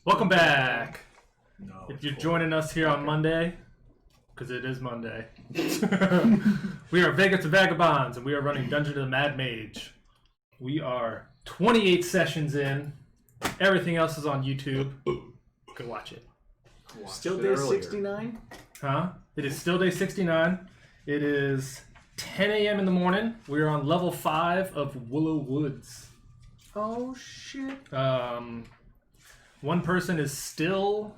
Welcome back. No. If you're joining us here on Monday, because it is Monday, we are Vegas the Vagabonds, and we are running Dungeon of the Mad Mage. We are 28 sessions in. Everything else is on YouTube. Go watch it. Still day 69? Huh? It is still day 69. It is 10 a.m. in the morning. We are on level 5 of Willow Woods. Oh, shit. One person is still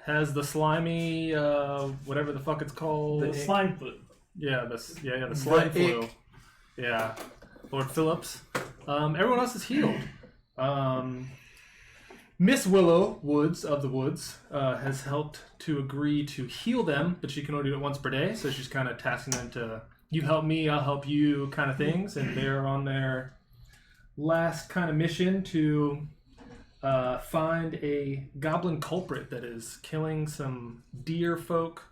has the slimy, whatever the fuck it's called. The slime flu. Yeah, the slime flu. Yeah, Lord Phillips. Everyone else is healed. Miss Willow Woods of the Woods has helped to agree to heal them, but she can only do it once per day. So she's kind of tasking them to, you help me, I'll help you kind of things. And they're on their last kind of mission to find a goblin culprit that is killing some deer folk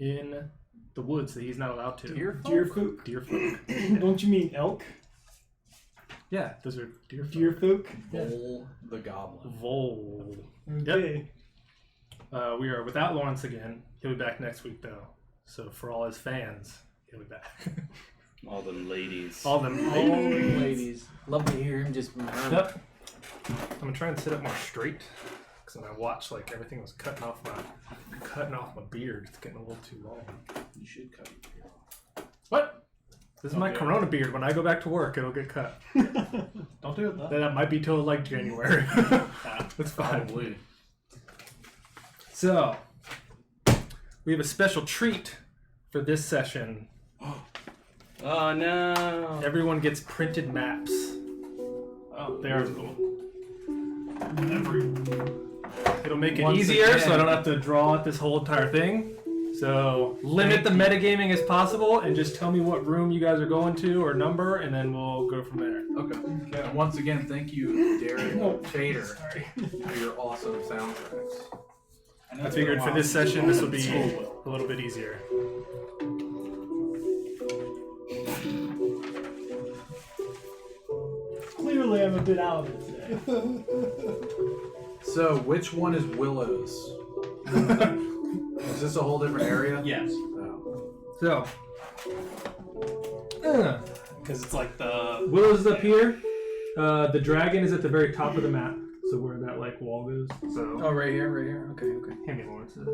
in the woods that he's not allowed to. Deer folk? Deer folk. Don't you mean elk? Yeah, those are deer folk. Deer folk? Vol the Goblin. Vol. Okay. Yep. We are without Lawrence again. He'll be back next week, though. So for all his fans, he'll be back. All them ladies. All them ladies. Love to hear him just. Yep. I'm gonna try and sit up more straight because when I watched, like everything was cutting off my beard. It's getting a little too long. You should cut your hair off. What? This is my Corona beard. When I go back to work, it'll get cut. Don't do it though. That might be till like January. That's fine. Probably. So we have a special treat for this session. Oh no! Everyone gets printed maps. Oh, They are cool. It'll make it Once easier, again. so I don't have to draw out this whole entire thing. So limit the metagaming as possible, and just tell me what room you guys are going to or number, and then we'll go from there. Okay. And once again, thank you, Darren Tater, Sorry. for your awesome soundtracks. I figured for this session, this will be a little bit easier. Clearly, I'm a bit out of it today. So, which one is Willow's? Is this a whole different area? Yes. Oh. So, Because it's like the. Willow's is up here. The dragon is at the very top of the map, so where that like wall goes. So, Oh, right here. Okay. hand me Lawrence's.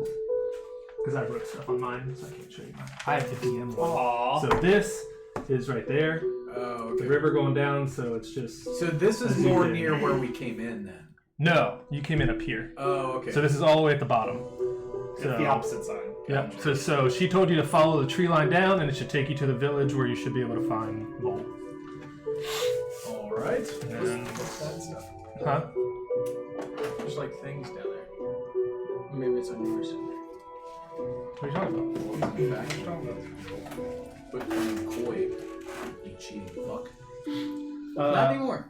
Because I wrote stuff on mine, so I can't show you mine. I have the DM one. Aww. So this is right there. Oh, The okay. river going down, so it's just... So this is As you more did. near where we came in then. No, you came in up here. Oh, okay. So this is all the way at the bottom. So, The opposite side. Yep. So she told you to follow the tree line down, and it should take you to the village where you should be able to find Vol. All right. And- What's that stuff? Huh? There's like things down there. Maybe it's on yours. What are you talking about? But coy, you cheating fuck. Not anymore.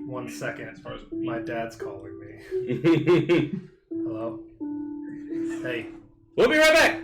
1 second. My dad's calling me. Hello? Hey. We'll be right back!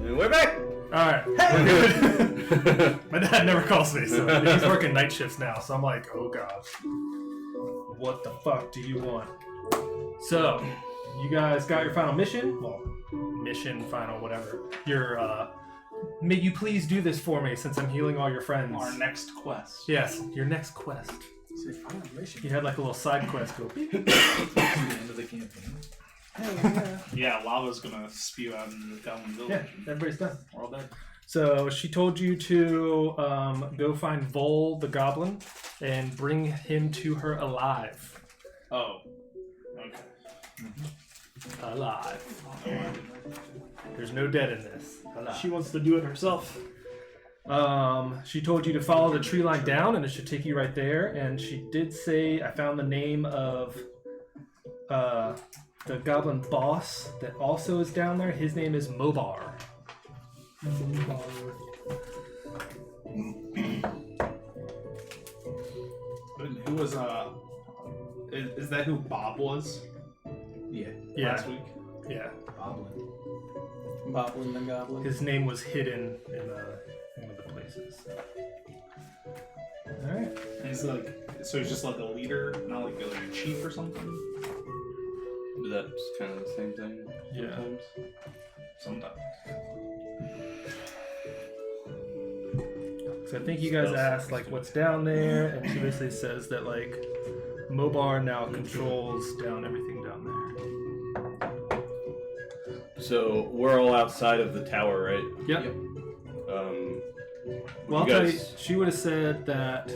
We're back! Alright. We're good. My dad never calls me, so he's working night shifts now, so I'm like, oh god. What the fuck do you want? So, you guys got your final mission? Well, mission, final, whatever. Your, may you please do this for me since I'm healing all your friends. Our next quest. Yes, your next quest. Say final mission. You had like a little side quest. Go, beep. The end of the campaign. Yeah, lava's gonna spew out into the Goblin Village. Yeah, everybody's done. We're all dead. So she told you to go find Vol the Goblin and bring him to her alive. Oh. Okay. Alive. There's no dead in this. Alive. She wants to do it herself. She told you to follow the tree line down, and it should take you right there. And she did say, I found the name of the goblin boss that also is down there. His name is Mobar. Who was is that who Bob was Yeah. last week? Yeah. Goblin. Boblin the Goblin. His name was hidden in one of the places. Alright. He's like, so he's just like a leader, not like a chief or something. That's kind of the same thing. Yeah. Sometimes. So I think you guys Spells. asked like what's down there, and she basically says that like Mobar now controls down everything down there. So we're all outside of the tower, right? Yep. Yep. Well, I'll you tell you, guys- she would have said that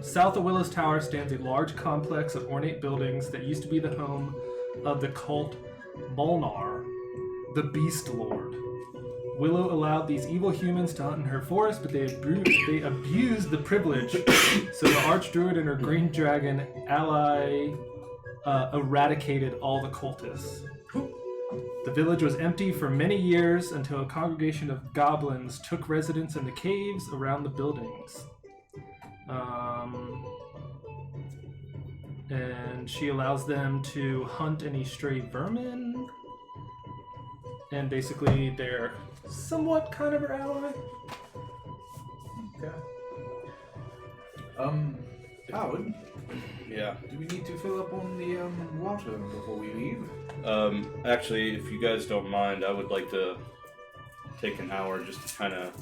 south of Willow's Tower stands a large complex of ornate buildings that used to be the home of the cult Molnar, the Beast Lord. Willow allowed these evil humans to hunt in her forest, but they abused the privilege, so the Archdruid and her green dragon ally eradicated all the cultists. The village was empty for many years until a congregation of goblins took residence in the caves around the buildings. And she allows them to hunt any stray vermin. And basically, they're somewhat kind of her ally. Okay. Howard, Yeah. do we need to fill up on the water before we leave? Actually, if you guys don't mind, I would like to take an hour just to kind of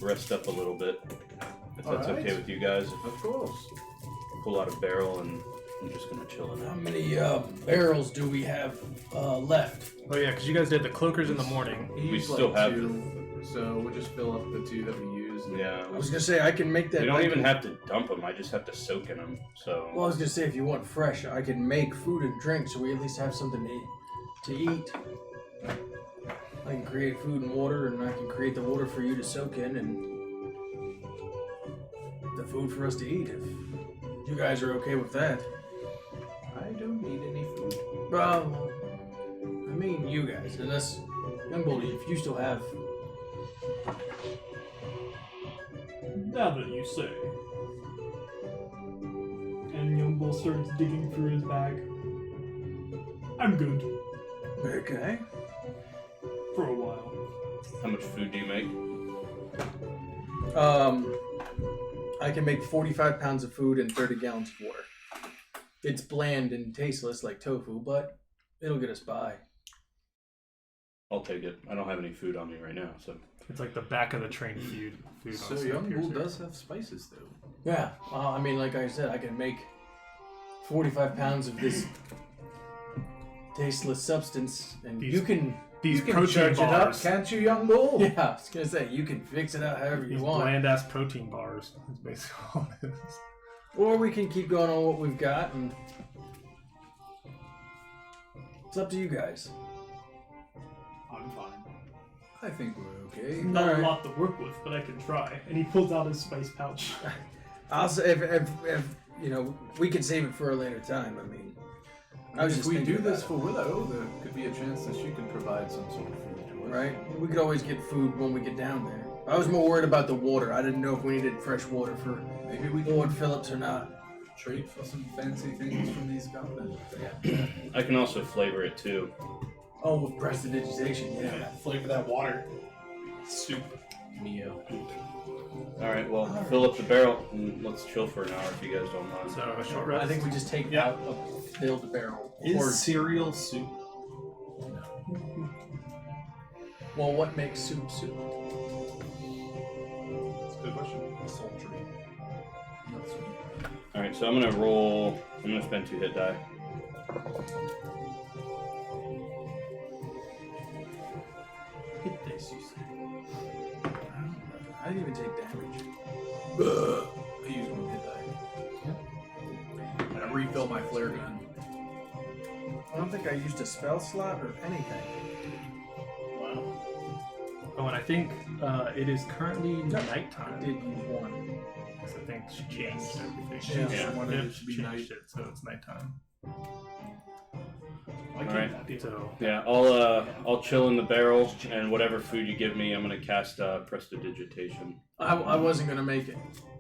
rest up a little bit. If that's Alright. okay with you guys. Of course. Pull out a barrel and I'm just gonna chill it How out. many barrels do we have left? Oh yeah, because you guys did the cloakers in the morning. He We used still like have 2, so we'll just fill up the 2 that we use. And Yeah. I was gonna say I can make that. We don't I even can- have to dump them. I just have to soak in them. So. Well, I was gonna say if you want fresh, I can make food and drink, so we at least have something to eat. I can create food and water, and I can create the water for you to soak in, and the food for us to eat. If you guys are okay with that. I don't need any food. Well, I mean you guys, unless Young Boldy, if you still have. Now that you say. And Young Bull starts digging through his bag. I'm good Okay. for a while. How much food do you make? I can make 45 pounds of food and 30 gallons of water. It's bland and tasteless like tofu, but it'll get us by. I'll take it. I don't have any food on me right now, so. It's like the back of the train food So on Young Bull Snowpiercer. does have spices, though. Yeah, I mean, like I said, I can make 45 pounds of this tasteless substance, and These- you can These you can protein charge it up, bars. can't you, Young Bull? Yeah, I was gonna say you can fix it out however you These want, bland ass protein bars. That's basically all it is. or we can keep going on what we've got, and it's up to you guys. I'm fine. I think we're okay. Not Alright. a lot to work with, but I can try. And he pulls out his spice pouch. I'll say if you know, we can save it for a later time. I mean, I was if just we thinking do this about for Willow, there could be a chance that she could provide some sort of food to us. right? We could always get food when we get down there. I was more worried about the water. I didn't know if we needed fresh water for Maybe we Lord can Phillips or not. trade for some fancy things from these goblins. I can also flavor it too. Oh, with prestidigitation, yeah. Flavor that water. Soup. Neo. Alright, well, fill up the barrel and let's chill for an hour if you guys don't mind. So a short I rest. think we just take Yeah. out a filled barrel. Is cereal soup? Well, what makes soup soup? That's a good question. Sultry. Not sweet. Alright, so I'm gonna roll. I'm gonna spend 2 hit die. Hit this, you say. I didn't even take damage. I used one hit die. And I refill my flare gun. I'm think I used a spell slot or anything. Wow. Oh, and I think it is currently I nighttime. did use one. Because I think she changed everything. Yeah, Yeah, wanted yeah, it to she be changed night. it, so it's nighttime. Why can't Alright. that be? So Yeah, I'll chill in the barrel, and whatever food you give me, I'm gonna cast Prestidigitation. I wasn't gonna make it.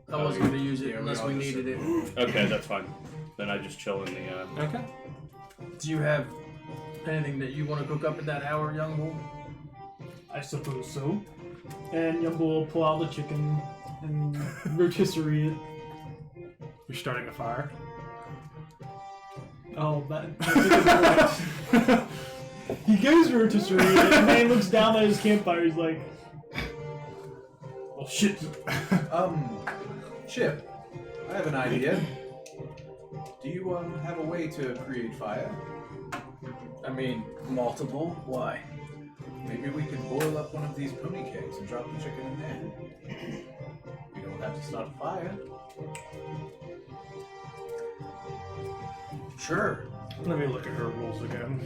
I Oh, wasn't gonna use it yeah, we unless all we just needed said- it. Okay, that's fine. Then I just chill in the. okay. Do you have anything that you want to cook up at that hour, young bull? I suppose so. And Yumbo will pull out the chicken and rotisserie it. You're starting a fire. Oh, that's a good point. He goes rotisserie it, and then looks down at his campfire. He's like, "Well, shit." Chip, I have an idea. Do you have a way to create fire? I mean, multiple. Why? Maybe we could boil up one of these pony kegs and drop the chicken in there. We don't have to start a fire. Sure. Let me look at her rules again.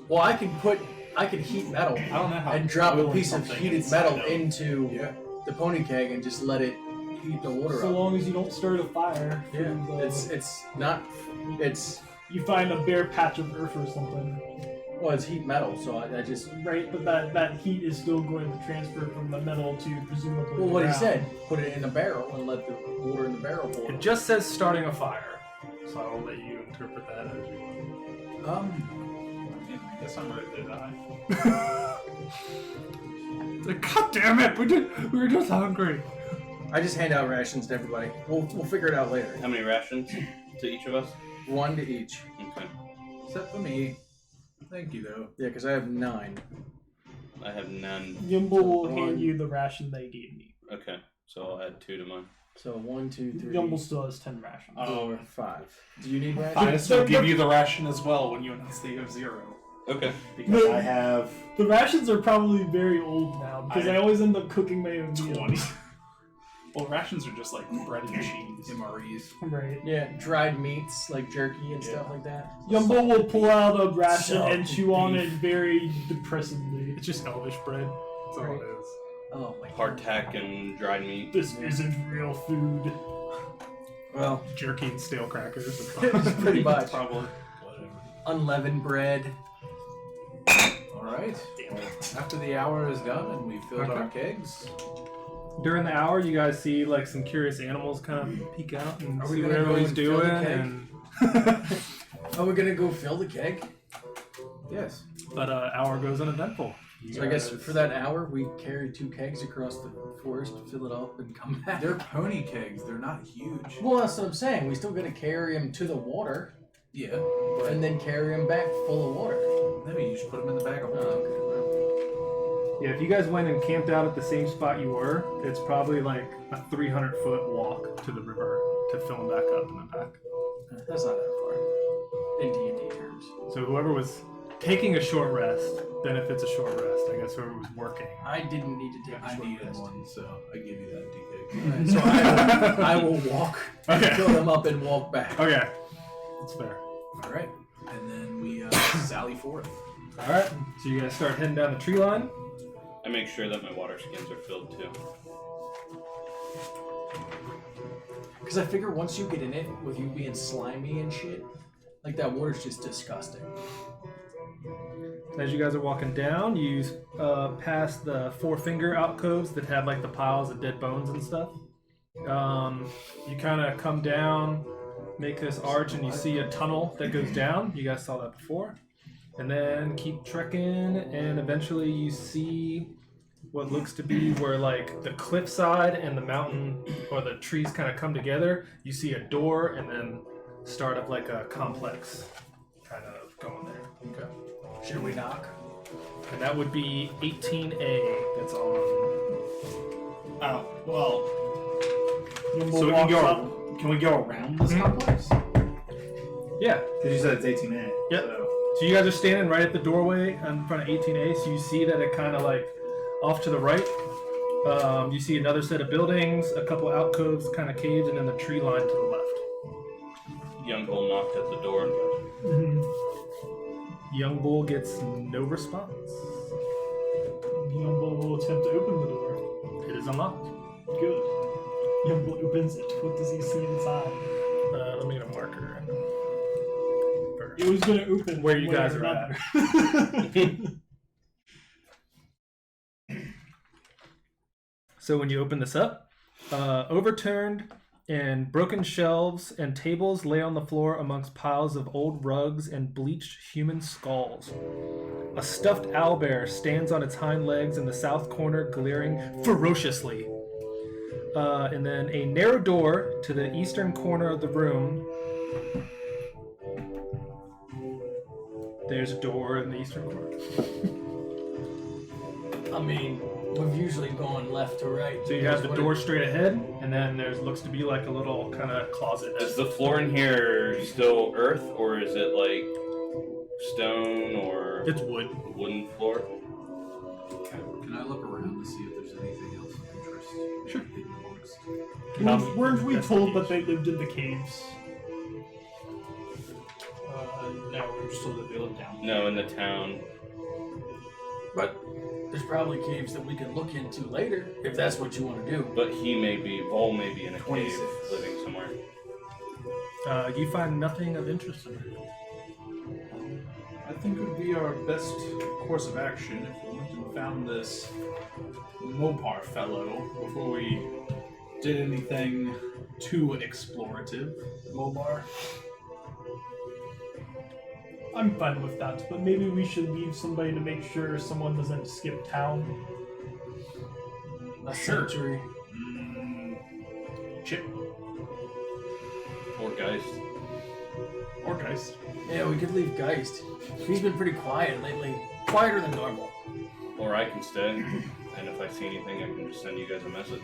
Well, I can heat metal I don't know how. and drop a boiling piece of something heated inside metal of- into Yeah. the pony keg and just let it heat the water So up. long as you don't start a fire. Yeah, from the- it's not. It's You find a bare patch of earth or something, well, it's heat metal, so I just. right? But that heat is still going to transfer from the metal to presumably. Well, the what he ground. said, put it in a barrel and let the water in the barrel boil. It just says starting a fire, so I'll let you interpret that as you want. I guess I'm right there. Like, God damn it! We were just hungry. I just hand out rations to everybody. We'll figure it out later. How many rations to each of us? One to each. Okay. Except for me. Thank you, though. Yeah, because I have 9. I have none. Yumbo will One. hand you the ration they gave me. Okay, so I'll add 2 to mine. So 1, 2, 3, Yumbo still has 10 rations. 4, 5. Do you need rations? I will give you the ration as well when you announce that you have 0. Okay. Because No. I have The rations are probably very old now because I always end up cooking my own meals. 20. Well, rations are just like bread and cheese. MREs. Right. Yeah, dried meats like jerky and stuff like that. Yumbo will pull out a ration Salted and chew on beef. it very depressingly. It's just elvish bread. That's all it is. Oh my Hardtack and dried meat. This isn't real food. Well, Jerky and stale crackers. pretty much. Probably. Whatever. Unleavened bread. Alright. After the hour is done and we've filled our kegs, During the hour, you guys see like some curious animals kind of peek out and Are we see what gonna go everybody's and fill doing. the keg? And Are we gonna go fill the keg? yes. but hour goes uneventful. You So I guess guys- for that hour, we carry 2 kegs across the forest, fill it up, and come back. They're pony kegs, they're not huge. Well, that's what I'm saying. We still gotta carry them to the water Yeah. and then carry them back full of water. Maybe you should put them in the bag of Oh, holding. okay. Yeah, if you guys went and camped out at the same spot you were, it's probably like a 300-foot walk to the river to fill them back up and then back. Well, that's not that far in D&D terms. So whoever was taking a short rest benefits a short rest. I guess whoever was working. I didn't need to take a I short needed rest. one, so I give you that DK. Alright, so I will walk, Okay. fill them up, and walk back. Okay, that's fair. Alright. And then we sally forth. All right, so you guys start heading down the tree line. I make sure that my water skins are filled too. Because I figure once you get in it, with you being slimy and shit, like that water's just disgusting. As you guys are walking down, you pass the 4-finger alcoves that had like the piles of dead bones and stuff. You kind of come down, make this arch, and you see a tunnel that goes down. You guys saw that before. And then keep trekking, and eventually you see what looks to be where like the cliffside and the mountain or the trees kind of come together. You see a door, and then start of like a complex kind of going there. Okay. Should we knock? And that would be 18A that's on. Oh, well. Yumbo So we walks can up. go. Can we go around this Mhm. complex? Yeah. Because you said it's 18A. Yep. So. So you guys are standing right at the doorway in front of 18A, so you see that it kind of like off to the right. You see another set of buildings, a couple alcoves, kind of caves, and then the tree line to the left. Young Bull knocked at the door. Young Bull gets no response. Young Bull will attempt to open the door. It is unlocked. Good. Young Bull opens it. What does he see inside? Let me get a marker. It was going to open Where you one guys way or are another. So when you open this up, overturned and broken shelves and tables lay on the floor amongst piles of old rugs and bleached human skulls. A stuffed owlbear stands on its hind legs in the south corner, glaring ferociously. And then a narrow door to the eastern corner of the room. There's a door in the eastern corner. I mean, we've usually gone left to right. So you have the door straight ahead, and then there's looks to be like a little kind of closet. Is the floor in here still earth, or is it like stone or It's wood. wooden floor? Can I look around to see if there's anything else of interest? Sure. Hidden amongst- Weren't we told that they lived in the caves? No, we were just told that they lived down. No, in the town. But there's probably caves that we can look into later, if that's what you want to do. But Vol may be in a 26. cave living somewhere. You find nothing of interest in it. I think it would be our best course of action if we went and found this Mopar fellow before we did anything too explorative. Mobar. I'm fine with that, but maybe we should leave somebody to make sure someone doesn't skip town. A Sure. century. Chip Or Geist. or Geist. Yeah, we could leave Geist. He's been pretty quiet lately. Quieter than normal. Or I can stay. And if I see anything, I can just send you guys a message.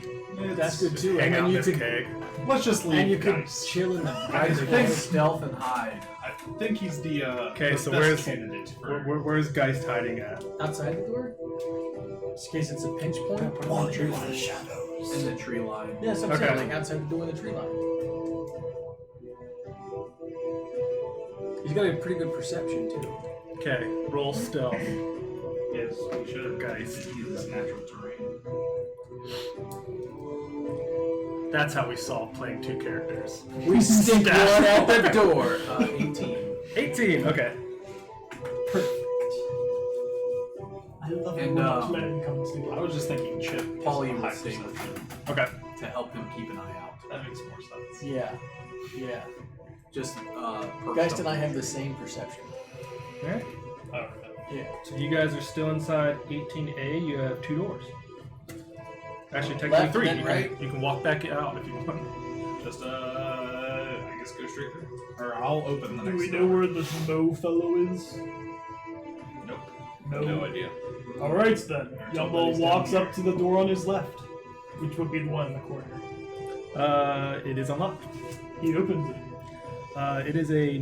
That's good too. Hang And then out you this could, keg. Let's just leave and you could Geist. chill in the Guys, the think cave. stealth and hide. I think he's the Okay, the so best where's- candidate for Where's Geist hiding at? outside the door. Just in case it's a pinch point. Put him on the tree line. In the tree line. Yeah, so I'm Okay. saying, like outside the door in the tree line. He's got a pretty good perception too. Okay, roll stealth. Yes, we should. Geist. He's natural terrain. That's how we solve playing two characters. We stick one at the door. 18. 18. Okay. I love And, when much men come to. I was just thinking Chip. Paulie is a would high stay with perception. Okay. to help him keep an eye out. That makes more sense. Yeah. Yeah. Just Geist and I have the same perception. All right. I don't know. Yeah. So you guys are still inside 18A. You have 2 doors. Actually, technically Left 3. and You right. can walk back out if you want. Just I guess go straight through. Or I'll open the Do next we know door. where this Mo fellow is? Nope. No idea. Alright then. Young Bull Somebody's walks down up to the door on his left, which would be the one in the corner. It is unlocked. He opens it. It is a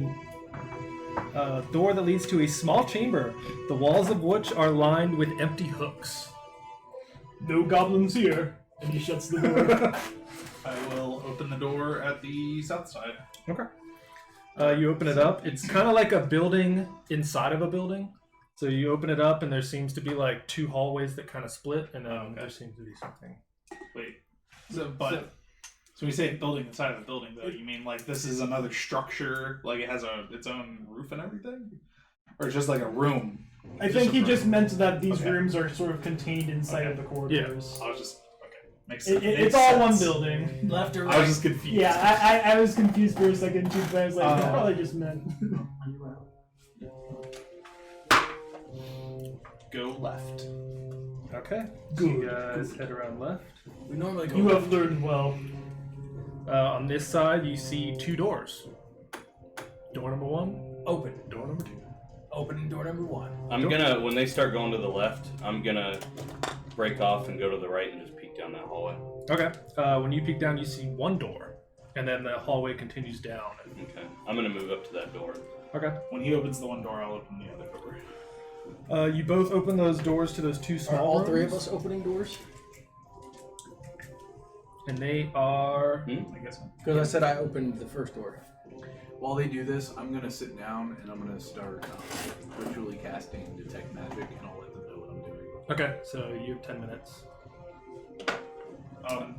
door that leads to a small chamber, the walls of which are lined with empty hooks. No goblins here. And he shuts the door. I will open the door at the south side. Okay. You open it up. It's kind of like a building inside of a building. So you open it up, and there seems to be like 2 hallways that kind of split, and there seems to be something. Wait. So when you say building inside of a building, though, you mean like this is another structure, like it has its own roof and everything, or it's just like a room? I think a he room? just meant that these Okay. rooms are sort of contained inside Okay. of the corridors. I was just okay. Makes It, sense. it's all one building. Left or I was right? just confused. Yeah, I was confused for a second too, but I was like, that Oh. probably just meant. Go left. Okay. So Good, you guys head around left. We normally go. You left. have learned well. On this side, you see 2 doors. Door number 1, Open. door number 2. Opening door number 1. I'm gonna, when they start going to the left, I'm gonna break off and go to the right and just peek down that hallway. Okay. When you peek down, you see 1 door, and then the hallway continues down. Okay. I'm gonna move up to that door. Okay. When he opens the one door, I'll open the other door. You both open those doors to those 2 Are small all rooms, 3 of us opening doors? and they are. I guess so. Because I said I opened the first door. While they do this, I'm gonna sit down and I'm gonna start ritually casting detect magic, and I'll let them know what I'm doing. Okay, so you have 10 minutes.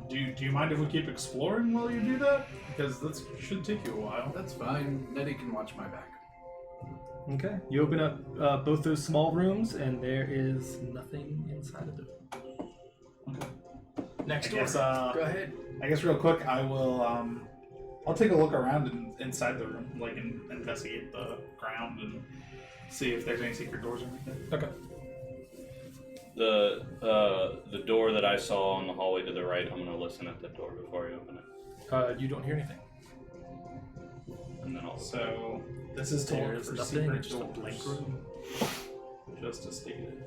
Do you mind if we keep exploring while you do that? Because that should take you a while. That's fine. Nettie can watch my back. Okay, you open up both those small rooms, and there is nothing inside of them. Next I door. guess, Go ahead. I guess real quick, I will. I'll take a look around inside the room, like investigate the ground and see if there's any secret doors or anything. Okay. The door that I saw on the hallway to the right, I'm gonna listen at the door before I open it, You don't hear anything. and then I'll. So this is to look There's for nothing. secret It's just a doors. blank room. Just to state it.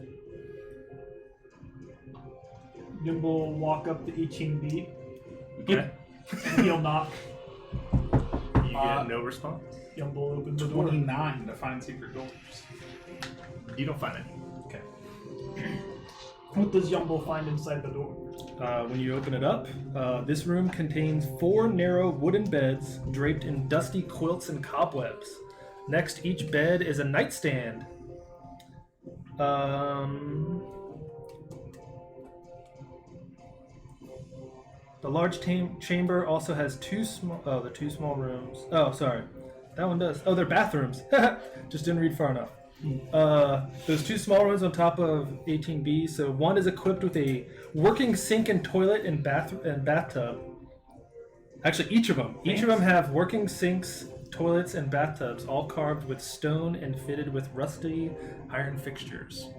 Yumbo will walk up to 18B. Okay. He'll knock. You get no response. Yumbo opens the door. 29 to find secret doors. You don't find any. Okay. What does Yumbo find inside the door? When you open it up, this room contains 4 narrow wooden beds draped in dusty quilts and cobwebs. Next each bed is a nightstand. The large chamber also has the two small rooms. Oh, sorry. That one does. Oh, they're bathrooms. Just didn't read far enough. Those 2 small rooms on top of 18B. So one is equipped with a working sink and toilet and bathtub. Actually, each of them have working sinks, toilets, and bathtubs, all carved with stone and fitted with rusty iron fixtures.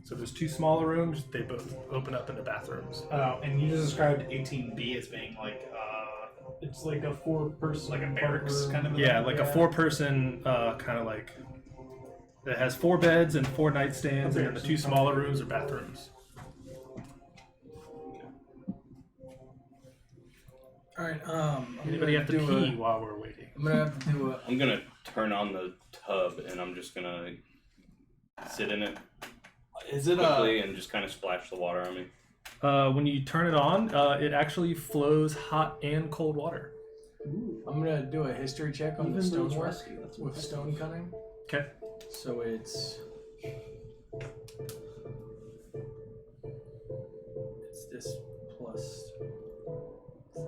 So there's 2 smaller rooms. They both open up into bathrooms. And you just described 18B as being like It's like a 4-person, like a barracks kind of. Yeah, like a 4-person kind of like. It has 4 beds and 4 nightstands, and then the 2 smaller rooms are bathrooms. All right. Anybody have to pee while we're waiting? I'm gonna have to do a. I'm gonna turn on the tub and I'm just gonna sit in it Is it quickly and just kind of splash the water on me. When you turn it on, it actually flows hot and cold water. I'm gonna do a history check on the Even though it's stonework rusty, that's with okay. stone cutting. Okay. So it's this plus 3.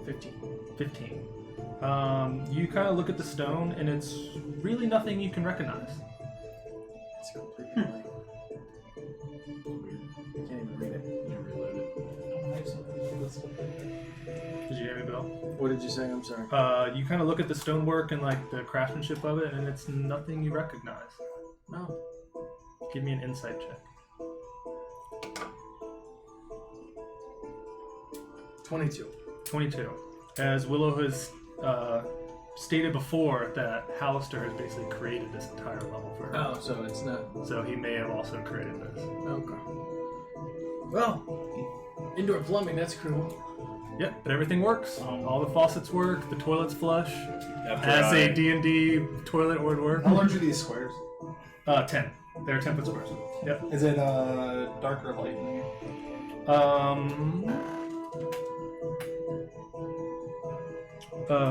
15. 15. You kind of look at the stone, and it's really nothing you can recognize. It's completely blank. Can't even read it. Did you hear me, Bill? What did you say? I'm sorry. You kind of look at the stonework and like the craftsmanship of it, and it's nothing you recognize. No. Give me an insight check. 22. 22. As Willow has stated before, that Hallister has basically created this entire level for her. Oh, so it's not. So he may have also created this. Okay. Well, indoor plumbing, that's cool. Yep, but everything works. All the faucets work. The toilets flush. After As I, a D&D toilet would work. How large are these squares? 10. They're 10-foot squares. Yep. Is it dark or light in here?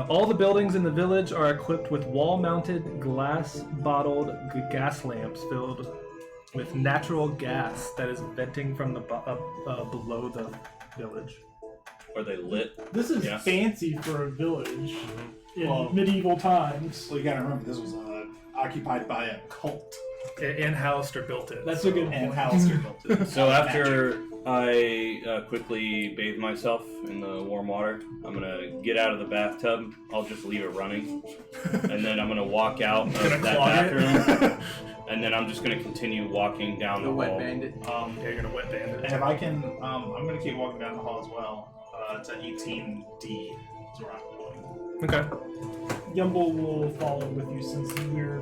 All the buildings in the village are equipped with wall-mounted glass-bottled gas lamps filled with natural gas that is venting from the below the village. Are they lit? This is Yeah. fancy for a village in Well- medieval times. Well, you gotta remember this was occupied by a cult, And Hallister built it. That's a good and point. Hallister built it. So after I quickly bathe myself in the warm water, I'm gonna get out of the bathtub. I'll just leave it running, and then I'm gonna walk out of Gonna that clog bathroom, and then I'm just gonna continue walking down The the wet hall. bandit. Yeah, you're gonna wet band And it. if I can, I'm gonna keep walking down the hall as well. It's at 18D. That's where I'm going. Okay. Yumble will follow with you since we're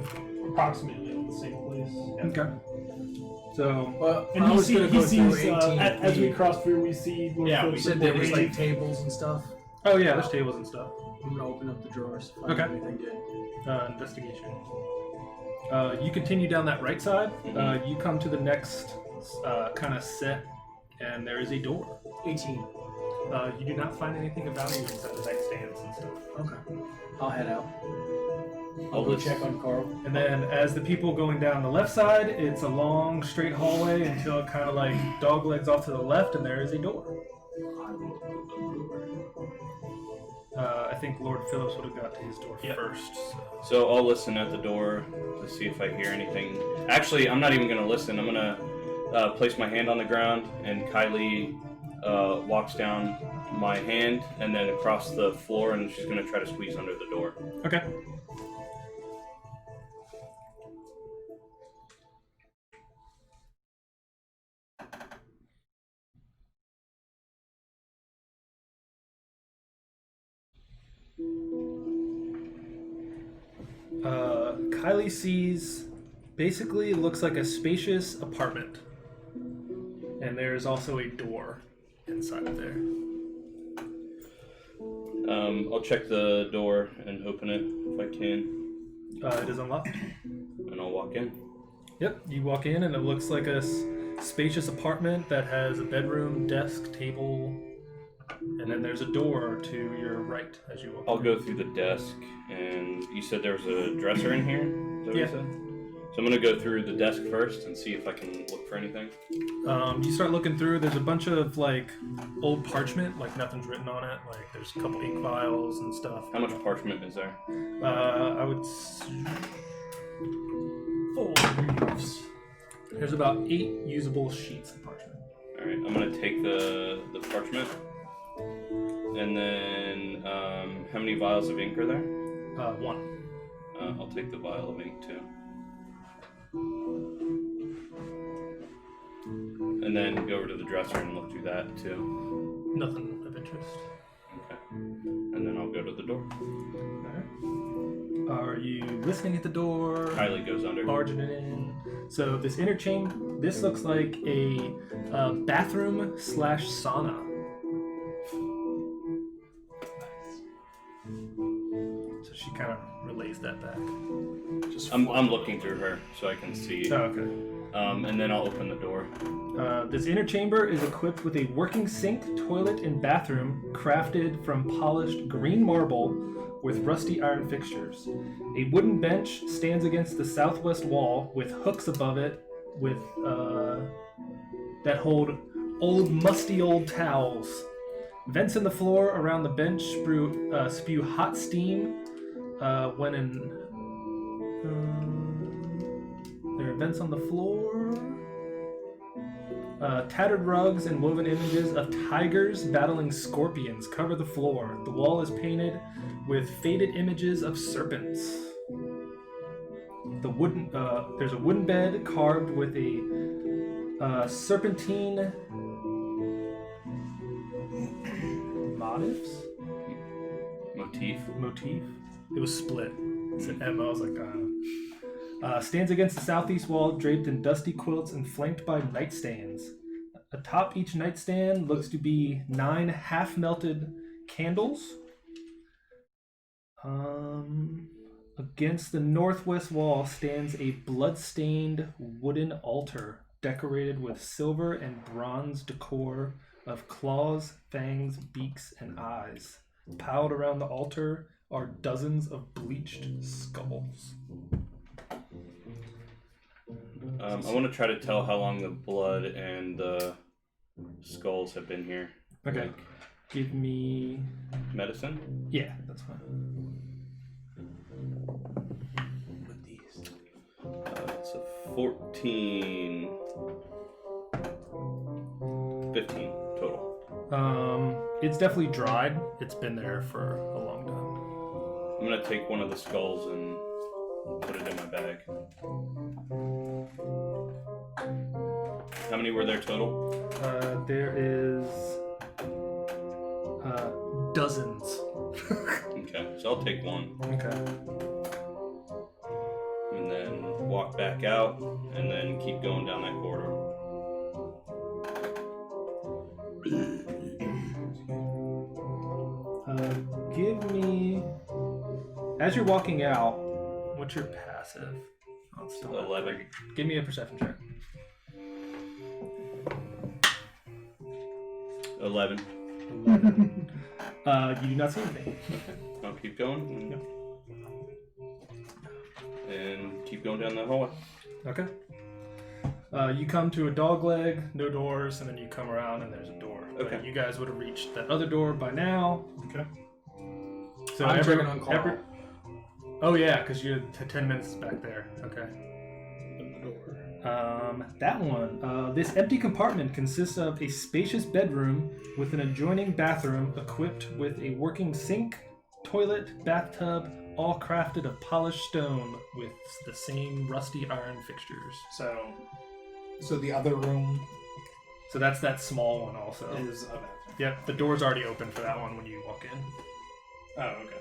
approximately in the same place. Okay. So, Well, And I was gonna go through 18. as we cross through, we see. Yeah, we You said there was waiting. like tables and stuff. oh yeah, there's tables and stuff. I'm gonna open up the drawers. Find Okay. anything good. Investigation. You continue down that right side. You come to the next kind of set, and there is a door. 18. You do not find anything of value inside the nightstands and stuff. Okay. I'll head out. I'll I'll go just- check on Carl. And then as the people going down the left side, it's a long straight hallway until it kind of like dog legs off to the left, and there is a door. I will open the door. I think Lord Phillips would have got to his door first. So I'll listen at the door to see if I hear anything. Actually, I'm not even going to listen. I'm going to place my hand on the ground, and Kylie walks down my hand and then across the floor, and she's going to try to squeeze under the door. Okay. Kylie sees basically looks like a spacious apartment. And there's also a door inside of there. I'll check the door and open it if I can, It is unlocked. and I'll walk in. Yep, you walk in and it looks like a spacious apartment that has a bedroom, desk, table, and then there's a door to your right as you walk. I'll go through the desk, and you said there was a dresser in here? Is that what you Yeah. said? So I'm going to go through the desk first and see if I can look for anything. You start looking through, there's a bunch of like old parchment, like nothing's written on it, like there's a couple ink vials and stuff. How much parchment is there? I would there's about 8 usable sheets of parchment. Alright, I'm going to take the parchment. And then, how many vials of ink are there? 1. I'll take the vial of ink too. And then go over to the dresser and look through that too. Nothing of interest. Okay. And then I'll go to the door. Alright. Are you listening at the door? Kylie goes under. Barging it in. So this inner chamber, this looks like a bathroom / sauna. So she kind of relays that back. I'm looking through her so I can see. Oh, okay. And then I'll open the door. This inner chamber is equipped with a working sink, toilet, and bathroom crafted from polished green marble with rusty iron fixtures. A wooden bench stands against the southwest wall with hooks above it with that hold musty old towels. Vents in the floor around the bench spew hot steam when there are vents on the floor. Tattered rugs and woven images of tigers battling scorpions cover the floor. The wall is painted with faded images of serpents. There's a wooden bed carved with a serpentine motif. It was split. It's an M. I was like, stands against the southeast wall, draped in dusty quilts and flanked by nightstands. Atop each nightstand looks to be 9 half-melted candles. Against the northwest wall stands a blood-stained wooden altar decorated with silver and bronze decor of claws, fangs, beaks, and eyes. Piled around the altar are dozens of bleached skulls. I want to try to tell how long the blood and the skulls have been here. Okay. Give me... Medicine? Yeah, that's fine. With these. It's a 14... 15 total. It's definitely dried. It's been there for a long time. I'm going to take one of the skulls and put it in my bag. How many were there total? There is dozens. Okay, so I'll take one Okay. and then walk back out and then keep going down that corridor. Give me... As you're walking out, what's your passive? Oh, it's still 11. Give me a perception check. 11. You do not see anything. I'll keep going. And keep going down the hallway. Okay. You come to a dog leg, no doors, and then you come around and there's a door. Okay. But you guys would have reached that other door by now. Okay. So I'm checking on Carl. Oh yeah, because you had 10 minutes back there. Okay. Open the door. That one. This empty compartment consists of a spacious bedroom with an adjoining bathroom equipped with a working sink, toilet, bathtub, all crafted of polished stone with the same rusty iron fixtures. So the other room So that's that small one also. is a bathroom. Yep, the door's already open for that one when you walk in. Oh, okay.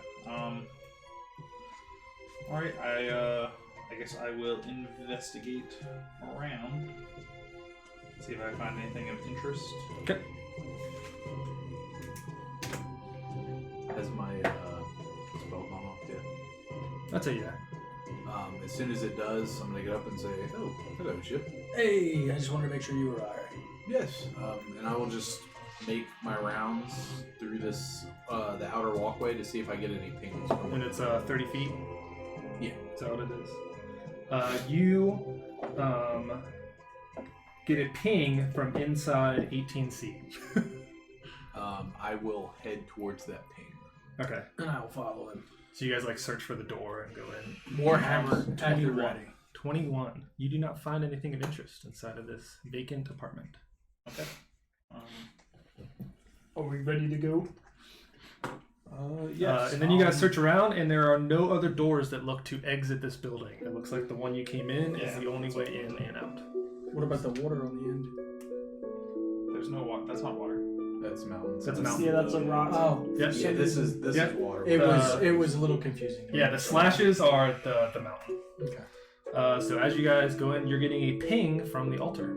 Alright, I guess I will investigate around. See if I find anything of interest. Okay. Has my spell gone off yet? That's a yeah. As soon as it does, I'm gonna get up and say, "Oh, hello, Chip." Hey, I just wanted to make sure you were alright. Yes. And I will just make my rounds through this the outer walkway to see if I get any pings. From And it. it's 30 feet. Yeah. Is that what it is? You get a ping from inside 18C. I will head towards that ping. Okay. And I will follow him. So you guys like search for the door and go in. Warhammer at the 21. ready. 21. You do not find anything of interest inside of this vacant apartment. Okay. Are we ready to go? Yes. And then you guys search around, and there are no other doors that look to exit this building. It looks like the one you came in is the only way in and out. What about the water on the end? There's no water. That's not water. That's mountains. That's a mountain. Yeah, that's a rock. Oh, Yes. Yeah, this is Yeah. water. it was a little confusing. to me. Yeah, the slashes are the mountain. Okay. So as you guys go in, you're getting a ping from the altar.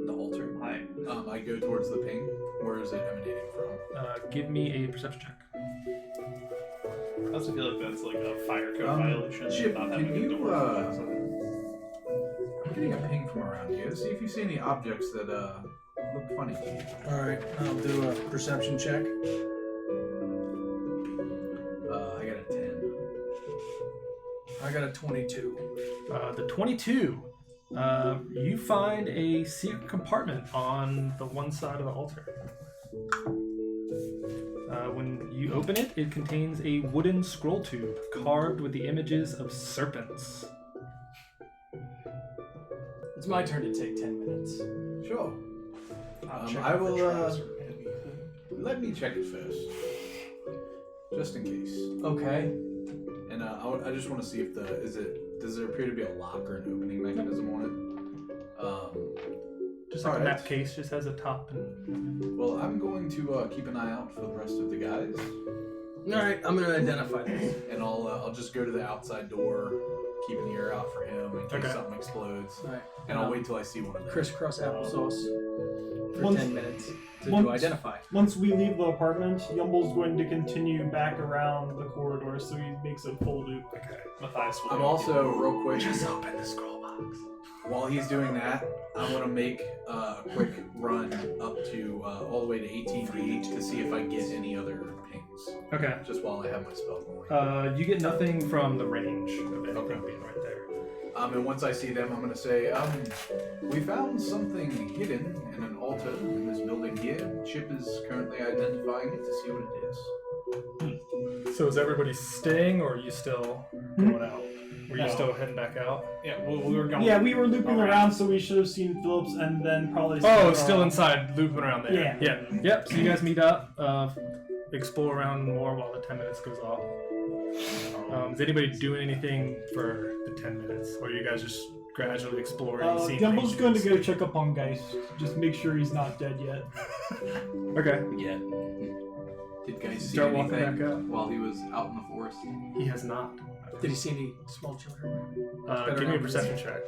The altar. Hi. I go towards the ping. Where is it emanating from? Give me a perception check. I also feel like that's like a fire code violation. Chip, not can having a you, door. I'm getting a ping from around here. See if you see any objects that look funny to you. Alright, I'll do a perception check. I got a 10. I got a 22. The 22. You find a secret compartment on the one side of the altar. When you open it, it contains a wooden scroll tube carved with the images of serpents. It's my turn to take 10 minutes. Sure. I'll check I for will, traps or anything. Let me check it first. Just in case. Okay. And I just want to see if does there appear to be a lock or an opening mechanism on it? Just like a Alright. map case, just has a top and Well, I'm going to keep an eye out for the rest of the guys, Alright, I'm gonna identify this. and I'll just go to the outside door, keep an ear out for him in case Okay. something explodes, Alright. and I'll wait till I see one of them. Crisscross applesauce for Once- 10 minutes to once- identify. Once we leave the apartment, Yumble's going to continue back around the corridor, so he makes a full loop. Matthias will I'm go also real quick. just open the scroll box. While he's doing that, I'm gonna make a quick run up to all the way to 18B to see if I get any other pings. Okay. Just while I have my spell going. You get nothing from the range of anything Okay. being right there. And once I see them, I'm gonna say, we found something hidden in an altar in this building here. Chip is currently identifying it to see what it is. So is everybody staying, or are you still going out? Were you still heading back out? Yeah, we were going. Yeah, we were looping Alright. around, so we should have seen Phillips and then probably. Oh, it's still inside, looping around there. Yeah. Yeah. Yep. So you guys meet up, explore around more while the 10 minutes goes off. Is anybody doing anything for the 10 minutes, or are you guys just gradually exploring? Seeing Yumble's things? going to go check up on Geist. Just make sure he's not dead yet. Okay. Yeah. Did guys see Start walking anything back up. while he was out in the forest? He has not. Did he see any small children? Give me a perception check.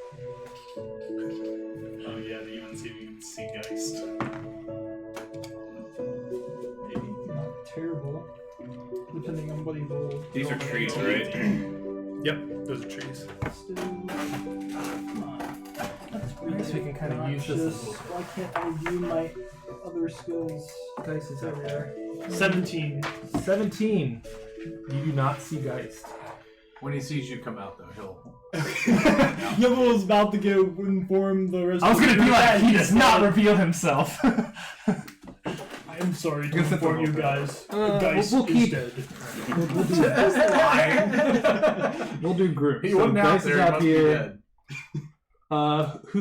Oh yeah, to even see if you can see Geist. Maybe. Not terrible. Depending on what he rolled. These are trees, right? Yep, those are trees. That's I guess we can kinda use this a little bit. Why can't I do my other skills? Dice is everywhere. 17. 17. You do not see Geist. When he sees you come out, though, he'll. Yumbo was about to go inform the rest I was of the gonna be group like, that he he's does not dead. reveal himself. I am sorry to Guess that's inform a you little guys. bit. Geist we'll is keep- dead. We'll do groups. He So wasn't out Geist there. is He out must be here. dead.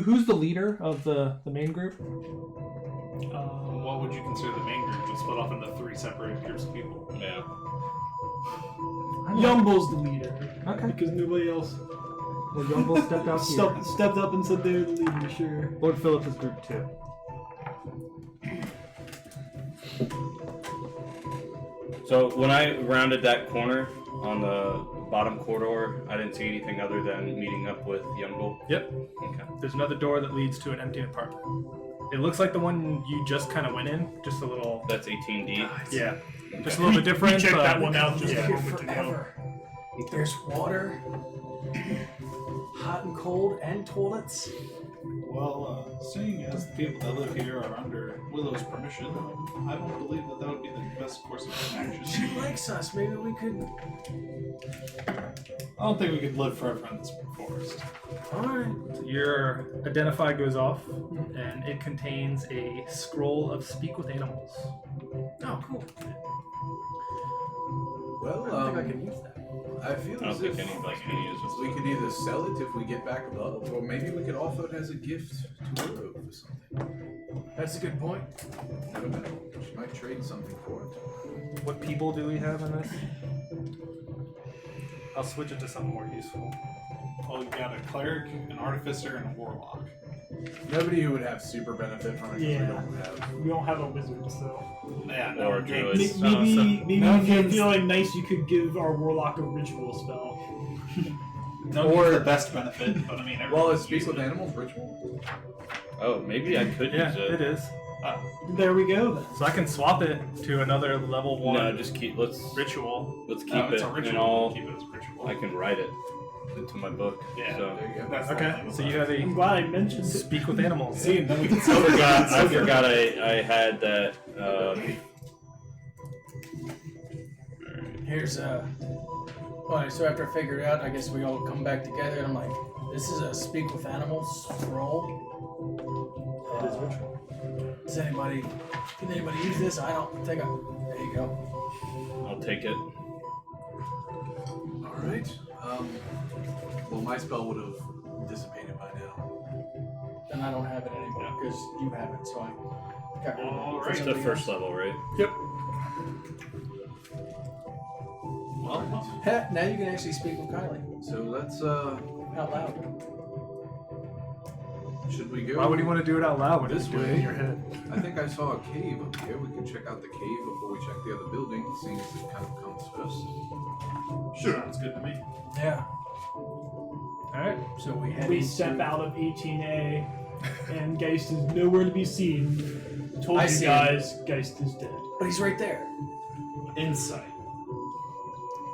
Who's the leader of the main group? What would you consider the main group? We split off into 3 separate groups of people. Yeah. Yumbo's the leader. Okay. Because nobody else Well, Yumble stepped out here. stepped up and said they were the leader, sure. Lord Philip is group 2. So when I rounded that corner on the bottom corridor, I didn't see anything other than meeting up with Young Yep. Okay. There's another door that leads to an empty apartment. It looks like the one you just kind of went in, just a little. That's 18D. Yeah. Just a little bit different. We checked but- that one out just Yeah. before we went to go. Forever. There's water, hot and cold, and toilets. Well, seeing as the people that live here are under Willow's permission, I don't believe that would be the best course of She action. likes us. Maybe we could. I don't think we could live forever in this forest. Alright. Your identify goes off, and it contains a scroll of speak with animals. Oh, cool. Well, I don't think I can use that. I feel I don't as think if anybody can use this. we could either sell it if we get back above, or maybe we could offer it as a gift to Willow for something. That's a good point. Never know. She might trade something for it. What people do we have in this? I'll switch it to something more useful. Well, we've got a cleric, an artificer, and a warlock. Nobody who would have super benefit from it. 'Cause Yeah. We don't have. We don't have a wizard, so. Yeah, Or no, a druid. Maybe, so- maybe no if you're one's- feeling nice, you could give our warlock a ritual spell. no Or- or the best benefit, but I mean, Well, everyone is can speak use with it. animals ritual? Oh, maybe I could Yeah, use it. it is. There we go then. So I can swap it to another level 1 No, just keep. Let's ritual. keep No, it, it's a and ritual. Keep it as a ritual. I can write it into my book. Yeah. So. There you go. That's the Okay, only so one. you have I'm a glad I mentioned it. speak with animals. See, and then we can I forgot I had that. Here's Alright, so after I figure it out, I guess we all come back together and I'm like, this is a speak with animals scroll. It is ritual. Can anybody use this? I don't think I. There you go. I'll take it. All right. Well, my spell would have dissipated by now. Then I don't have it anymore because you have it, so I got rid of it. All for right. It's the somebody first else. level, right? Well, Heh, now you can actually speak with Kylie So let's. out loud. Should we go? Why would you want to do it out loud when This you do it way. in your head? I think I saw a cave up here. We can check out the cave before we check the other building, seeing as it kind of comes first. sure, sounds good to me. Yeah. Alright. So we head We into- step out of 18A, and Geist is nowhere to be seen. Told I you see guys, Geist is dead. But he's right there. Insight.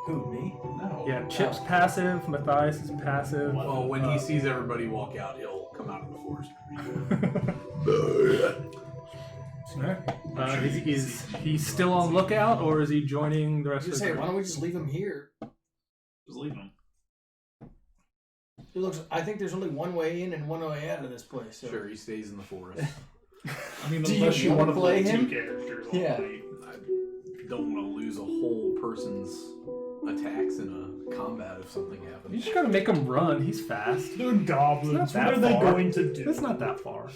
Who, me? No. Yeah, Chip's passive, Matthias is passive. Well, when he sees everybody walk out, he'll come out of the forest. Alright. Is he still on lookout, or is he joining the rest of Just the say, group? why don't we just leave him here? Just leave him. It looks. I think there's only one way in and one way out of this place. So. Sure, he stays in the forest. I mean, Do unless you you want to play play him? 2 characters. Yeah. only. I don't want to lose a whole person's attacks in a combat if something You happens. just gotta make him run. He's fast. They're goblins. It's What not are that they far. going to do? It's not that far.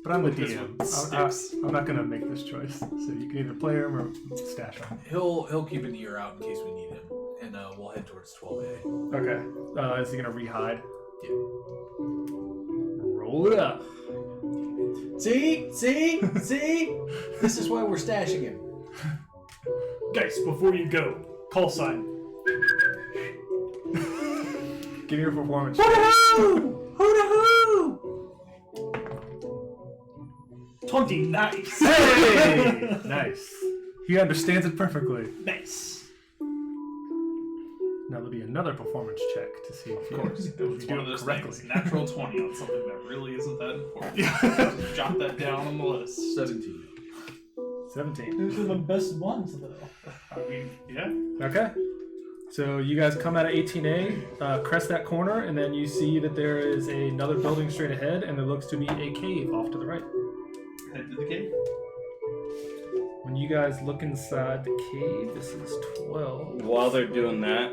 But I'm the This DM. one sticks. I'm not gonna make this choice. So you can either play him or stash him. He'll keep an ear out in case we need him, and we'll head towards 12A. Okay. Is he gonna re-hide? Yeah. Roll it up. See? This is why we're stashing him. Geist, before you go, call sign. Give me your performance. Hoo-da-hoo! Hoo-da-hoo! 20, nice. Hey! Nice. He understands it perfectly. Nice. Now there'll be another performance check to see if you, Of course. if It's you one do of it those correctly. things. Natural 20 on something that really isn't that important. Yeah. Just jot that down on the list. 17. 17. Those are the best ones, though. I mean, yeah. Okay. So you guys come out of 18A, crest that corner, and then you see that there is another building straight ahead, and there looks to be a cave off to the right. Head to the cave. When you guys look inside the cave, this is 12. While they're doing that,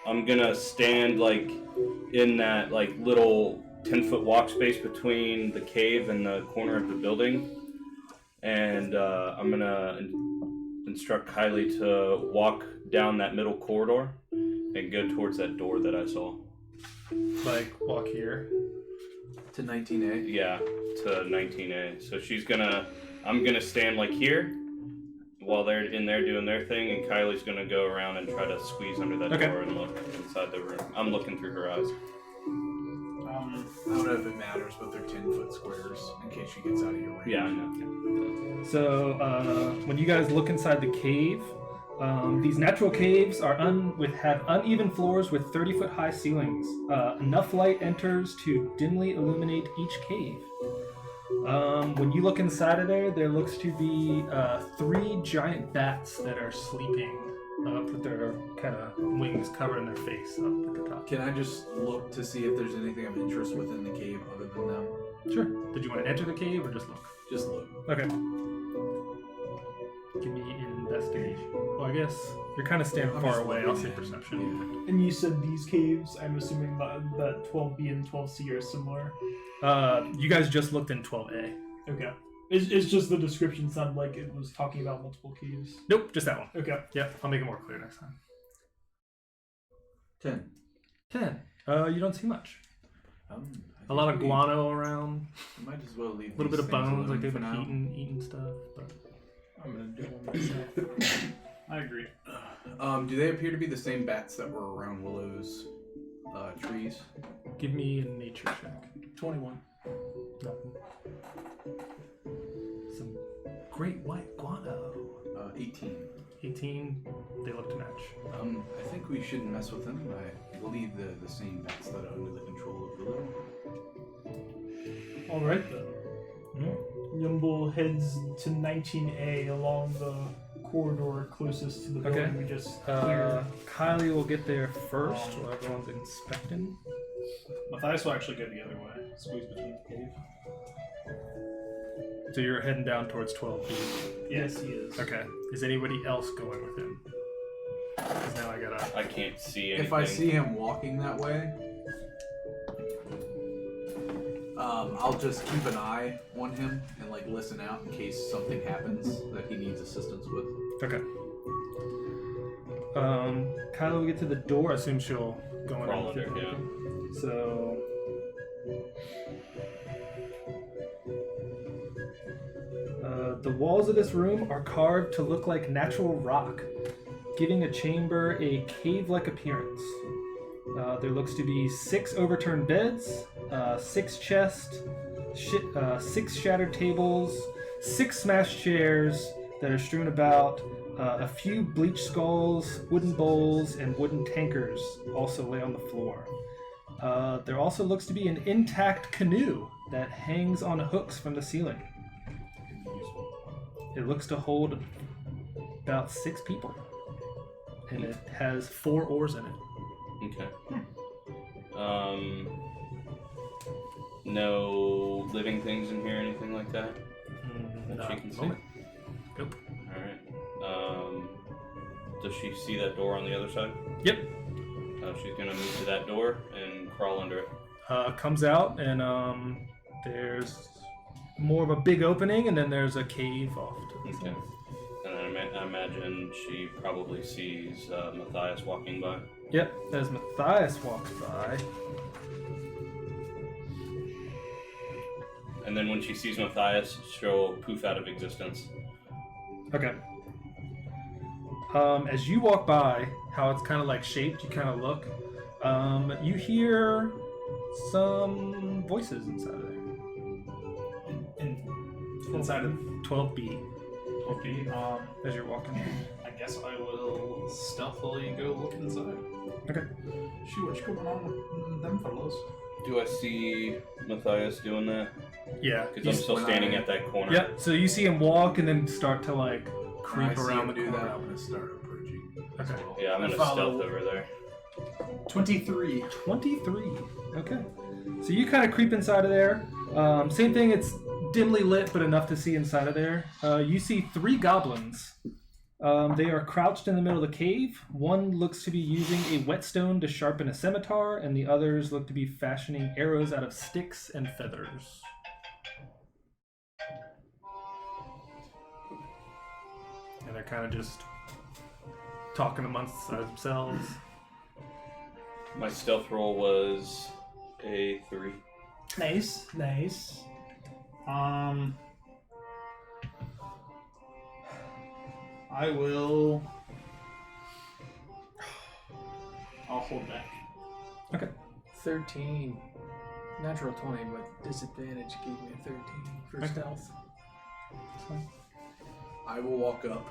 I'm gonna stand like in that like little 10-foot walk space between the cave and the corner of the building, and I'm gonna instruct Kylie to walk down that middle corridor and go towards that door that I saw. Like, walk here. To 19A. Yeah, to 19A. So I'm gonna stand like here while they're in there doing their thing, and Kylie's gonna go around and try to squeeze under that door and look inside the room. I'm looking through her eyes. I don't know if it matters, but they're 10-foot squares in case she gets out of your range. Yeah, I know. So when you guys look inside the cave, these natural caves are have uneven floors with 30-foot high ceilings. Enough light enters to dimly illuminate each cave. When you look inside of there looks to be 3 giant bats that are sleeping with their kind of wings covering their face up at the top. Can I just look to see if there's anything of interest within the cave other than them? Sure. Did you want to enter the cave or just look? Just look. Okay. Give me an investigation. Well, I guess you're kind of standing I'm far just away. looking I'll say in. perception. And you said these caves, I'm assuming that 12B and 12C are similar. You guys just looked in 12A. Okay. It's just the description sounded like it was talking about multiple caves. Nope, just that one. Okay. Yep, I'll make it more clear next time. 10. 10. You don't see much. I A lot of think we guano around. might as well leave A little these bit of things bones, alone like they've for been now. eating stuff. But I'm gonna do one myself. I agree. Do they appear to be the same bats that were around Willow's trees? give me a nature check. 21. Nothing. Some great white guano. 18. 18. They look to match. I think we shouldn't mess with them. I believe they're the same bats that are under the control of Willow. Alright then. Yumble heads to 19A along the corridor closest to the building Okay. we just cleared. Kylie will get there first while everyone's inspecting. Matthias will actually go the other way. Squeeze between the cave. So you're heading down towards 12B. Yes, he is. Okay. Is anybody else going with him? 'Cause now I gotta. I can't see anything. If I see him walking that way, I'll just keep an eye on him and like listen out in case something happens that he needs assistance with. Okay. Kylie will get to the door. I assume she'll go in. Crawl with it. under, yeah. So. The walls of this room are carved to look like natural rock, giving a chamber a cave-like appearance. There looks to be 6 overturned beds, 6 chests, 6 shattered tables, 6 smashed chairs that are strewn about, a few bleached skulls, wooden bowls, and wooden tankers also lay on the floor. There also looks to be an intact canoe that hangs on hooks from the ceiling. It looks to hold about 6 people, and it has 4 oars in it. Okay. No living things in here, anything like that? That Not she at can the see? moment. Nope. Alright. Does she see that door on the other side? Yep. She's gonna move to that door and crawl under it. Comes out, and there's more of a big opening, and then there's a cave off to the Okay. side. And I imagine she probably sees Matthias walking by. Yep, as Matthias walks by. And then when she sees Matthias, she'll poof out of existence. Okay. As you walk by, how it's kind of like shaped, you kind of look. You hear some voices inside of there. Inside of 12B. 12B. As you're walking. I guess I will stealth stealthily go look inside. Okay. See what's going on with them fellows. Do I see Matthias doing that? Yeah. Because I'm still standing at that corner. Yep. So you see him walk and then start to like When I creep see around him the do corner. that, I'm gonna start approaching. as Okay. well. Yeah, I'm I gonna follow. stealth over there. 23. 23. Okay. So you kind of creep inside of there. Same thing. It's dimly lit, but enough to see inside of there. You see 3 goblins. They are crouched in the middle of the cave. One looks to be using a whetstone to sharpen a scimitar, and the others look to be fashioning arrows out of sticks and feathers. And they're kind of just talking amongst themselves. My stealth roll was a 3. Nice. I will. I'll hold back. Okay. 13. Natural 20 with disadvantage gave me a 13 for Okay. stealth. I will walk up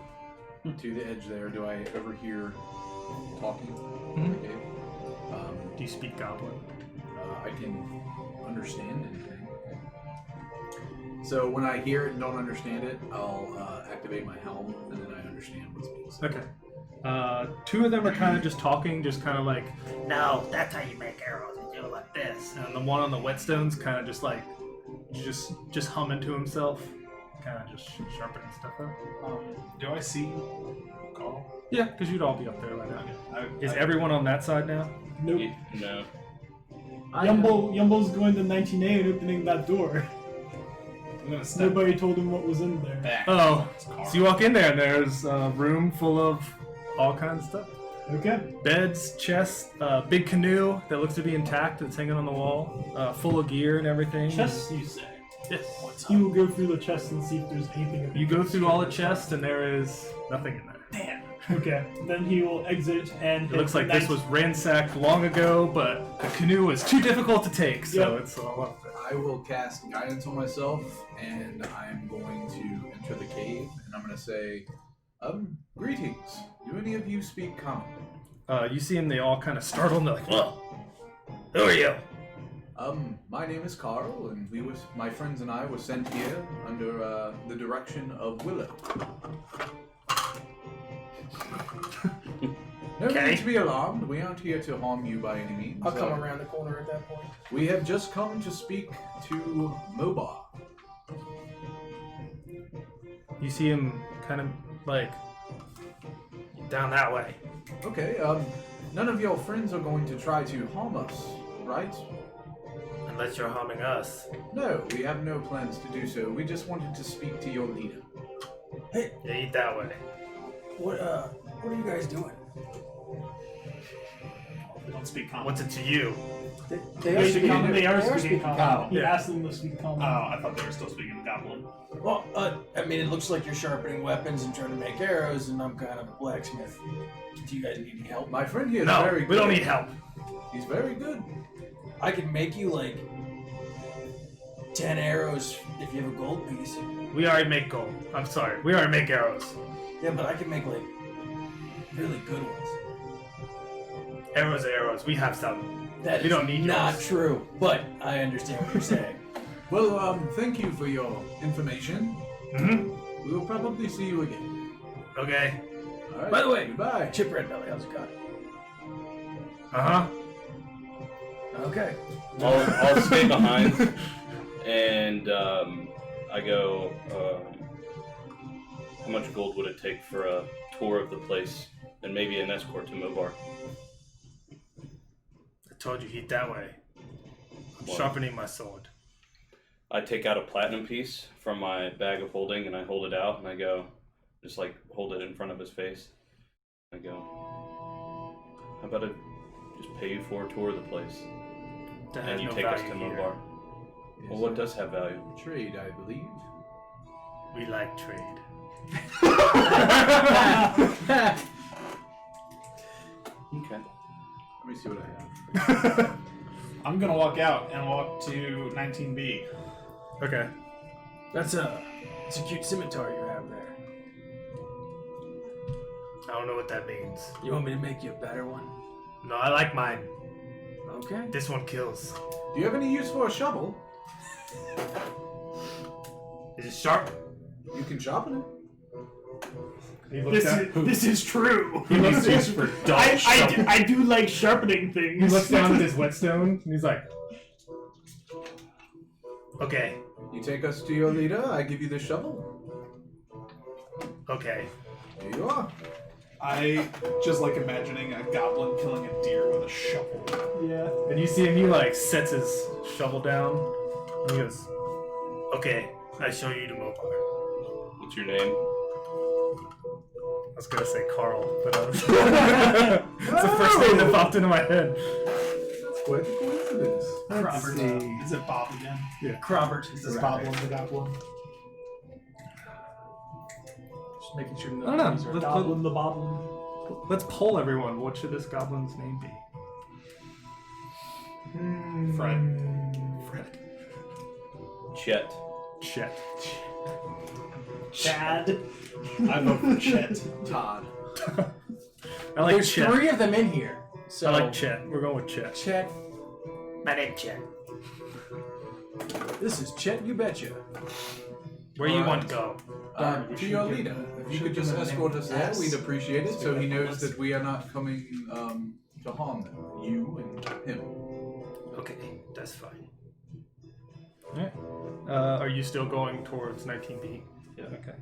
to the edge there. Do I overhear talking? Mhm. Okay. Do you speak goblin? I can understand anything. So when I hear it and don't understand it, I'll activate my helm, and then I understand what's being said. Okay. 2 of them are kind of just talking, just kind of like, no, that's how you make arrows. You do it like this. And the one on the whetstone's kind of just like, just humming to himself, kind of just sharpening stuff up. Do I see Carl? Yeah, because you'd all be up there right now. Is I- everyone on that side now? Nope. No. Yumbo's going to 19A and opening that door. I'm gonna step Nobody told him what was in there. back. Oh, It's Carl. so you walk in there and there's a room full of all kinds of stuff. Okay. Beds, chests, big canoe that looks to be intact that's hanging on the wall, full of gear and everything. Chests, you say? Yes. He will go through the chest and see if there's anything. of You go interest. through all the chests and there is nothing in there. Damn. Okay. Then he will exit and. It looks like this was ransacked long ago, but the canoe was too difficult to take, so Yep. it's all up there. I will cast guidance on myself, and I'm going to enter the cave, and I'm going to say, greetings. Do any of you speak common? You see them, they all kind of startle and they're like, whoa, who are you? My name is Carl, and my friends and I were sent here under the direction of Willow. No Okay. need to be alarmed. We aren't here to harm you by any means. I'll come around the corner at that point. We have just come to speak to Mobar. You see him kind of like down that way. Okay, none of your friends are going to try to harm us, right? Unless you're harming us. No, we have no plans to do so. We just wanted to speak to your leader. You eat that way. What are you guys doing? We don't speak common. What's it to you? They are speaking common. They are speaking speaking common. common. He Yeah. asked them to speak common. Oh, I thought they were still speaking Goblin. Well, I mean, it looks like you're sharpening weapons and trying to make arrows, and I'm kind of a blacksmith. Do you guys need any help? My friend here is No, very good. we don't need help. He's very good. I can make you like 10 arrows if you have a gold piece. We already make gold. I'm sorry. We already make arrows. Yeah, but I can make like really good ones. Arrows are arrows. We have some. That We is don't need not yours. true, but I understand what you're saying. Well, thank you for your information. Mm-hmm. We will probably see you again. Okay. All right. By the way, goodbye. Chip Red Belly, how's it going? Uh-huh. Okay. I'll stay behind, and I go. How much gold would it take for a tour of the place, and maybe an escort to Mobar? I told you eat that way. I'm What? sharpening my sword. I take out a platinum piece from my bag of holding, and I hold it out, and I go, just like hold it in front of his face. I go, how about I just pay you for a tour of the place, That has and you no take us to value here. Mobar? Yes, Well, what sir. does have value? Trade, I believe. We like trade. Okay. Let me see what I have. I'm gonna walk out and walk to 19B. Okay. It's a cute scimitar you have there. I don't know what that means. You want me to make you a better one? No, I like mine. Okay. This one kills. Do you have any use for a shovel? Is it sharp? You can sharpen it. He looks down. This is true. He looks down for I do like sharpening things. He looks down at his whetstone and he's like, "Okay, You take us to your leader, I give you the shovel. okay." Here you are. I just like imagining a goblin killing a deer with a shovel. Yeah. And you see him. He like sets his shovel down. And he goes, "Okay, I show you the Mopar." What's your name? I was gonna say Carl, but it's the first name that popped into my head. That's quite a coincidence. Robert. see. Is it Bob again? Yeah. Robert. Is this Boblin the goblin? Just making sure I don't know. these are Goblin the Boblin. Let's poll everyone. What should this goblin's name be? Fred. Chet. Chet. Chad. I vote for Chet. Todd. I like There's Chet. 3 of them in here. So I like Chet. We're going with Chet. Chet. My name's Chet. This is Chet, you betcha. Where you Alright. want to go? To your leader. If you could just escort us there, we'd appreciate it, so he knows that we are not coming to harm them. You and him. Okay, that's fine. Alright. Are you still going towards 19B? Yeah. Okay.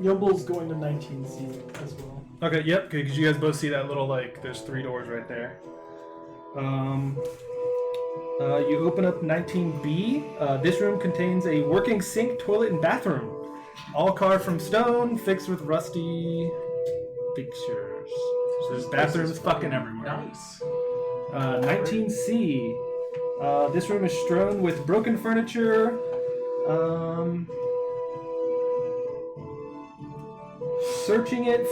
Yumble's going to 19C as well. Okay, yep, because you guys both see that little, like, there's 3 doors right there. You open up 19B. This room contains a working sink, toilet, and bathroom. All carved from stone, fixed with rusty fixtures. So there's bathrooms fucking everywhere. Nice. 19C. This room is strewn with broken furniture. Searching it,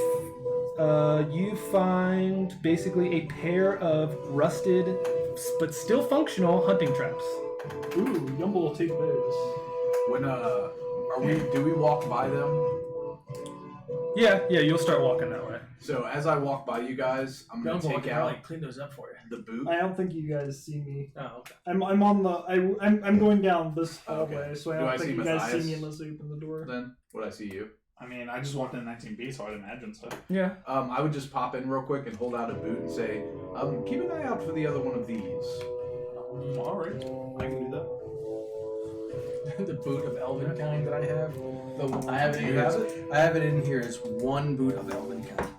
you find basically a pair of rusted but still functional hunting traps. Ooh, Yumble will take those. When do we walk by them? Yeah, you'll start walking that way. So as I walk by you guys, I'm gonna Yumble take can out probably clean those up for you. the boot. I don't think you guys see me. Oh, okay. I'm on the I'm going down this hallway, Okay. so I Do don't I think see you guys Matthias? see me unless I open the door. Then would I see you? I mean, I just walked in 19B, so I'd imagine so. Yeah. I would just pop in real quick and hold out a boot and say, keep an eye out for the other one of these. Alright, I can do that. The boot of Elvenkind that I have. I have it Do in you here. have it? I have it in here as 1 boot of Elvenkind.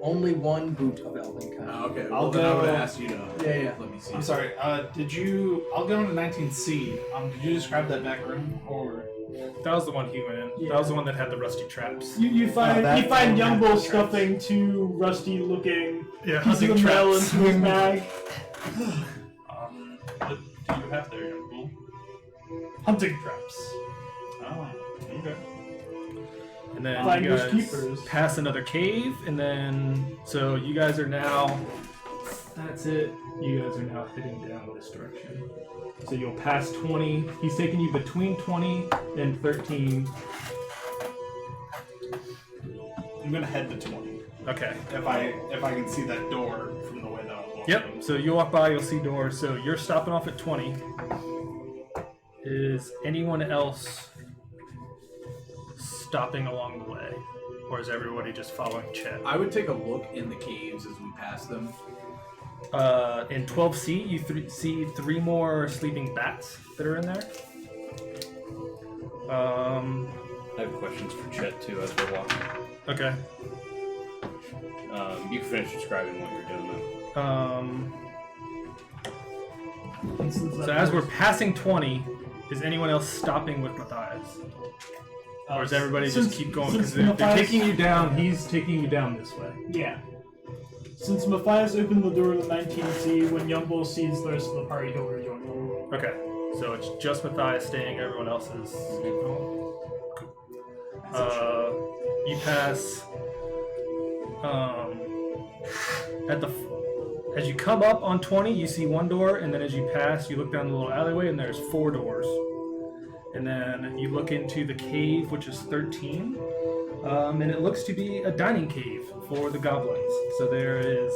Only 1 boot of Elvenkind. Okay, I'll well then I would go- ask you to Yeah. let me see. I'm sorry, did you... I'll go into 19C. Did you describe that back room, or... That was the one he went in. Yeah. That was the one that had the rusty traps. You find that you find one had Yumble the stuffing 2 rusty looking Yeah, pieces hunting of mail traps. into his bag. What do you have there, young bull? Hunting traps. Oh, okay. And then Find you your guys keepers. pass another cave, and then so you guys are now. That's it. You guys are now heading down this direction. So you'll pass 20. He's taking you between 20 and 13. I'm gonna head to 20. Okay. If I can see that door from the way that I was walking. Yep. So you walk by, you'll see doors. So you're stopping off at 20. Is anyone else stopping along the way, or is everybody just following Chet? I would take a look in the caves as we pass them. In 12C, you see 3 more sleeping bats that are in there. I have questions for Chet too as we're walking. Okay. You can finish describing what you're doing though. So as we're passing 20, is anyone else stopping with Matthias? Or does everybody just Since- keep going? since Because they're Matthias- taking you down, he's taking you down this way. Yeah. Since Matthias opened the door to 19C, when Yumble sees the rest of the party, he'll rejoin them. Okay. So it's just Matthias staying, everyone else is... you pass... as you come up on 20, you see 1 door, and then as you pass, you look down the little alleyway, and there's 4 doors. And then you look into the cave, which is 13. And it looks to be a dining cave for the goblins. So there is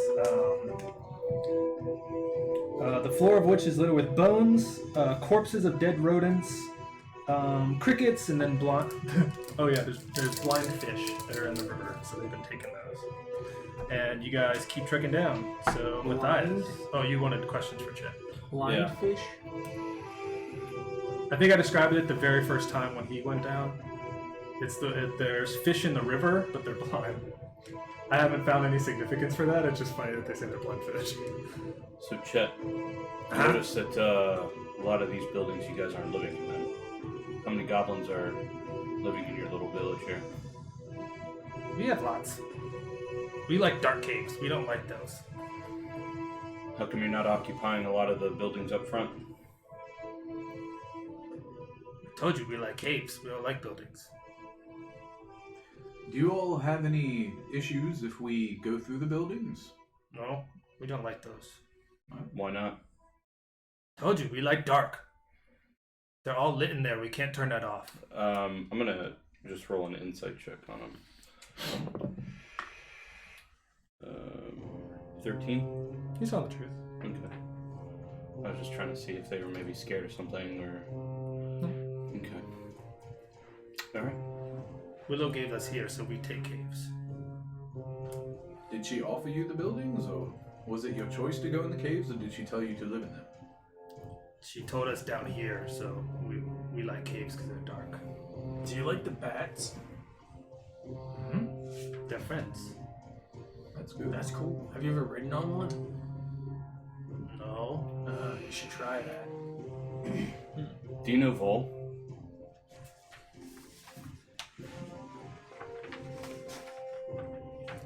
the floor of which is littered with bones, corpses of dead rodents, crickets, and then blind. Oh yeah, there's blind fish that are in the river, so they've been taking those. And you guys keep trekking down. So Matthias, you wanted questions for Chet. Blind Yeah. fish? I think I described it the very first time when he went down. There's fish in the river, but they're blind. I haven't found any significance for that. It's just funny that they say they're blind fish. So Chet, I noticed that a lot of these buildings you guys aren't living in them. How many goblins are living in your little village here? We have lots. We like dark caves. We don't like those. How come you're not occupying a lot of the buildings up front? I told you we like caves. We don't like buildings. Do you all have any issues if we go through the buildings? No, we don't like those. Why not? Told you we like dark. They're all lit in there. We can't turn that off. I'm gonna just roll an insight check on them. 13? He's telling the truth. Okay. I was just trying to see if they were maybe scared of something or... Okay. Alright. Willow gave us here, so we take caves. Did she offer you the buildings, or was it your choice to go in the caves, or did she tell you to live in them? She told us down here, so we like caves because they're dark. Do you like the bats? Hmm? They're friends. That's good. That's cool. Have you ever ridden on one? No. You should try that. Do you know Vol?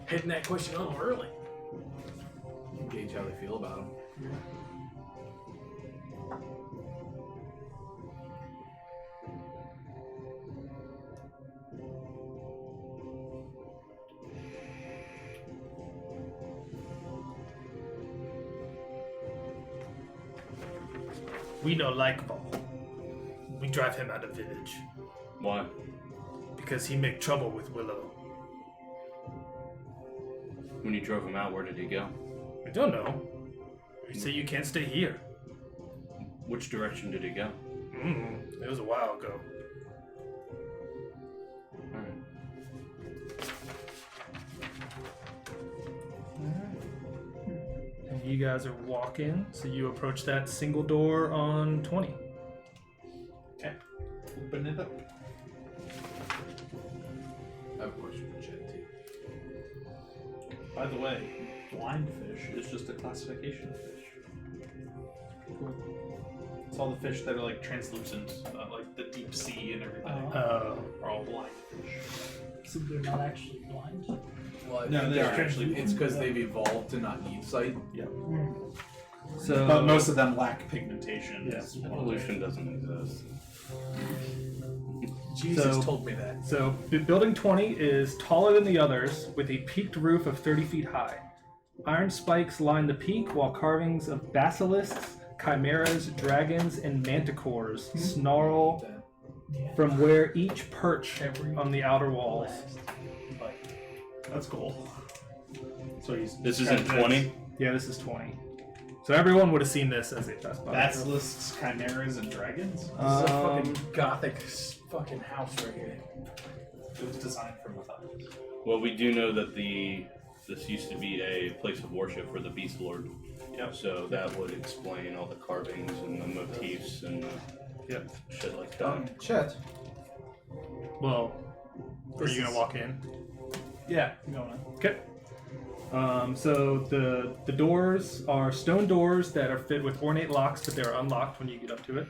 Hitting that question a little early. Gauge how they feel about them. We no like Vol. We drive him out of village Why? because he make trouble with Willow. When you drove him out, where did he go? We don't know. We say you can't stay here. Which direction did he go? It was a while ago. Alright. And you guys are walking, so you approach that single door on 20. Okay. Open it up. I have a question for Chet, too. By the way, blind fish is just a classification of fish. It's all the fish that are like translucent, like the deep sea and everything, are all blind fish. So they're not actually blind. Well, I No, think they are they're- actually- It's because they've evolved to not need sight. So, But most of them lack pigmentation. Yeah. is one of the- Evolution doesn't exist. Jesus So- told me that. So, building 20 is taller than the others, with a peaked roof of 30 feet high. Iron spikes line the peak, while carvings of basilisks, chimeras, dragons, and manticores snarl from where each perch on the outer walls. That's cool. So he's This isn't 20? Yeah, this is 20. So everyone would have seen this as they passed by. Basilisks, chimeras, and dragons. This is a fucking gothic fucking house right here. It was designed for Matthias. Well, we do know that this used to be a place of worship for the Beast Lord. Yep. So that would explain all the carvings and the motifs and shit like that. Chet. Well, are you gonna walk in? Yeah, going on. Okay. So the doors are stone doors that are fit with ornate locks, but they are unlocked when you get up to it.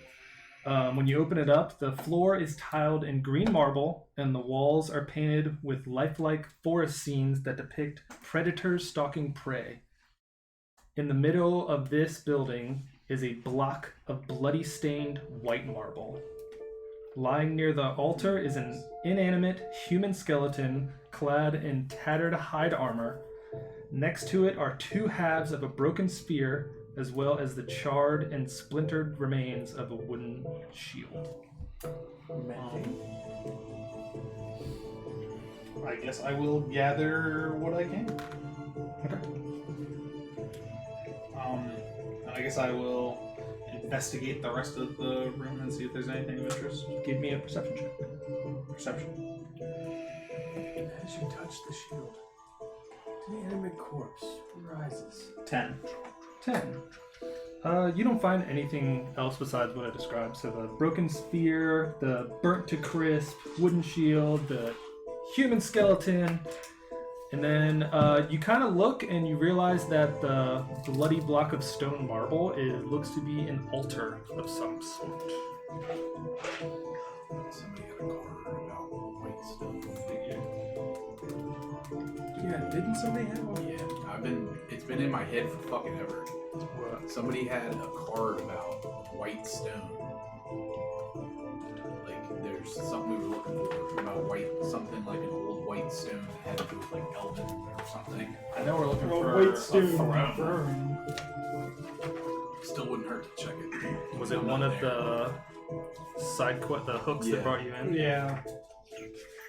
When you open it up, the floor is tiled in green marble, and the walls are painted with lifelike forest scenes that depict predators stalking prey. In the middle of this building is a block of bloody-stained white marble. Lying near the altar is an inanimate human skeleton clad in tattered hide armor. Next to it are two halves of a broken spear, as well as the charred and splintered remains of a wooden shield. I guess I will gather what I can. Okay. And I guess I will investigate the rest of the room and see if there's anything of interest. Give me a perception check. Perception. As you touch the shield, the inanimate corpse rises. 10. 10. You don't find anything else besides what I described. So the broken spear, the burnt to crisp wooden shield, the human skeleton, and then you kind of look and you realize that the bloody block of stone marble looks to be an altar of some sort. Somebody had a card about white stone figure. Yeah, didn't somebody have one? Yeah, it's been in my head for fucking ever. Somebody had a card about white stone. Like, there's something we were looking for about something like an old white stone that had to do with like Elven or something. I know we're looking Well, for wait, a Stu. throne. Still wouldn't hurt to check it. Was it one of the the hooks that brought you in? Yeah.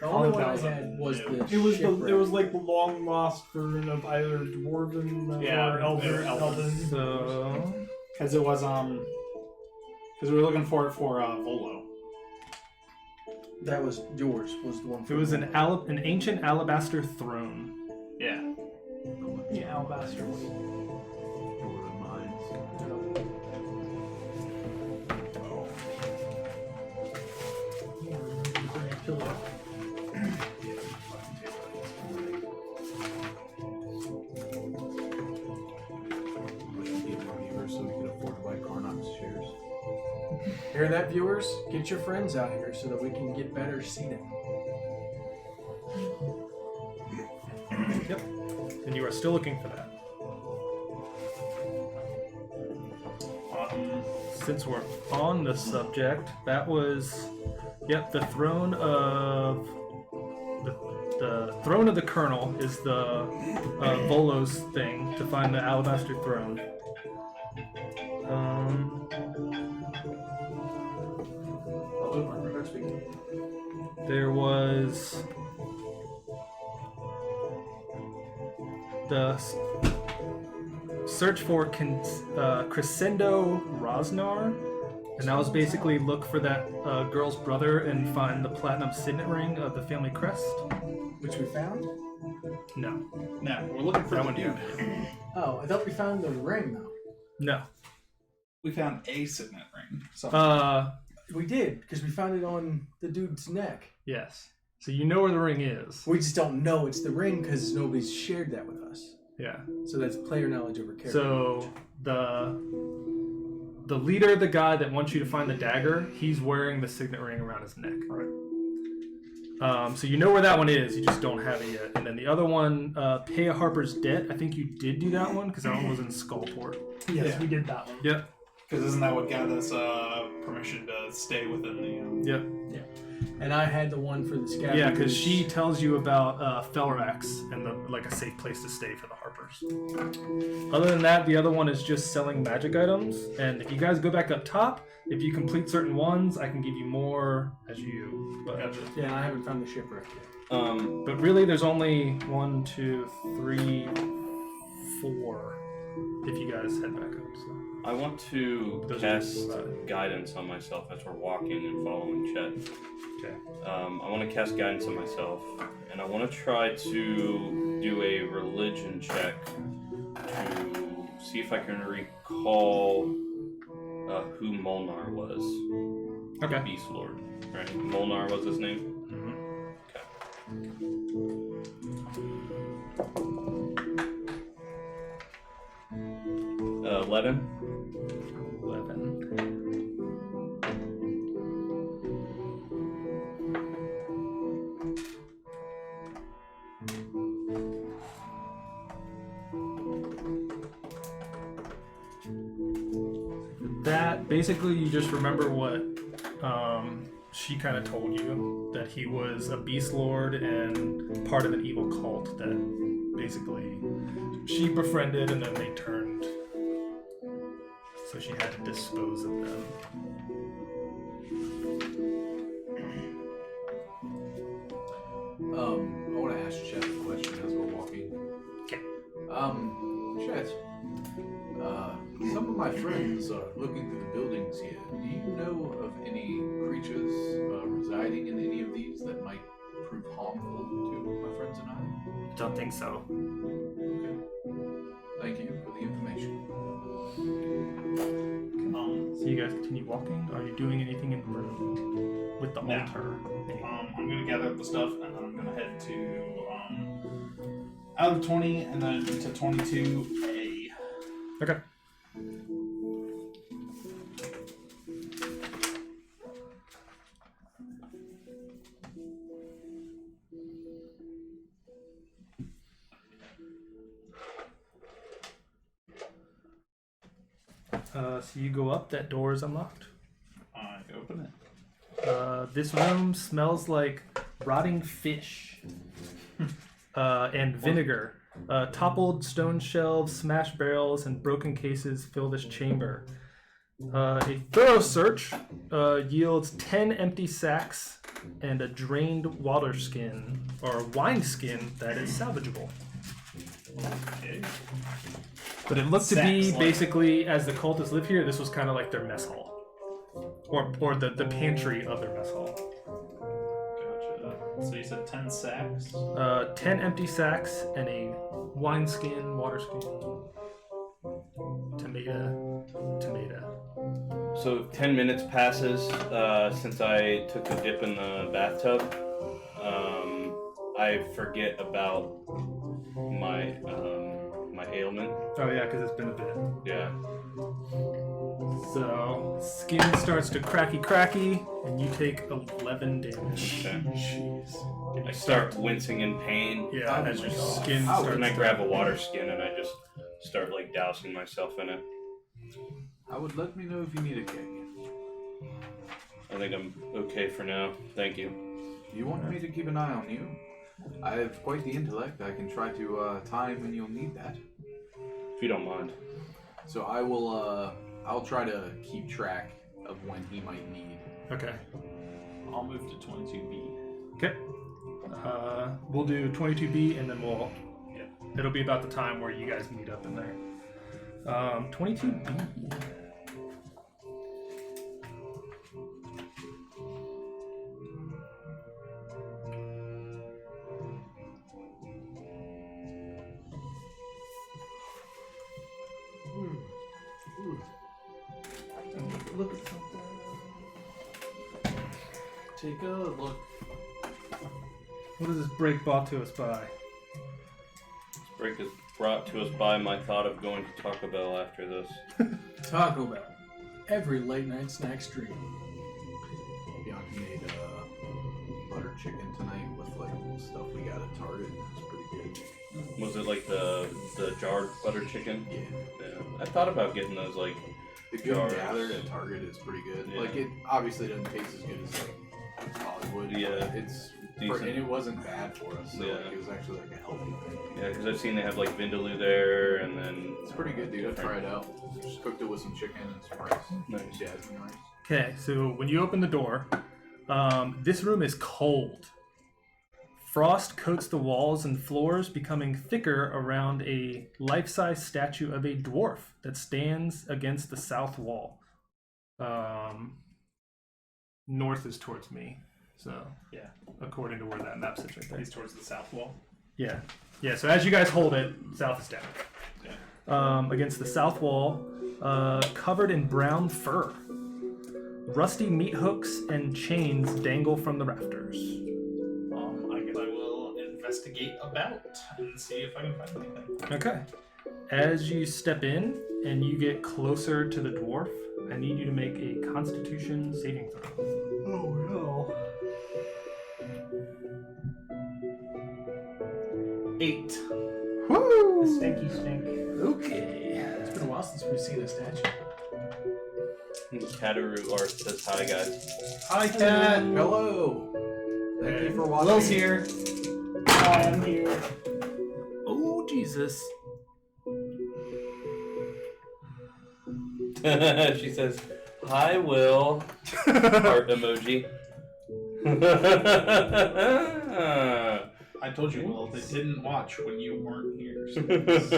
The only one I $1,000. had was the It was shipwreck. it was like the long lost rune of either dwarven or elven. So Because it was because we were looking for it for Volo. That was yours. Was the one. it was an ancient alabaster throne. Yeah. The alabaster one. So we could afford to buy Carnox shares. Hear that, viewers? Get your friends out here so that we can get better seating. Yep. And you are still looking for that. Since we're on the subject, that was, the throne of the throne of the Colonel is the Volo's thing to find the alabaster throne. There was the search for Crescendo Rosnar, and that was basically look for that girl's brother and find the platinum signet ring of the family crest. Which we found? No, No, we're looking for that the one dude. you Oh, I thought we found the ring though. No. We found a signet ring. So We did, because we found it on the dude's neck. Yes. So you know where the ring is. We just don't know it's the ring because nobody's shared that with us. Yeah. So that's player knowledge over character. So the leader, the guy that wants you to find the dagger, he's wearing the signet ring around his neck. Right. So you know where that one is, you just don't have it yet. And then the other one, Pay a Harper's Debt, I think you did do that one, because that one was in Skullport. Yes, Yeah. we did that one. Yep. Because isn't that what got us permission to stay within the? Yep. And I had the one for the scavengers. Yeah, because she tells you about Felrax and a safe place to stay for the Harpers. Other than that, the other one is just selling magic items. And if you guys go back up top, if you complete certain ones, I can give you more as you. But, Yeah, and I haven't found the shipwreck yet. but really, there's only 1, 2, 3, 4. If you guys head back up. So. I want to Those cast are- guidance on myself as we're walking and following Chet. Okay. I want to cast guidance on myself, and I want to try to do a religion check to see if I can recall who Molnar was. Okay. Beast Lord, right? Molnar was his name. Mm-hmm. Okay. 11. 11. That basically, you just remember what she kind of told you, that he was a beast lord and part of an evil cult that basically she befriended, and then they turned, so she had to dispose of them. I want to Chet. Some of my friends are looking through the buildings here. Do you know of any creatures residing in any of these that might prove harmful to my friends and I? Don't think so. Okay. Thank you for the information. So you guys continue walking? Are you doing anything in the room with the No. altar? I'm gonna gather up the stuff and then I'm gonna head to out of 20 and then to 22A. Okay. So you go up, that door is unlocked. I open it. This room smells like rotting fish and vinegar. Toppled stone shelves, smashed barrels, and broken cases fill this chamber. A thorough search yields 10 empty sacks and a drained water skin, or wine skin, that is salvageable. Okay. But it looked to be Sacks, like- basically, as the cultists live here, this was kind of like their mess hall. Or the pantry of their mess hall. Gotcha. So you said 10 sacks? 10 empty sacks and a wineskin, water skin, tomato. So 10 minutes passes since I took a dip in the bathtub. I forget about my my ailment. Oh yeah, because it's been a bit. Yeah. So skin starts to cracky, and you take 11 damage. Okay. Jeez. I start wincing in pain. Yeah, as your skin Ouch. starts. And I grab a water skin and I just start like dousing myself in it. I would let me know if you need a kick. I think I'm okay for now. Thank you. You want me to keep an eye on you? I have quite the intellect. I can try to time when you'll need that. If you don't mind. So I will. I'll try to keep track of when he might need. Okay. I'll move to 22B. Okay. We'll do 22B, and then we'll. Yeah. It'll be about the time where you guys meet up in there. 22B. Look at something. Take a look. What is this break brought to us by? This break is brought to us by my thought of going to Taco Bell after this. Taco Bell. Every late night snack stream. Bianca made butter chicken tonight with like stuff we got at Target. It's pretty good. Was it like the jarred butter chicken? Yeah. Yeah. I thought about getting those like The good Jars. gathered at Target is pretty good. Yeah. Like it obviously doesn't taste as good as like Hollywood. but Yeah. it's Decent. and it wasn't bad for us. So Yeah. like, it was actually like a healthy thing. yeah, because I've seen they have like vindaloo there, and then It's pretty good, dude. I'd try it out. Just cooked it with some chicken and some rice. Nice. Jasmine rice. Okay, so when you open the door, this room is cold. Frost coats the walls and floors, becoming thicker around a life-size statue of a dwarf that stands against the south wall. North is towards me, so Yeah. according to where that map sits right there. He's towards the south wall. Yeah, yeah. So as you guys hold it, south is down. Yeah. Against the south wall, covered in brown fur. Rusty meat hooks and chains dangle from the rafters. I guess I will investigate about and see if I can find anything. Okay. As you step in and you get closer to the dwarf, I need you to make a Constitution saving throw. Oh no. 8. Woo! Stinky stink. Okay. It's been a while since we've seen a statue. Kataru Art says hi, guys. Hi, Cat. Hello. Thank you for watching. Will's here. Hi, I'm here. Oh, Jesus. She says, hi, Will. Heart emoji. I told you, Will, they didn't watch when you weren't here. So.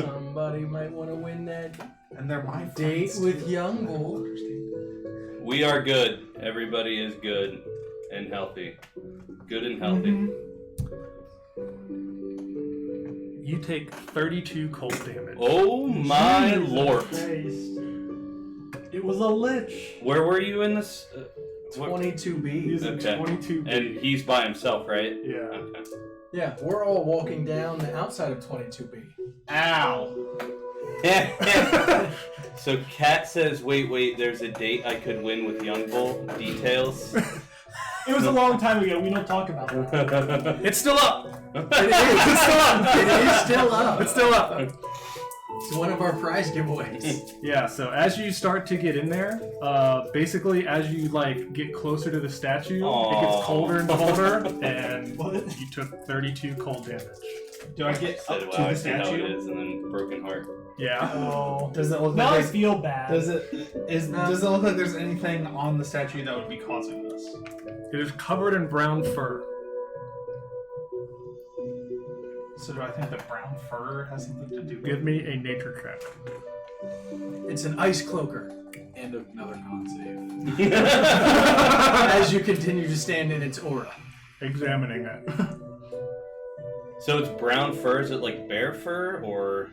Somebody might want to win that And they're my date friends, with too. young bull. We are good. Everybody is good and healthy. Good and healthy. You take 32 cold damage. Oh my lord. Christ. It was a lich. Where were you in this? What- 22B. He's a Okay. 22. And he's by himself, right? Yeah. Okay. Yeah, we're all walking down the outside of 22B. Ow! So Kat says, wait, there's a date I could win with Young Bull. Details? It was a long time ago. We don't talk about that. It's still up. It is still up. It's still up. It's one of our prize giveaways. Yeah, so as you start to get in there, basically as you like get closer to the statue, it Aw. gets colder and colder, and What? you took 32 cold damage. Do I get Said, up wow, to I the see how it statue? is, and then broken heart. Yeah. Oh. Does it look Now I like feel bad. does it look like there's anything on the statue that would be causing this? It is covered in brown fur. So do I think that brown fur has something to do with Give me a nature check. It's an ice cloaker. And another con save. As you continue to stand in its aura. Examining it. So it's brown fur. Is it like bear fur, or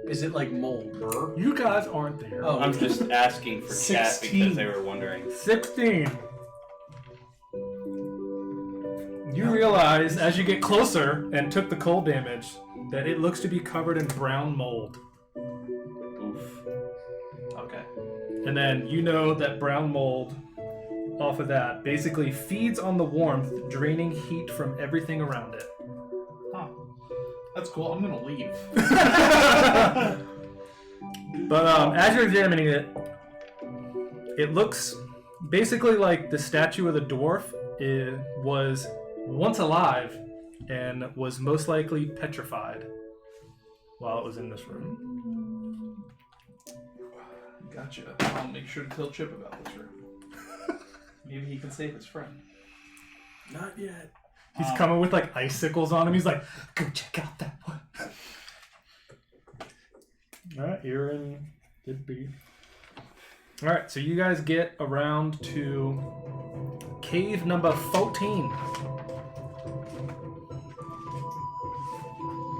Is it like mold? You guys aren't there. Oh. I'm just asking for Kat 16. because they were wondering. 16. You realize as you get closer and took the cold damage that it looks to be covered in brown mold. Oof. Okay. And then you know that brown mold, off of that, basically feeds on the warmth, draining heat from everything around it. Huh. That's cool. I'm gonna leave. But as you're examining it, it looks basically like the statue of the dwarf was once alive and was most likely petrified while it was in this room. Gotcha. I'll make sure to tell Chip about this room. Maybe he can save his friend. Not yet. He's coming with like icicles on him. He's like, go check out that one. Alright, you're in good B. Alright, so you guys get around to cave number 14.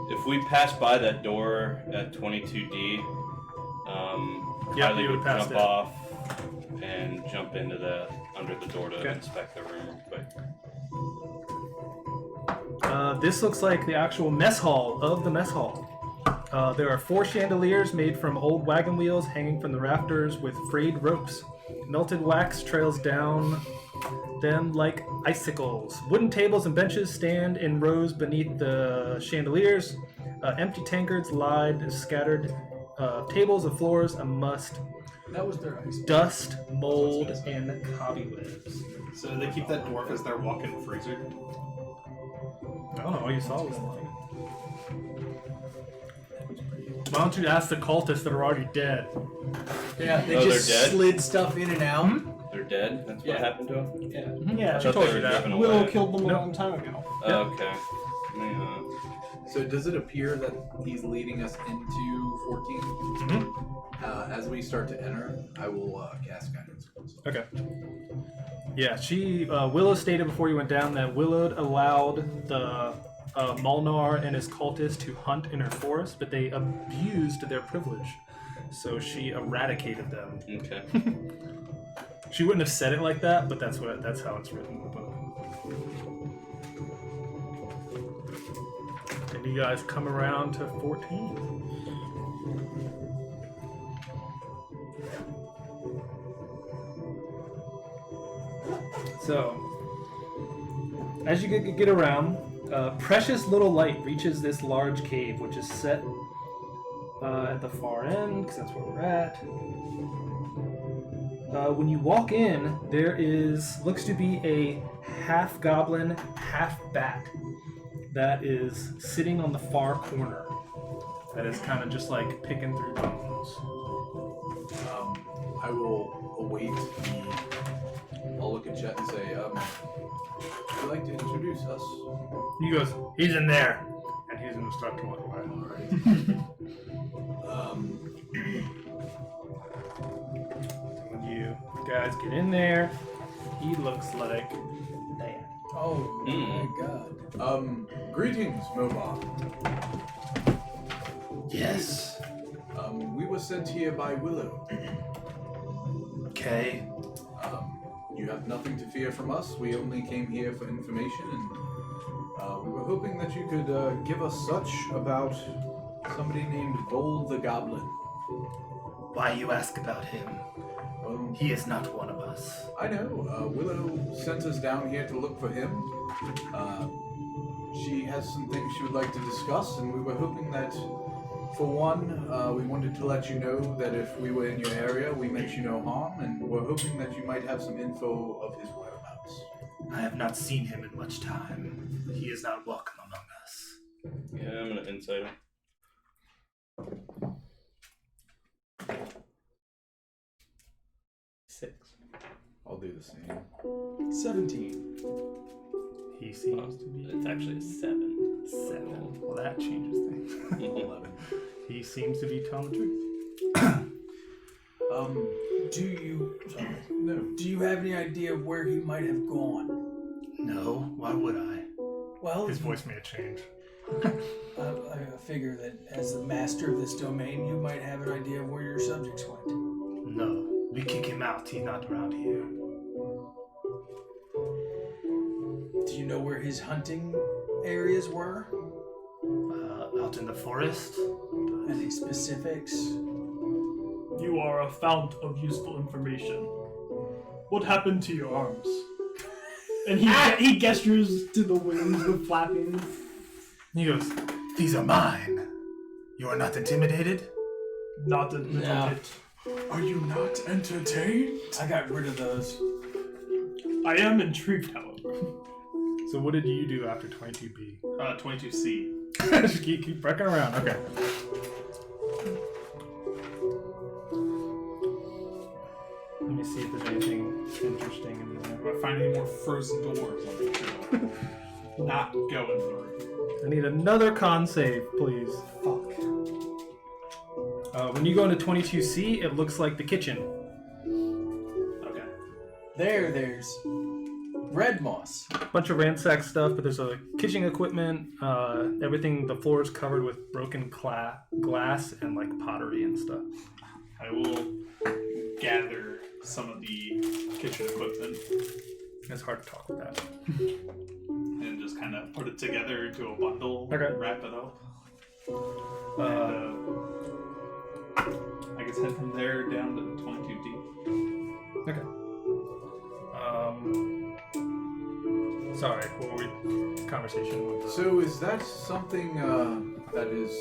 If we pass by that door at 22D, Yeah, Kylie you would would pass jump it. off and jump into under the door to Okay. inspect the room real quick. This looks like the actual mess hall of the mess hall. There are 4 chandeliers made from old wagon wheels hanging from the rafters with frayed ropes. Melted wax trails down them like icicles. Wooden tables and benches stand in rows beneath the chandeliers. Empty tankards lie scattered. Tables and floors amongst That was their ice. dust, mold, and cobwebs. So they keep that dwarf as their walk-in freezer. I don't know, all you saw was light. Why don't you ask the cultists that are already dead? Yeah, they Oh, just they're dead? slid stuff in and out. They're dead? That's what Yeah. happened to them? Yeah, I thought told they you were that. driven Willow away. killed them a Nope. long time ago. Oh, okay. Yeah. So does it appear that he's leading us into 14? As we start to enter, I will cast guidance. Okay. Yeah, Willow stated before you went down that Willow allowed the Molnar and his cultists to hunt in her forest, but they abused their privilege. So she eradicated them. Okay. She wouldn't have said it like that, but that's how it's written in the book. And you guys come around to 14. So, as you get around, precious little light reaches this large cave, which is set at the far end, because that's where we're at. When you walk in, there looks to be a half goblin, half bat that is sitting on the far corner. That is kind of just like picking through bones. I will await I'll look at Chet and say, would you like to introduce us? He goes, he's in there. And he's going to start to walk away. When you guys get in there, he looks like that. Oh my god. Greetings, Mobar. Yes. We were sent here by Willow. Okay. You have nothing to fear from us. We only came here for information, and we were hoping that you could give us such about somebody named Bold the Goblin. Why you ask about him? Well, He is not one of us. I know. Willow sent us down here to look for him. She has some things she would like to discuss, and we were hoping that, for one, we wanted to let you know that if we were in your area, we meant you no harm, and we're hoping that you might have some info of his whereabouts. I have not seen him in much time. He is not welcome among us. Yeah, I'm gonna insight him. I'll do the same. 17. He seems to be It's actually a 7. 7. Well, that changes things. 11. He seems to be telling the truth. Do you have any idea of where he might have gone? No, why would I? Well, His voice made a change. I figure that as the master of this domain, you might have an idea of where your subjects went. No, we kick him out. He's not around here. Do you know where his hunting areas were? Out in the forest. Any specifics? You are a fount of useful information. What happened to your arms? And he gestures to the wings with flapping. He goes, these are mine. You are not intimidated? Not a little No. bit. Are you not entertained? I got rid of those. I am intrigued, however. So what did you do after 22B? 22C. Just keep breaking around. Okay. Let me see if there's anything interesting in there. If I find any more frozen doors, I'll make sure to not go in the room. I need another con save, please. Fuck. When you go into 22C, it looks like the kitchen. Okay. There's red moss. Bunch of ransacked stuff, but there's a kitchen equipment. Everything, the floor is covered with broken glass and like pottery and stuff. I will gather some of the kitchen equipment It's hard to talk with that. and just kind of put it together into a bundle Okay. and wrap it up. I guess head from there down to 22D. Okay. Sorry, what were we? Conversation with. So is that something that is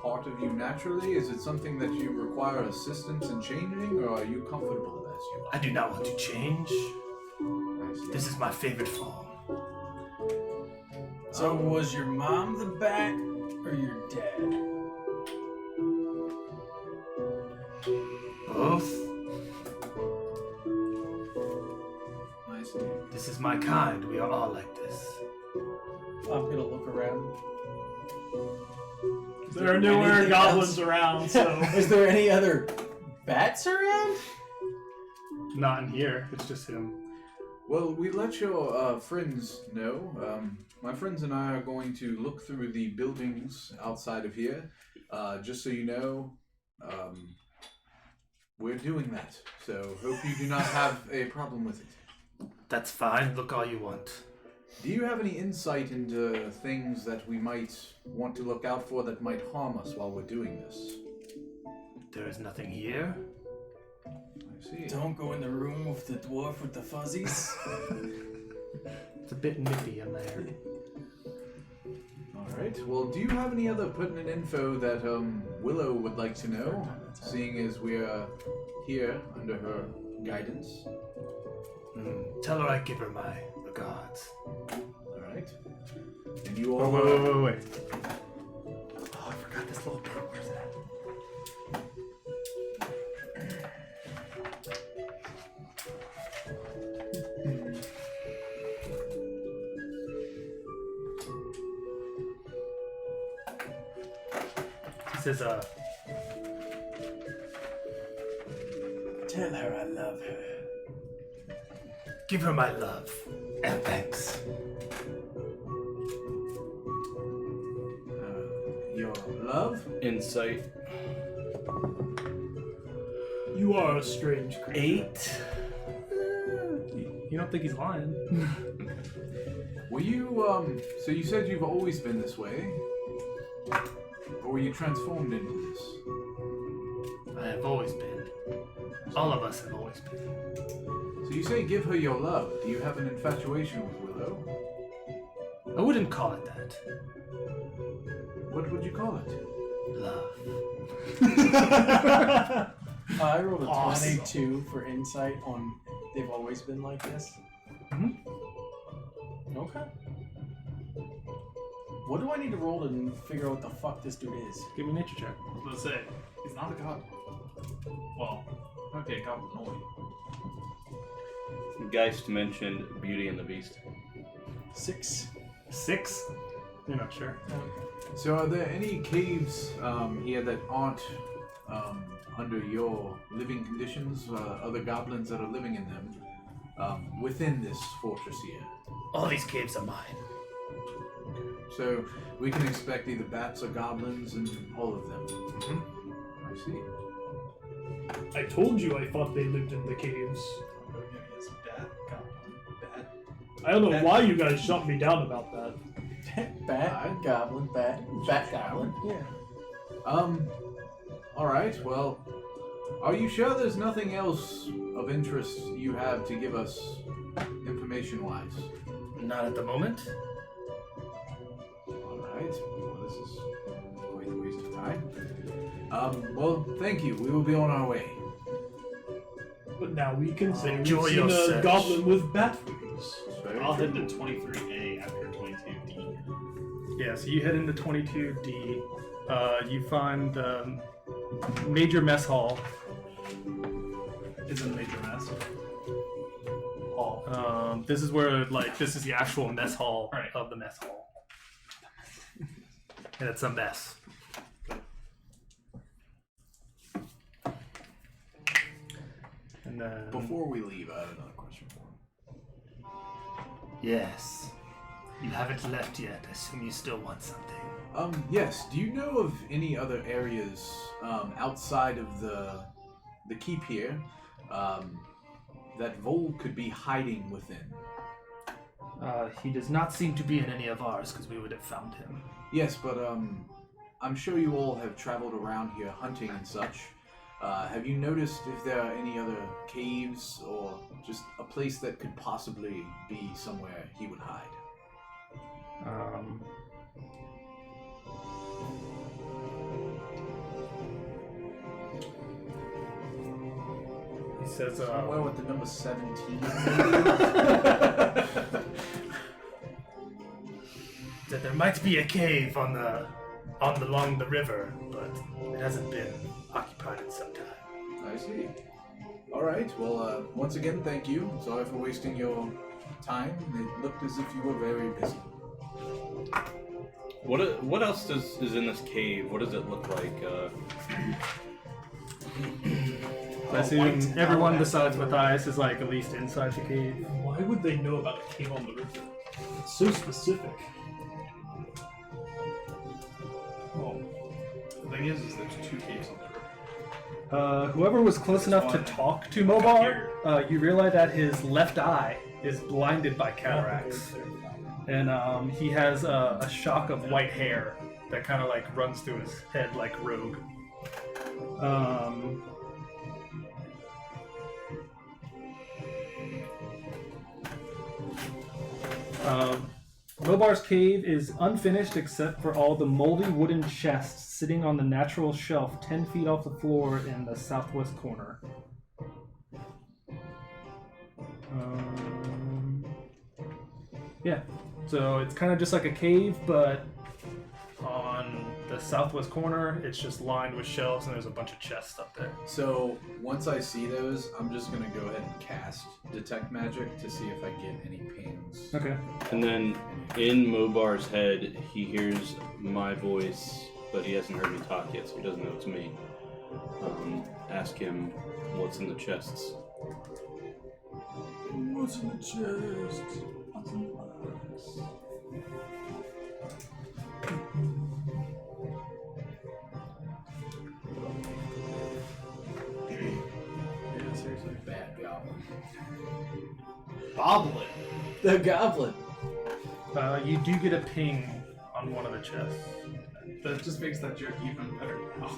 part of you naturally? Is it something that you require assistance in changing, or are you comfortable as you are? I do not want to change. I see. This is my favorite form. So was your mom the bat or your dad? Both. I see. This is my kind. We are all like this. I'm gonna look around. There are nowhere anything goblins else? around, so. Is there any other bats around? Not in here. It's just him. Well, we let your friends know. My friends and I are going to look through the buildings outside of here. Just so you know, we're doing that. So hope you do not have a problem with it. That's fine. Look all you want. Do you have any insight into things that we might want to look out for that might harm us while we're doing this? There is nothing here. I see. Don't go in the room with the dwarf with the fuzzies. It's a bit nippy in there. Alright, well, do you have any other pertinent info that Willow would like to know, seeing as we are here under her guidance? Tell her I give her my regards. Alright. And you Oh, all... wait. Oh, I forgot this little bit. Where's that? is Tell her I love her. give her my love and thanks. Your love? Insight. You are a strange creature. 8. You don't think he's lying? Were you, so you said you've always been this way? Or were you transformed into this? I have always been. All of us have always been. So you say give her your love. Do you have an infatuation with Willow? I wouldn't call it that. What would you call it? Love. I rolled a Awesome. 22 for insight on they've always been like this. Mhm. Okay. What do I need to roll to figure out what the fuck this dude is? Give me a nature check. I was gonna say, he's not a god. Well, might be a goblinoid. Geist mentioned Beauty and the Beast. 6. 6? You're not sure. So are there any caves here that aren't under your living conditions? Other goblins that are living in them within this fortress here? All these caves are mine. So we can expect either bats or goblins and all of them. I see. I told you I thought they lived in the caves. Oh, yeah, he has a bat, goblin, bat. I don't know Bat. why you guys shut me down about that. Bat, goblin, bat goblin. Yeah. Alright, well, are you sure there's nothing else of interest you have to give us information-wise? Not at the moment. Alright, well, this is quite a waste of time. Well, thank you. We will be on our way. But now we can say Enjoy we've your seen a search. goblin with bat wings. Very I'll true. head to 23A after 22D. Yeah, so you head into 22D. You find Major Mess Hall. Is a major mess. Hall. This is where, this is the actual mess hall Right. of the mess hall. And it's a mess. And then... Before we leave, I have another question for him. Yes. You haven't left yet. I assume you still want something. Yes. Do you know of any other areas outside of the keep here that Vol could be hiding within? He does not seem to be in any of ours because we would have found him. Yes, but I'm sure you all have traveled around here hunting and such. Have you noticed if there are any other caves or just a place that could possibly be somewhere he would hide? He says, Somewhere with the number 17. that there might be a cave along the river, but it hasn't been occupied in some time. I see. All right. Well, once again, thank you. Sorry for wasting your time. It looked as if you were very busy. What else is in this cave? What does it look like? I assume everyone besides Matthias is at least inside the cave. Why would they know about a cave on the river? It's so specific. Well, the thing is there's 2 caves on the river. Whoever was close enough to talk to Mobar, you realize that his left eye is blinded by cataracts. And he has a shock of white hair that kind of runs through his head like Rogue. Mobar's cave is unfinished except for all the moldy wooden chests sitting on the natural shelf 10 feet off the floor in the southwest corner. Yeah, so it's kind of just like a cave, but on the southwest corner, it's just lined with shelves and there's a bunch of chests up there. So once I see those, I'm just gonna go ahead and cast Detect Magic to see if I get any pings. Okay. And then in Mobar's head, he hears my voice but he hasn't heard me talk yet, so he doesn't know it's me. Ask him what's in the chests. What's in the chest? What's in the box? Yeah, seriously, bad goblin. Goblin. The goblin. You do get a ping on one of the chests. That just makes that joke even better now.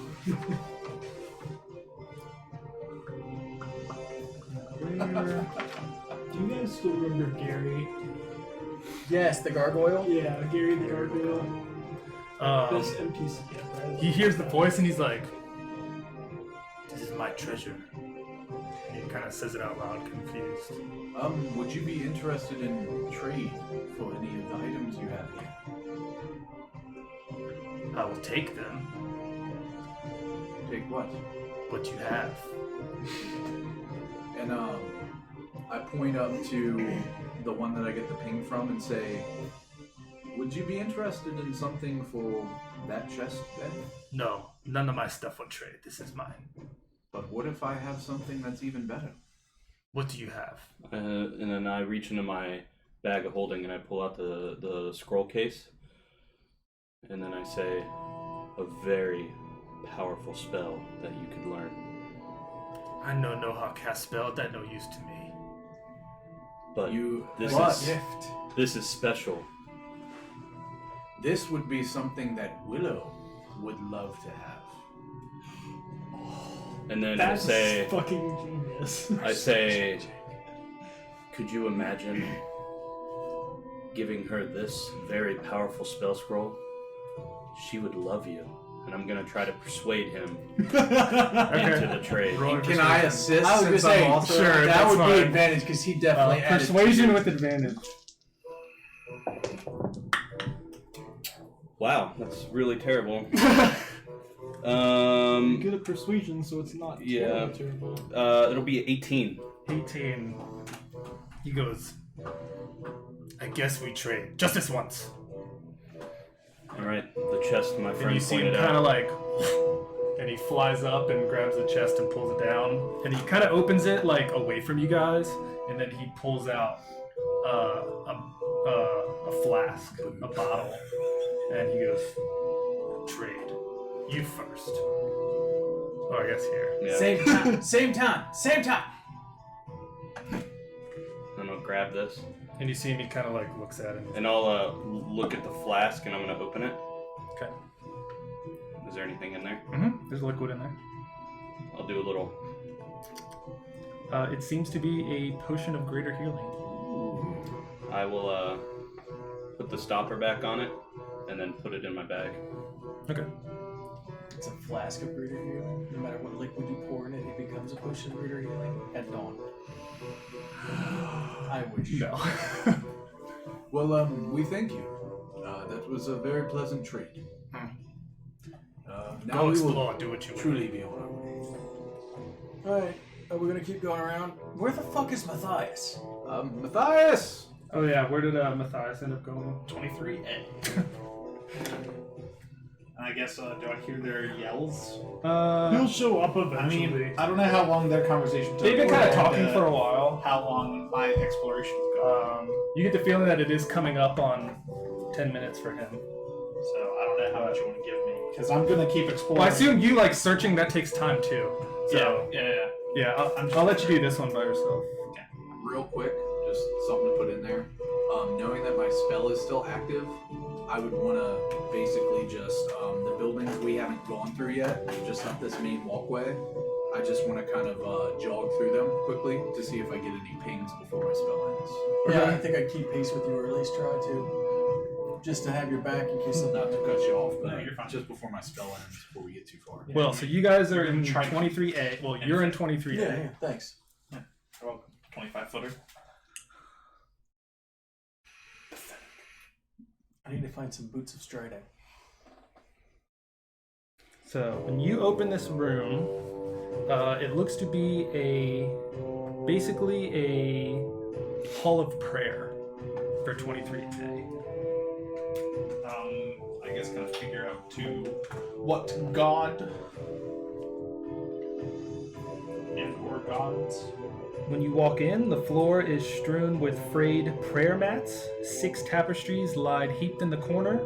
Do you guys still remember Gary? Yes, the gargoyle. Yeah, Gary the Gargoyle. This NPC. Yeah, right? He hears the voice and he's like, "This is my treasure." And he kind of says it out loud, confused. Would you be interested in trade for any of the items you have here? I will take them. Take what? What you have. And I point up to the one that I get the ping from and say, would you be interested in something for that chest then? No, none of my stuff will trade. This is mine. But what if I have something that's even better? What do you have? And then I reach into my bag of holding and I pull out the scroll case. And then I say, a very powerful spell that you could learn. I know how to cast spell. That no use to me. But this is special. This would be something that Willow would love to have. And then That's I say, fucking genius. I say, could you imagine giving her this very powerful spell scroll? She would love you. And I'm gonna try to persuade him into the trade. Can I assist? I was gonna since say, I'm also sure, that that's would fine. be advantage because he definitely added Persuasion two. with advantage. Wow, that's really terrible. Good at persuasion, so it's not Yeah. terrible. It'll be 18. 18. He goes, I guess we trade. Just this once. All right, the chest my And friend you see him pointed kind of out. like, and he flies up and grabs the chest and pulls it down. And he kind of opens it like away from you guys. And then he pulls out a flask, a bottle. And he goes, trade. You first. Oh, I guess here. Yeah. Same time. And I'll grab this, And you see him, he kind of like looks at him. and I'll look at the flask, and I'm gonna open it. Okay. Is there anything in there? Mm-hmm. There's liquid in there. I'll do a little. It seems to be a potion of greater healing. I will put the stopper back on it, and then put it in my bag. Okay. It's a flask of greater healing. No matter what liquid you pour in it, it becomes a potion of greater healing at dawn. I wish. No. Well, we thank you. That was a very pleasant trade. Now Go we will explore, do what you truly be on our way. Alright, are we gonna keep going around? Where the fuck is Matthias? Matthias! Oh yeah, where did Matthias end up going? 23A. And I guess, do I hear their yells? He'll show up I eventually. mean, I don't know how long their conversation took. They've been kind of or, talking for a while. how long my exploration's going. You get the feeling that it is coming up on 10 minutes for him. So I don't know how much you want to give me. Because I'm going to keep exploring. Well, I assume you like searching, that takes time too. So, Yeah. I'll let you do this one by yourself. Real quick, just something to put in there. Knowing that my spell is still active, I would want to basically just, the buildings we haven't gone through yet, just up this main walkway, I just want to kind of jog through them quickly to see if I get any pings before my spell ends. Yeah, I think I'd keep pace with you, or at least try to. Just to have your back in case something. Not to cut you off, but No, you're fine. just before my spell ends, before we get too far. Yeah. Well, so you guys are in Try- 23A. Well, you're in 23A. Yeah, thanks. You're welcome. 25-footer. I need to find some boots of striding. So when you open this room, it looks to be basically a hall of prayer for 23A. I I guess, kind of figure out to what god and or gods. When you walk in, the floor is strewn with frayed prayer mats. 6 tapestries lie heaped in the corner.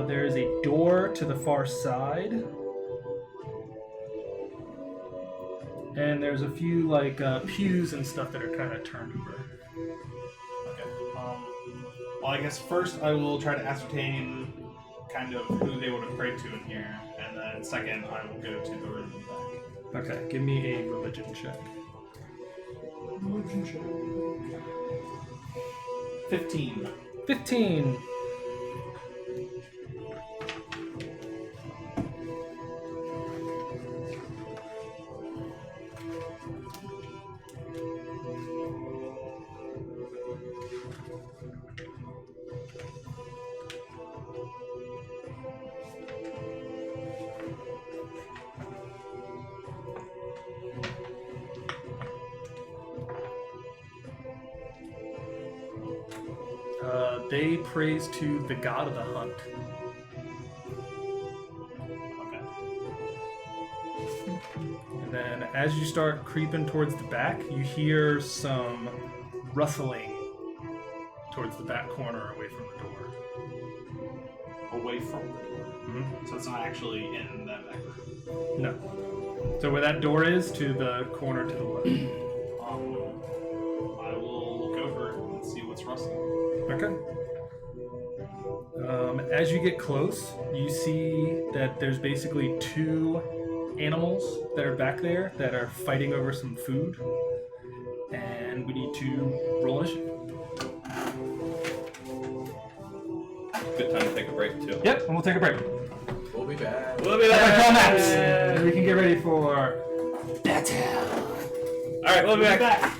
There is a door to the far side. And there's a few pews and stuff that are kind of turned over. Okay. Well, I guess first I will try to ascertain kind of who they would have prayed to in here, and then second I will go to the room in the back. Okay, give me a religion check. 15. 15. They praise to the god of the hunt. Okay. And then as you start creeping towards the back, you hear some rustling towards the back corner away from the door. Away from the door. Mm-hmm. So it's not actually in that back room. No. So where that door is, to the corner to the left. I will look over and see what's rustling. Okay. As you get close, you see that there's basically 2 animals that are back there that are fighting over some food. And we need to roll initiative. Good time to take a break too. Yep, and we'll take a break. We'll be back. We'll be Call back. maps! And we can get ready for battle. All right, we'll be back.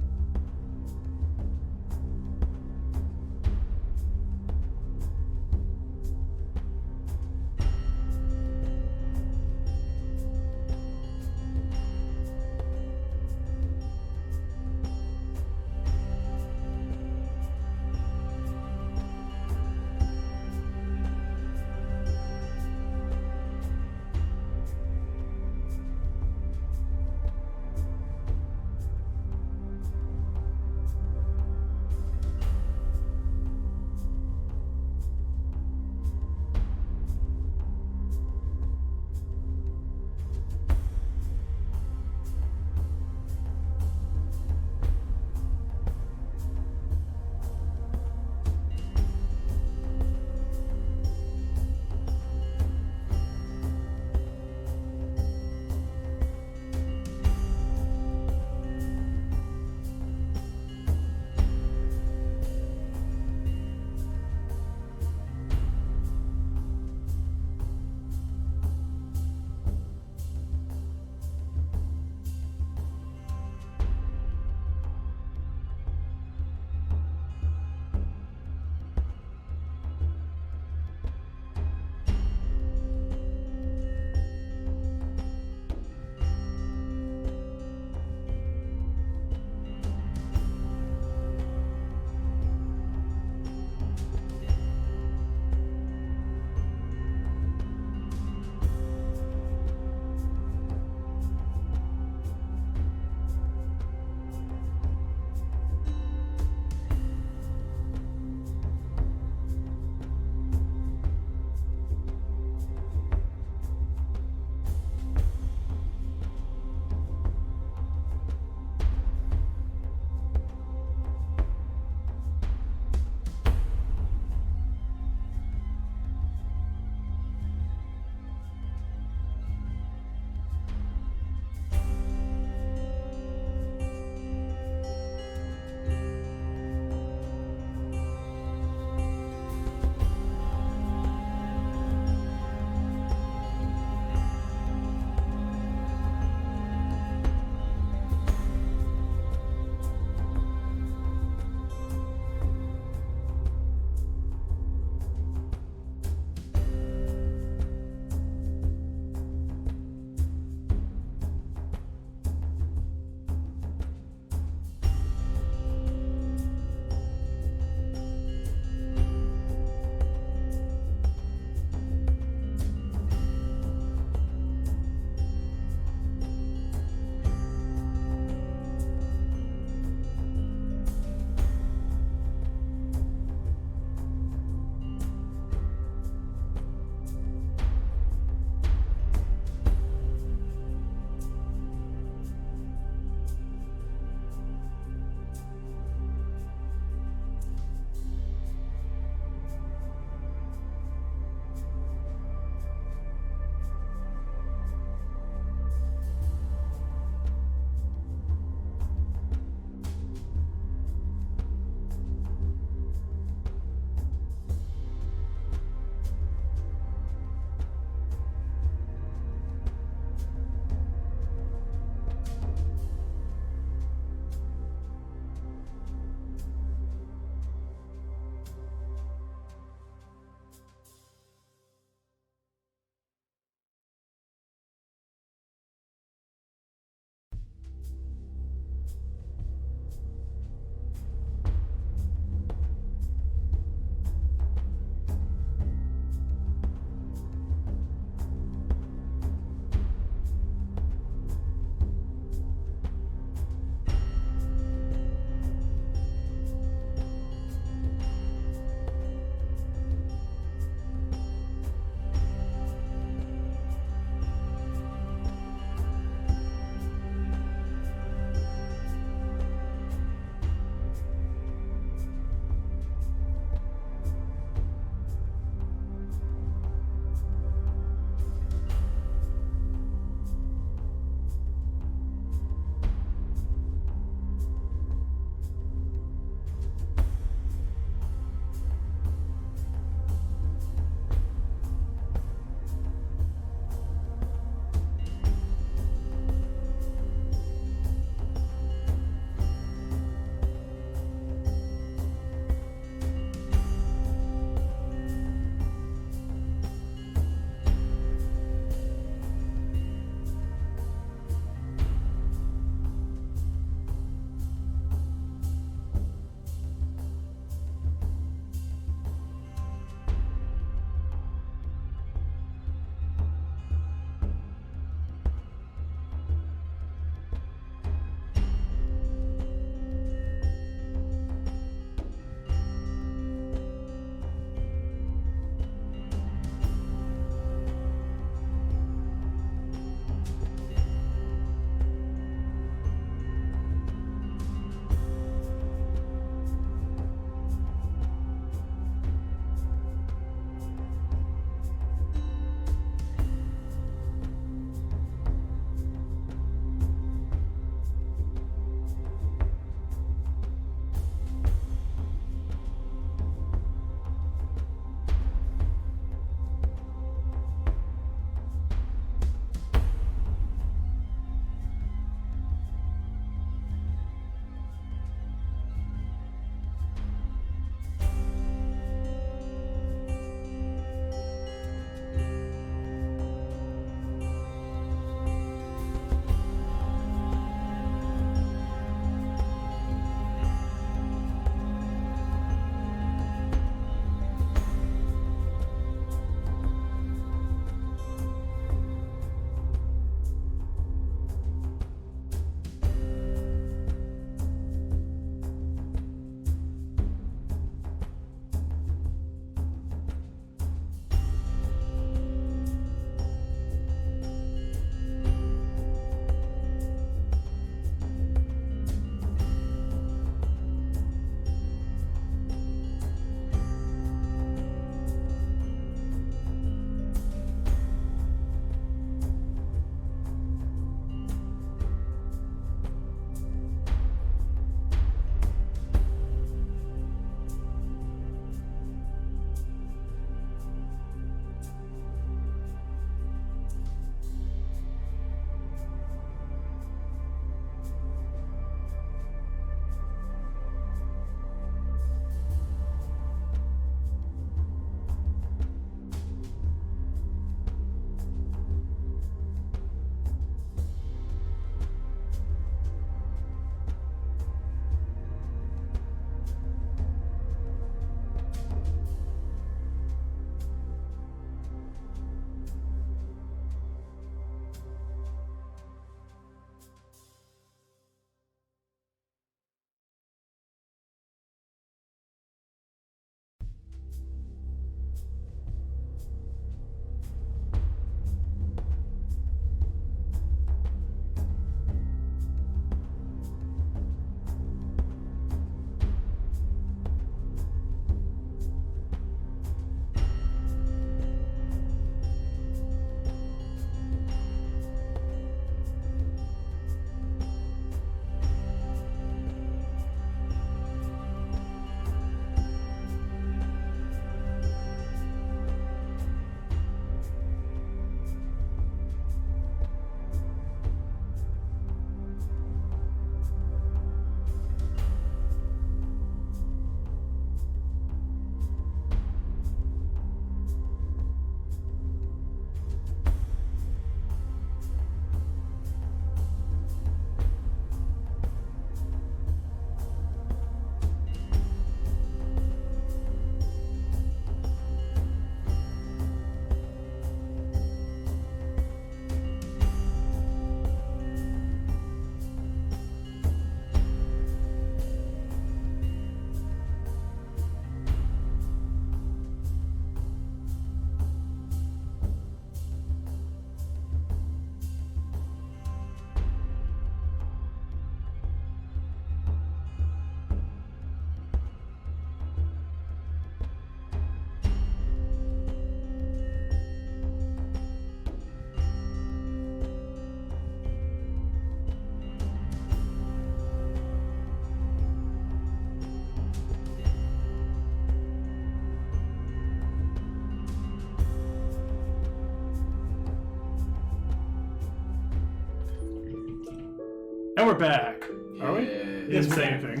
And we're back. Are we? Yeah. He didn't say anything.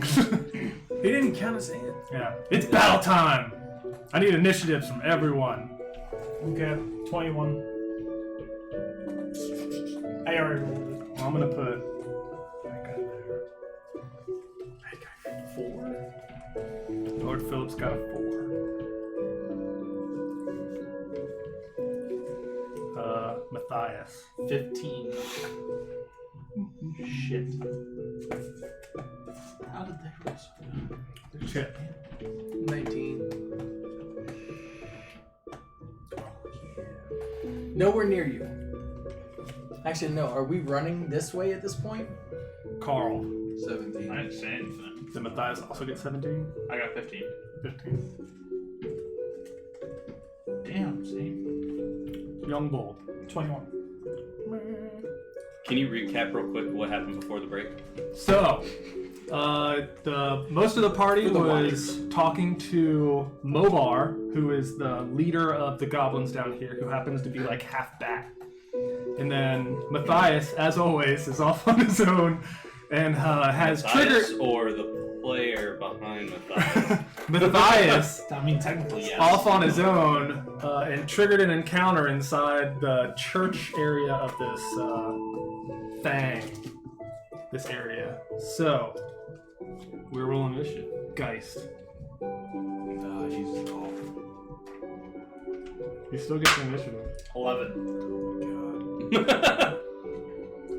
He didn't count us in. Yeah. It's battle time! I need initiatives from everyone. Okay, 21. I already rolled it. Well, I'm gonna put that guy there. That guy 4. Lord Phillips got a 4. Matthias. 15. Shit. How did they roll so good? Chip. 19. Nowhere near you. Actually, no. Are we running this way at this point? Carl. 17. I didn't say anything. Did Matthias also get 17? I got 15. 15. Damn, see? Young Bull. 21. Can you recap real quick what happened before the break? So, the most of the party For the was talking to Mobar, who is the leader of the goblins down here, who happens to be like half bat. And then Matthias, as always, is off on his own and has Matthias triggered or the player behind Matthias? Matthias I mean, technically, yes. off on his own and triggered an encounter inside the church area of this thing. This area. So, we're rolling initiative. Geist. He's off. You still get the initiative. 11.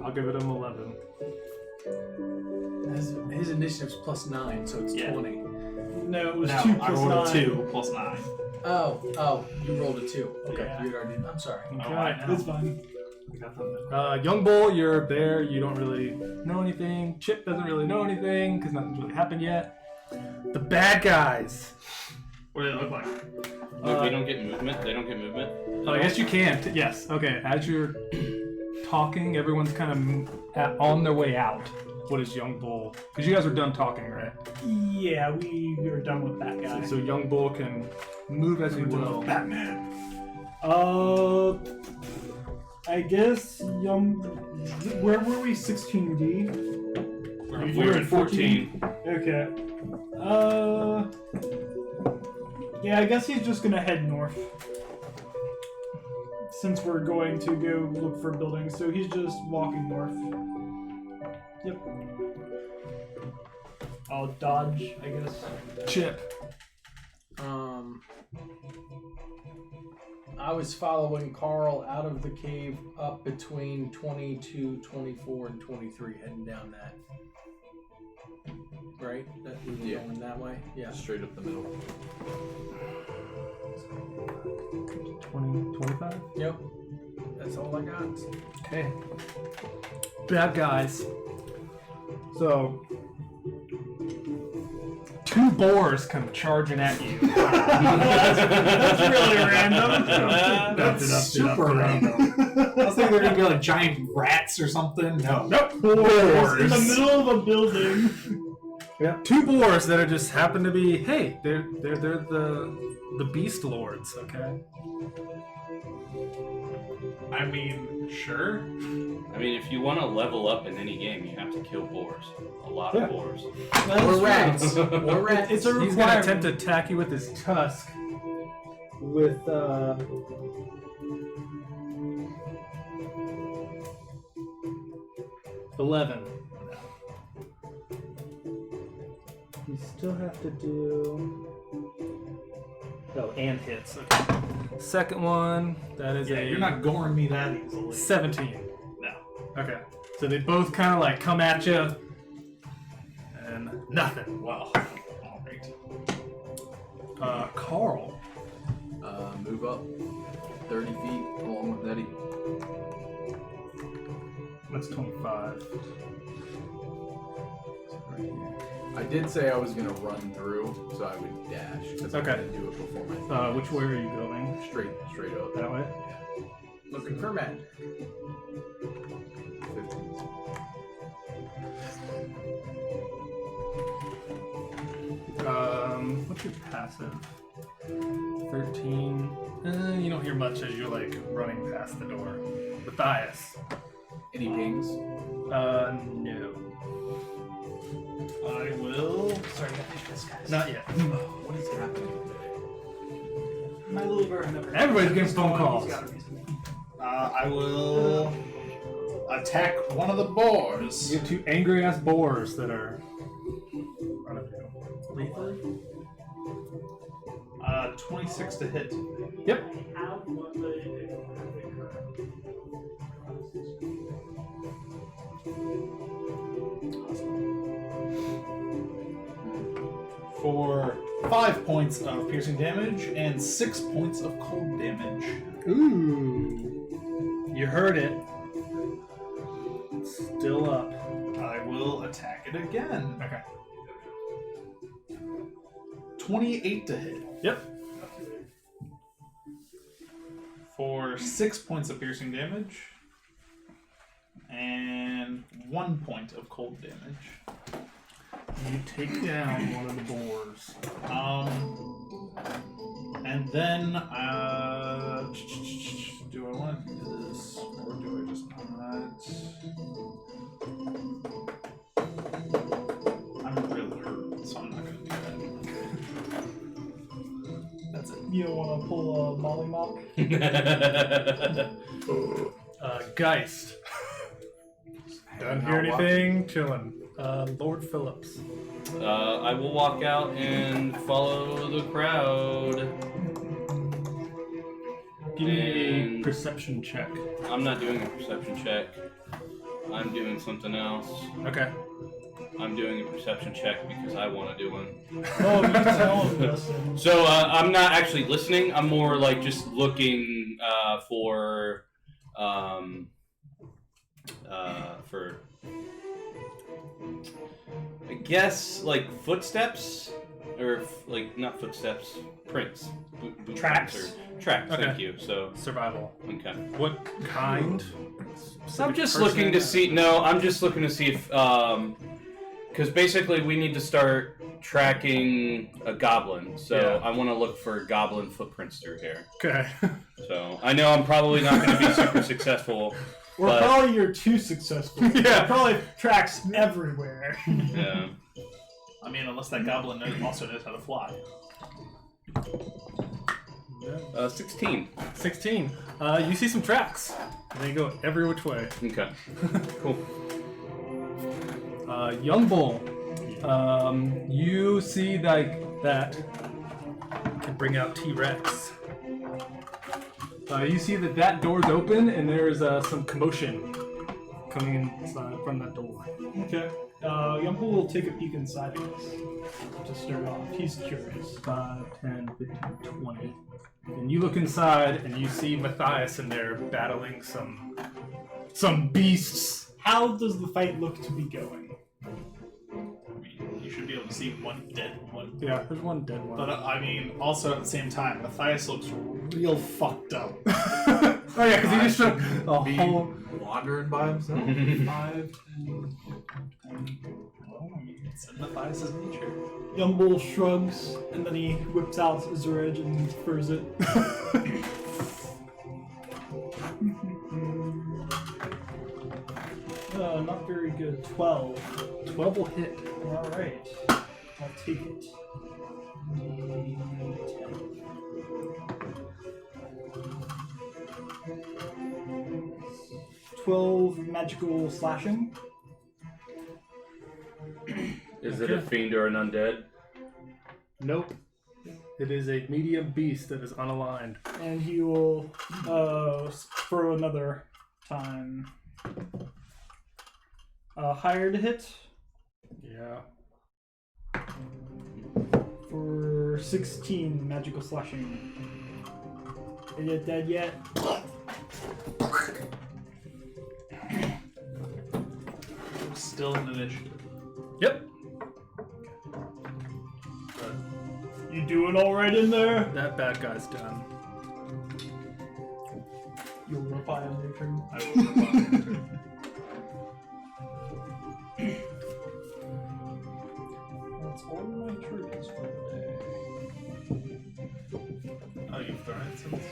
I'll give it an 11. His initiative's +9, so it's Yeah. 20. No, it was No, 2 I plus rolled 9. a 2 plus 9. Oh, you rolled a 2. Okay, Yeah. you'd already. I'm sorry. Oh, I know. It's fine. I got that. Young Bull, you're there. You don't really know anything. Chip doesn't really know anything because nothing's really happened yet. The bad guys. What did it look like? We don't get movement. They don't get movement. Oh, I guess you can. Yes. Okay. As you're talking, everyone's kind of on their way out. What is Young Bull? Because you guys are done talking, right? Yeah, we were done with that guy. So Young Bull can move as he will. Batman. I guess where were we? 16D. We were at 14. Okay. Yeah, I guess he's just gonna head north. Since we're going to go look for buildings, so he's just walking north. Yep. I'll dodge, I guess. Chip. I was following Carl out of the cave up between 22, 24, and 23, heading down that. Right? That we were Yeah. going that way? Yeah. Straight up the middle. 20, 25? Yep. That's all I got. Okay. Bad guys. So, 2 boars come charging at you. That's really random. That's super random. I was thinking they're gonna be like giant rats or something. No. Nope. In the Boars. middle of a building. Yeah. 2 boars that are just happen to be, hey, they're the beast lords, okay? I mean, sure. I mean, if you want to level up in any game, you have to kill boars. A lot of boars. Or rats. Or rats. It's a He's gonna requirement. attempt to attack you with his tusk. With 11. You still have to do. Oh, and hits. Okay. Second one, that is Yeah, you're not goring me that easily. 17. No. Okay. So they both kind of like come at you, and nothing. Well, alright. Carl. Move up 30 feet along with Nettie. That's 25. Right here. I did say I was gonna run through, so I would dash because Okay. I didn't do it before my thing. Which way are you going? Straight up. That way? Looking for magic. 15. What's your passive? 13. You don't hear much as you're like running past the door. Matthias. Any pings? No. I will. Sorry, I got this guys. Not yet. What is happening today? My little bird never. Everybody's getting phone He's calls. got a reason. I will attack one of the boars. You have 2 angry ass boars that are. 26 to hit. Yep. For 5 points of piercing damage and 6 points of cold damage. Ooh. You heard it. It's still up. I will attack it again. Okay. 28 to hit. Yep. For 6 points of piercing damage and 1 point of cold damage. You take down one of the boars. And then, do I want to do this, or do I just not? I'm really hurt, so I'm not going to do that. That's it. You don't want to pull a Molly Mock? Geist. Don't hear anything. Chilling. Lord Phillips. I will walk out and follow the crowd. Give me a And- perception check. I'm not doing a perception check. I'm doing something else. Okay. I'm doing a perception check because I want to do one. Oh, you tell him, Dustin. So I'm not actually listening. I'm more like just looking for I guess like footsteps or like not footsteps, prints, boot Tracks. prints or tracks. Okay. Thank you. So Survival. okay. What kind? I'm just looking to see. No, I'm just looking to see if, because basically we need to start tracking a goblin. So Yeah. I want to look for goblin footprints through here. Okay. So I know I'm probably not going to be super successful. Or But- probably you're too successful. Yeah. Probably tracks everywhere. Yeah. I mean, unless that goblin also knows how to fly. 16. 16. You see some tracks. They go every which way. Okay. Cool. Young bull. You see like that. Can bring out T-Rex. You see that door's open and there's some commotion coming inside from that door. Okay. Yumpool will take a peek inside of this to start off. He's curious. 5, 10, 15, 20. And you look inside and you see Matthias in there battling some beasts. How does the fight look to be going? I mean, you should be able to see one dead one. Yeah, there's one dead one. But I mean, also at the same time, Matthias looks real fucked up. Oh yeah, because he just took a Be whole. wandering by himself. 5, 10, 20. Well, I mean, it's in Matthias's nature. Yumbull shrugs and then he whips out his edge and spurs it. Not very good. 12. 12 will hit. Alright. I'll take it. 12 magical slashing. Is it a fiend or an undead? Nope. It is a medium beast that is unaligned. And he will throw another time. Higher to hit Yeah. for 16 magical slashing. Are you dead yet? Still in initiative. Yep. You doing alright in there? That bad guy's done. You'll reply on your turn. I will reply. That's all my turns for the day. Oh, you've done it since.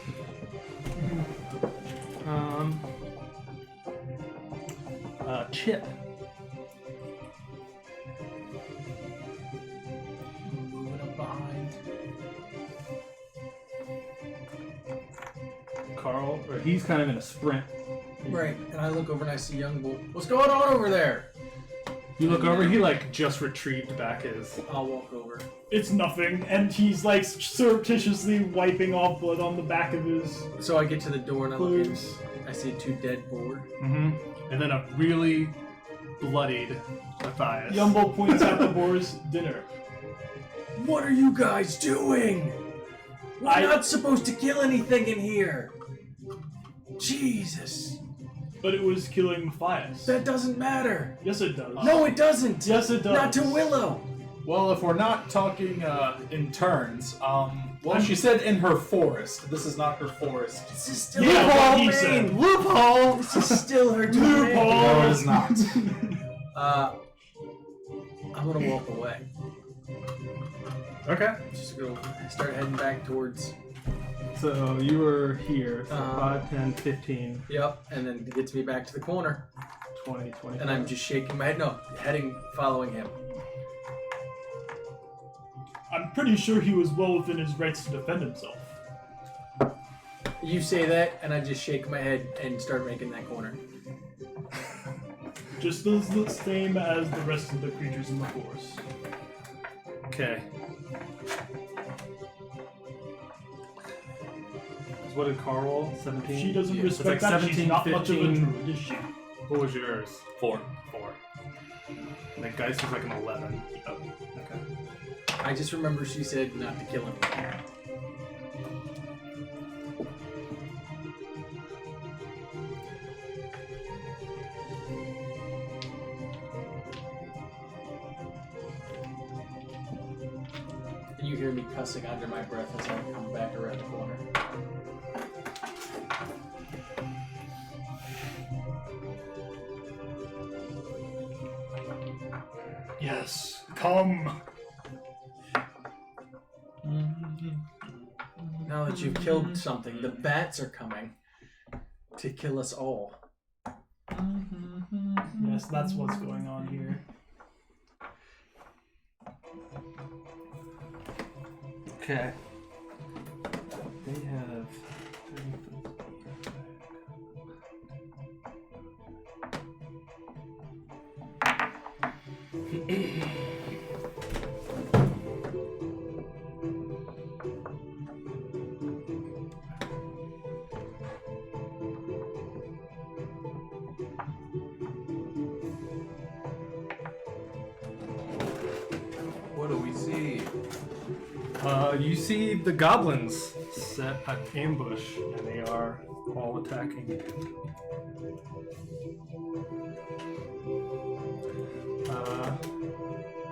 Chip. but he's kind of in a sprint. Right, and I look over and I see Young Bull. What's going on over there? You look over, he like just retrieved back his. I'll walk over. It's nothing, and he's like surreptitiously wiping off blood on the back of his So I get to the door and I look in. clothes. I see 2 dead boar. Mm-hmm. And then a really bloodied Matthias. Yumbo points at the boar's dinner. What are you guys doing? We're not supposed to kill anything in here. Jesus. But it was killing Matthias. That doesn't matter. Yes, it does. No, it doesn't. Yes, it does. Not to Willow. Well, if we're not talking in turns, well, she said in her forest. This is not her forest. This is still Yeah, her what he domain. said. Loophole! This is still her domain. No, it is not. I'm gonna walk away. Okay. Just go start heading back towards. So you were here, so Uh-huh. 5, 10, 15, Yep, and then it gets me back to the corner, 20, 25. and I'm just shaking my head. No, heading, following him. I'm pretty sure he was well within his rights to defend himself. You say that, and I just shake my head and start making that corner. Just as the same as the rest of the creatures in the forest. Okay. So what did Carl roll? 17? She doesn't Yeah, it's respect like that. 17, She's not much of a 15. druid, is she? What was yours? 4. 4. And that Geist was like an 11. Oh. Okay. I just remember she said not to kill him. And you hear me cussing under my breath as I come back around the corner. Yes, come. Now that you've killed something, the bats are coming to kill us all. Yes, that's what's going on here. Okay. They have. What do we see? You see the goblins set an ambush, and they are all attacking you.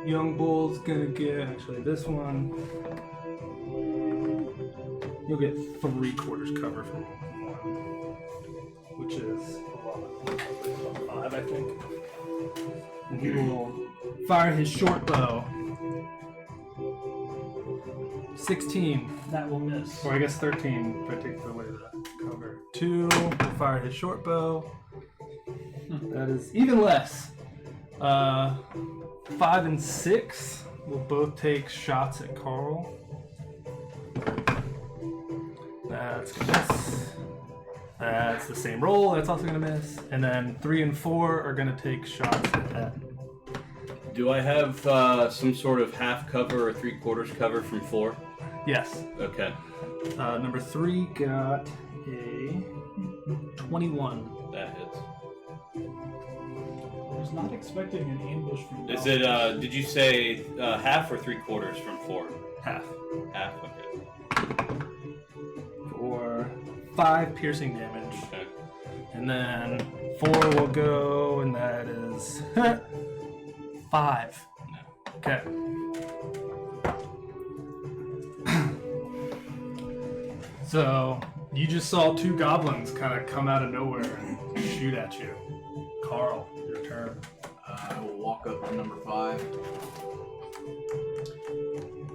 Young Bull's gonna get, actually this one, you'll get 3/4 cover from one, which is a lot. 5, I think. And he will fire his short bow. 16. That will miss. Or I guess 13 if I take away the cover. 2 will fire his short bow. That is even less. 5 and 6 will both take shots at Carl. That's gonna miss. That's the same roll. That's also gonna miss. And then 3 and 4 are gonna take shots at. Do I have some sort of half cover or 3/4 cover from 4? Yes. Okay. Number 3 got a 21. That hits. I was not expecting an ambush from. Is it, did you say half or 3/4 from 4? Half. Half, okay. For 5 piercing damage. Okay. And then 4 will go, and that is 5. Okay. So, you just saw 2 goblins kind of come out of nowhere and shoot at you. Carl, your turn. I will walk up to number 5.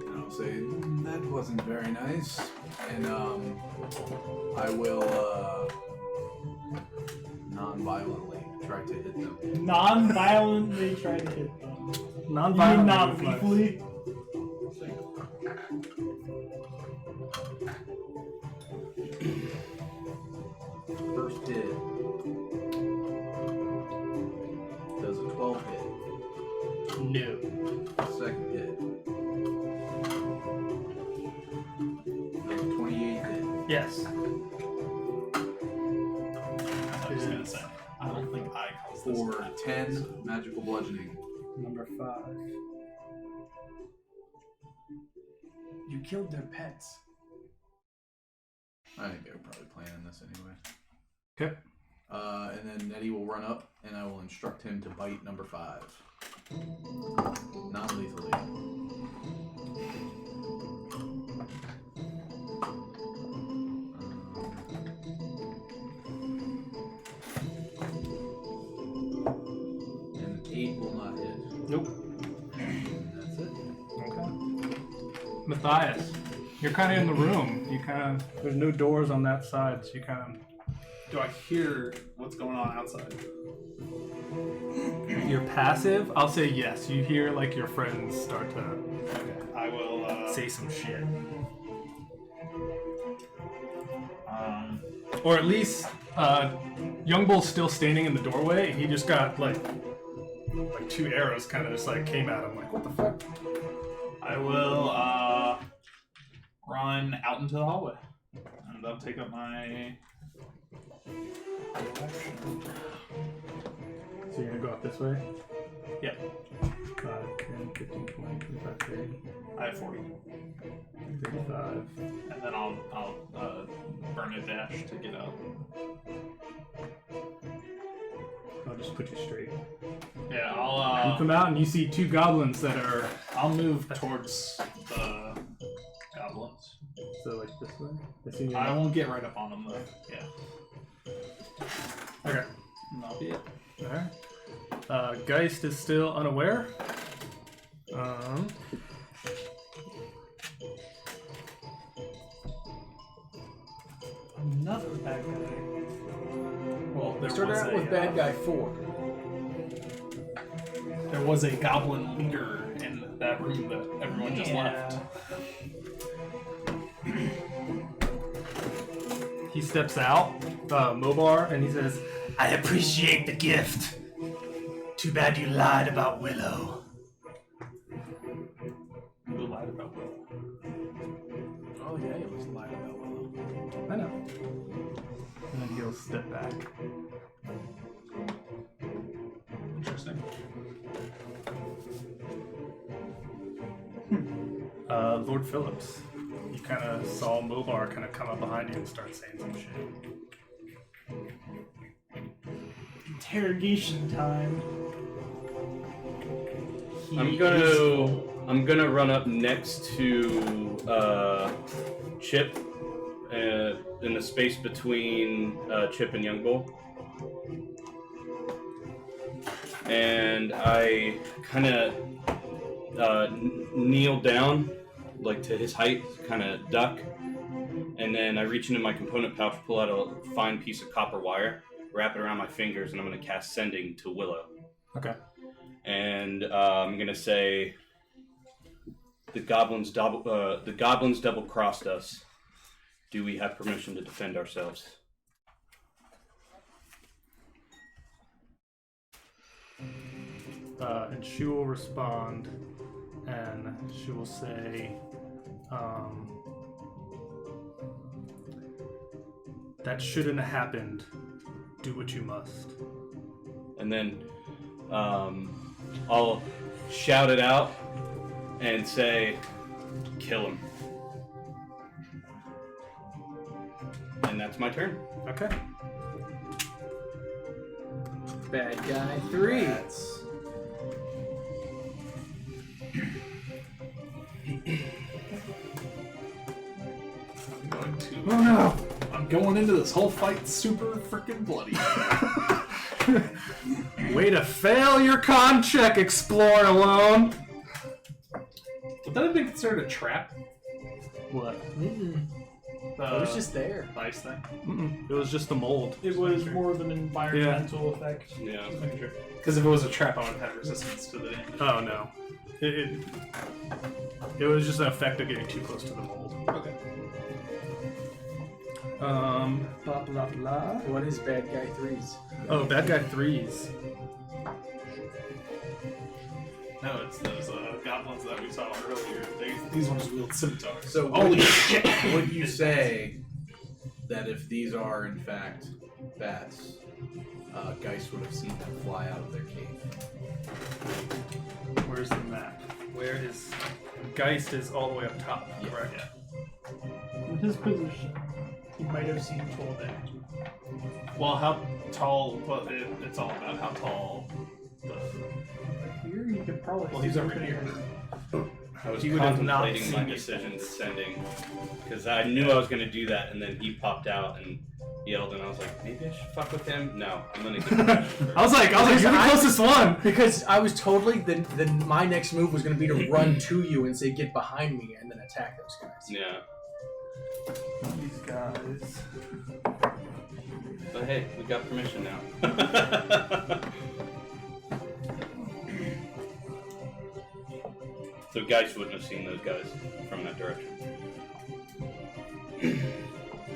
And I'll say, that wasn't very nice. And I will non-violently try to hit them. Non-violently try to hit them. Non-violent. You mean not lethally? No. Second hit. 28 hit. Yes. I was gonna say, I don't think I caused this. For 10 magical bludgeoning. Number 5. You killed their pets. I think they were probably planning this anyway. Okay. And then Nettie will run up, and I will instruct him to bite number 5. Non-lethally. And 8 will not hit. Nope. And that's it. Okay. Matthias, you're kind of in the room. You kind of there's no doors on that side, so you kind of. Do I hear what's going on outside? You're passive. I'll say yes. You hear like your friends start to Okay. I will say some shit, or at least Young Bull's still standing in the doorway. He just got like 2 arrows kind of just like came at him. Like what the fuck? I will run out into the hallway. And I'll take up my So you're gonna go out this way? Yep. 5, 10, 15, 20, 25, 30, I have 40. 35. And then I'll burn a dash to get out. I'll just put you straight. Yeah, You I'll come out and you see 2 goblins that are I'll move towards the goblins. so like this way. I see you. I won't get right up on them though. Yeah. Okay. And that'll be it. Alright. Geist is still unaware. Another bad guy. Well, We there started was out a, with bad guy 4. There was a goblin leader in that room that everyone just left. He steps out, Mobar, and he says, I appreciate the gift. Too bad you lied about Willow. Who lied about Will? Oh yeah, he was lying about Willow. I know. And then he'll step back. Interesting. Lord Phillips, you kind of saw Mobar kind of come up behind you and start saying some shit. Interrogation time. I'm gonna run up next to Chip in the space between Chip and Young Bull, and I kind of kneel down, like to his height, kind of duck, and then I reach into my component pouch, pull out a fine piece of copper wire, wrap it around my fingers, and I'm gonna cast Sending to Willow. Okay. And I'm gonna say, the goblins double-crossed us. Do we have permission to defend ourselves? And she will respond, and she will say, that shouldn't have happened. Do what you must. And then I'll shout it out and say, kill him. And that's my turn. Okay. Bad guy 3. I'm going to. Oh no! I'm going into this whole fight super freaking bloody. Way to fail your con check, Explore Alone! Would that have been considered a trap? What? It was just there. Ice thing. Mm-mm. It was just the mold. It was more of an environmental effect. Yeah. Because if it was a trap, I would have had resistance to the damage. Oh no. It was just an effect of getting too close to the mold. Okay. Blah blah blah. What is bad guy 3's? Oh, bad guy 3s. No, it's those goblins that we saw earlier. These ones wield scimitars. So Holy shit! would you say that if these are in fact bats, Geist would have seen them fly out of their cave? Where's the map? Where is Geist is all the way up top, Yeah. correct? In his position, he might have seen tall day. Well, how tall? Well, it's all about how tall. Here, you could probably. Well, see he's over something here. I was He would have not contemplating my seen you. decision descending because I knew I was going to do that, and then he popped out and yelled, and I was like, maybe I should fuck with him. No, I'm going to get I was like, you're the closest one. Because I was totally then my next move was going to be to run to you and say get behind me and then attack those guys. Yeah, These guys. but hey, we got permission now. So Geist wouldn't have seen those guys from that direction.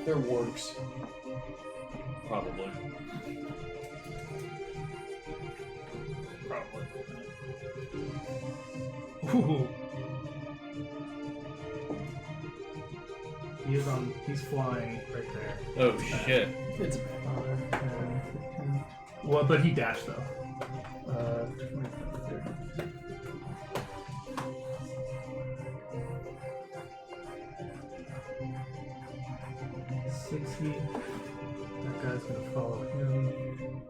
They're wargs. Probably. Probably. Ooh. He's flying right there. Oh shit. It's bad. 15. Well, but he dashed though. 60. That guy's gonna follow him.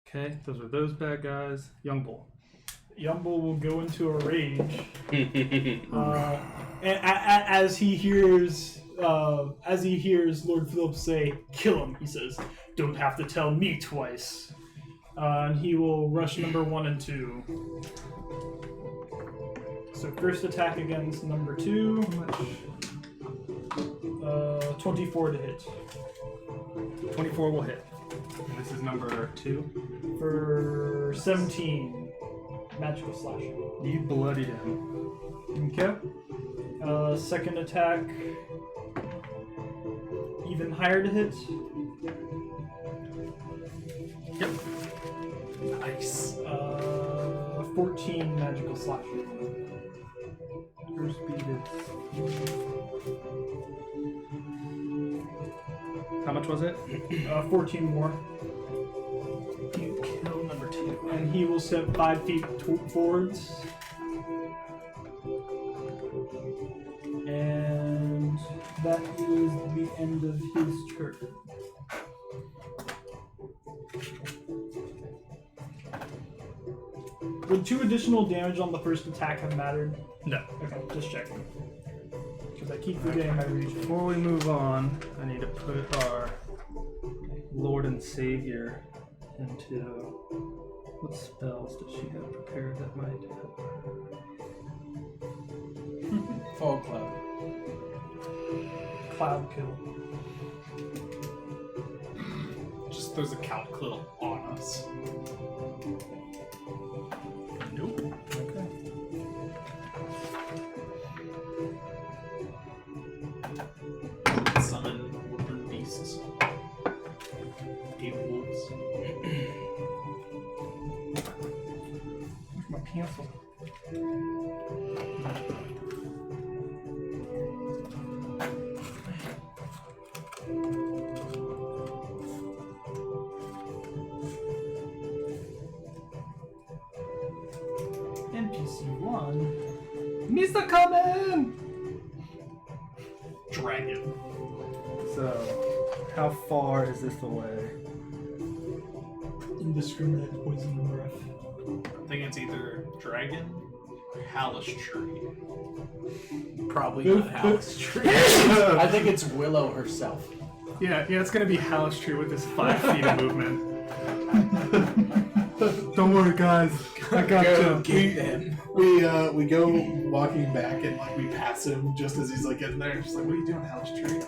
Okay, those are those bad guys. Young Bull. Yumble will go into a rage as he hears Lord Philip say, "Kill him." He says, "Don't have to tell me twice." And he will rush number 1 and 2. So first attack against number 2. 24 to hit. 24 will hit. And this is number 2. For 17 magical slashing. You bloodied him. Okay. Second attack, even higher to hit. Yep. Nice. 14 magical slashing. Your speed is. How much was it? 14 more. You kill number 2. And he will step 5 feet forwards. And that is the end of his turn. Would 2 additional damage on the first attack have mattered? No. Okay, just checking. Because I keep forgetting my region. Before we move on, I need to put our Lord and Savior into. What spells does she have prepared that might help her? Fog cloud. Cloud kill. Just throws a cow quill on us. Nope. Okay. Summon woodland beasts. 8 wolves. Where's my pencil? NPC 1. Mr. Common! Dragon. So, how far is this away? Indiscriminate poison breath. I think it's either dragon or hellish tree. Probably not Hal's tree. I think it's Willow herself. Yeah, it's gonna be Hallis Tree with this 5 feet of movement. Don't worry, guys. I got Go you. get them. We go walking back and like we pass him just as he's like getting there. Just like, what are you doing, hellish tree?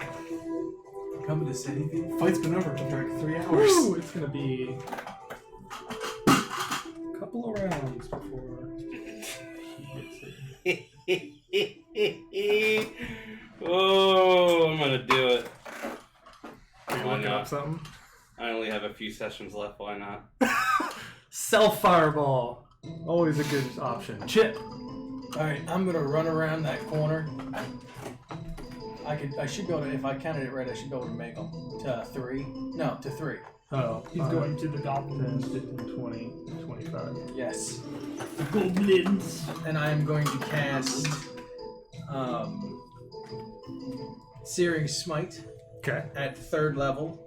Coming to say anything? Fight's been over for like 3 hours. Woo, it's gonna be a couple of rounds before Oh, I'm gonna do it. Are you Why looking not? up something? I only have a few sessions left. Why not? Self fireball. Always a good option. Chip. Alright, I'm gonna run around that corner. I should be able to, if I counted it right, I should be able to make them to 3. No, to 3. Oh, He's going to the goblins. 10, 15, 20, 25. Yes. Goblins. And I am going to cast Searing Smite Okay. at 3rd level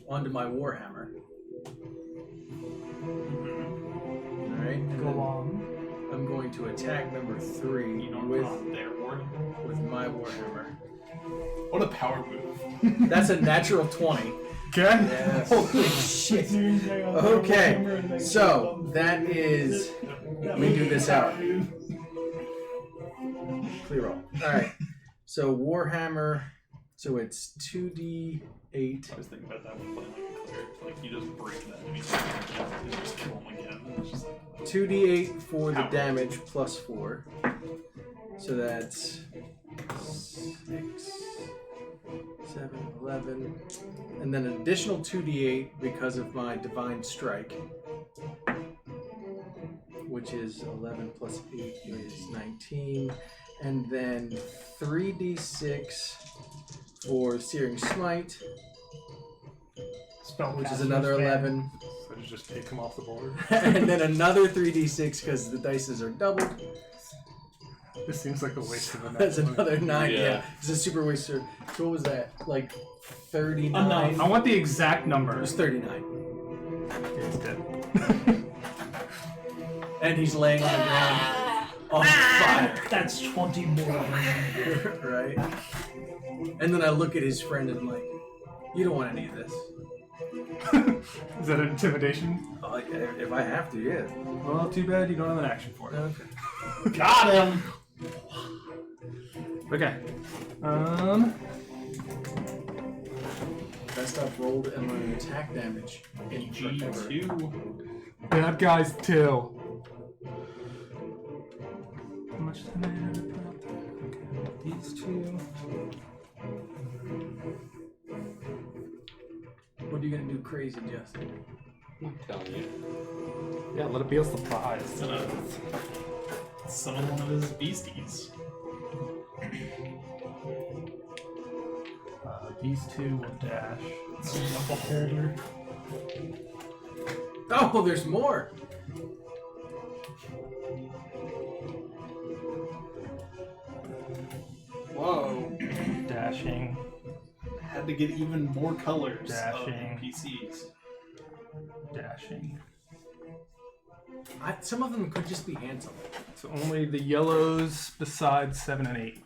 onto my Warhammer. Alright. Go on. I'm going to attack number 3 You don't with put on their warhammer. with my Warhammer. What a power move. That's a natural 20. Okay. Yes. Holy shit. Okay, so that is. Let me do this out. Clear roll. Alright. So Warhammer. So it's 2d8. I was thinking about that when playing like a cleric. Like, you just break that enemy and you just kill him again. And it's just like, 2d8 for the Power. damage plus 4. So that's 6, 7, 11. And then an additional 2d8 because of my Divine Strike, which is 11 plus 8 is 19. And then 3d6 for Searing Smite, which is another 11. So you just take him off the board. And then another 3d6 because the dices are doubled. This seems like a waste of a That's another 9. Yeah. Yeah, it's a super waster. So what was that? Like 39? Enough. I want the exact It number. was 39. It's dead. And he's laying on the ground on fire. That's 20 more. Right? And then I look at his friend and I'm like, you don't want any of this. Is that an intimidation? Like, if I have to, yeah. Well, too bad you don't have an action for it. Okay. Got him. Okay. Best I've rolled and my attack damage in forever. G2. Bad guys too. How much is that? Okay, these two. What are you gonna do crazy, Justin? I'm telling you. Yeah, let it be a surprise. Summon one of his beasties. These two will dash. A beholder. Oh, there's more! Whoa. Dashing. Had to get even more colors of Dashing. NPCs. Dashing. Some of them could just be handsome. So only the yellows besides 7 and 8.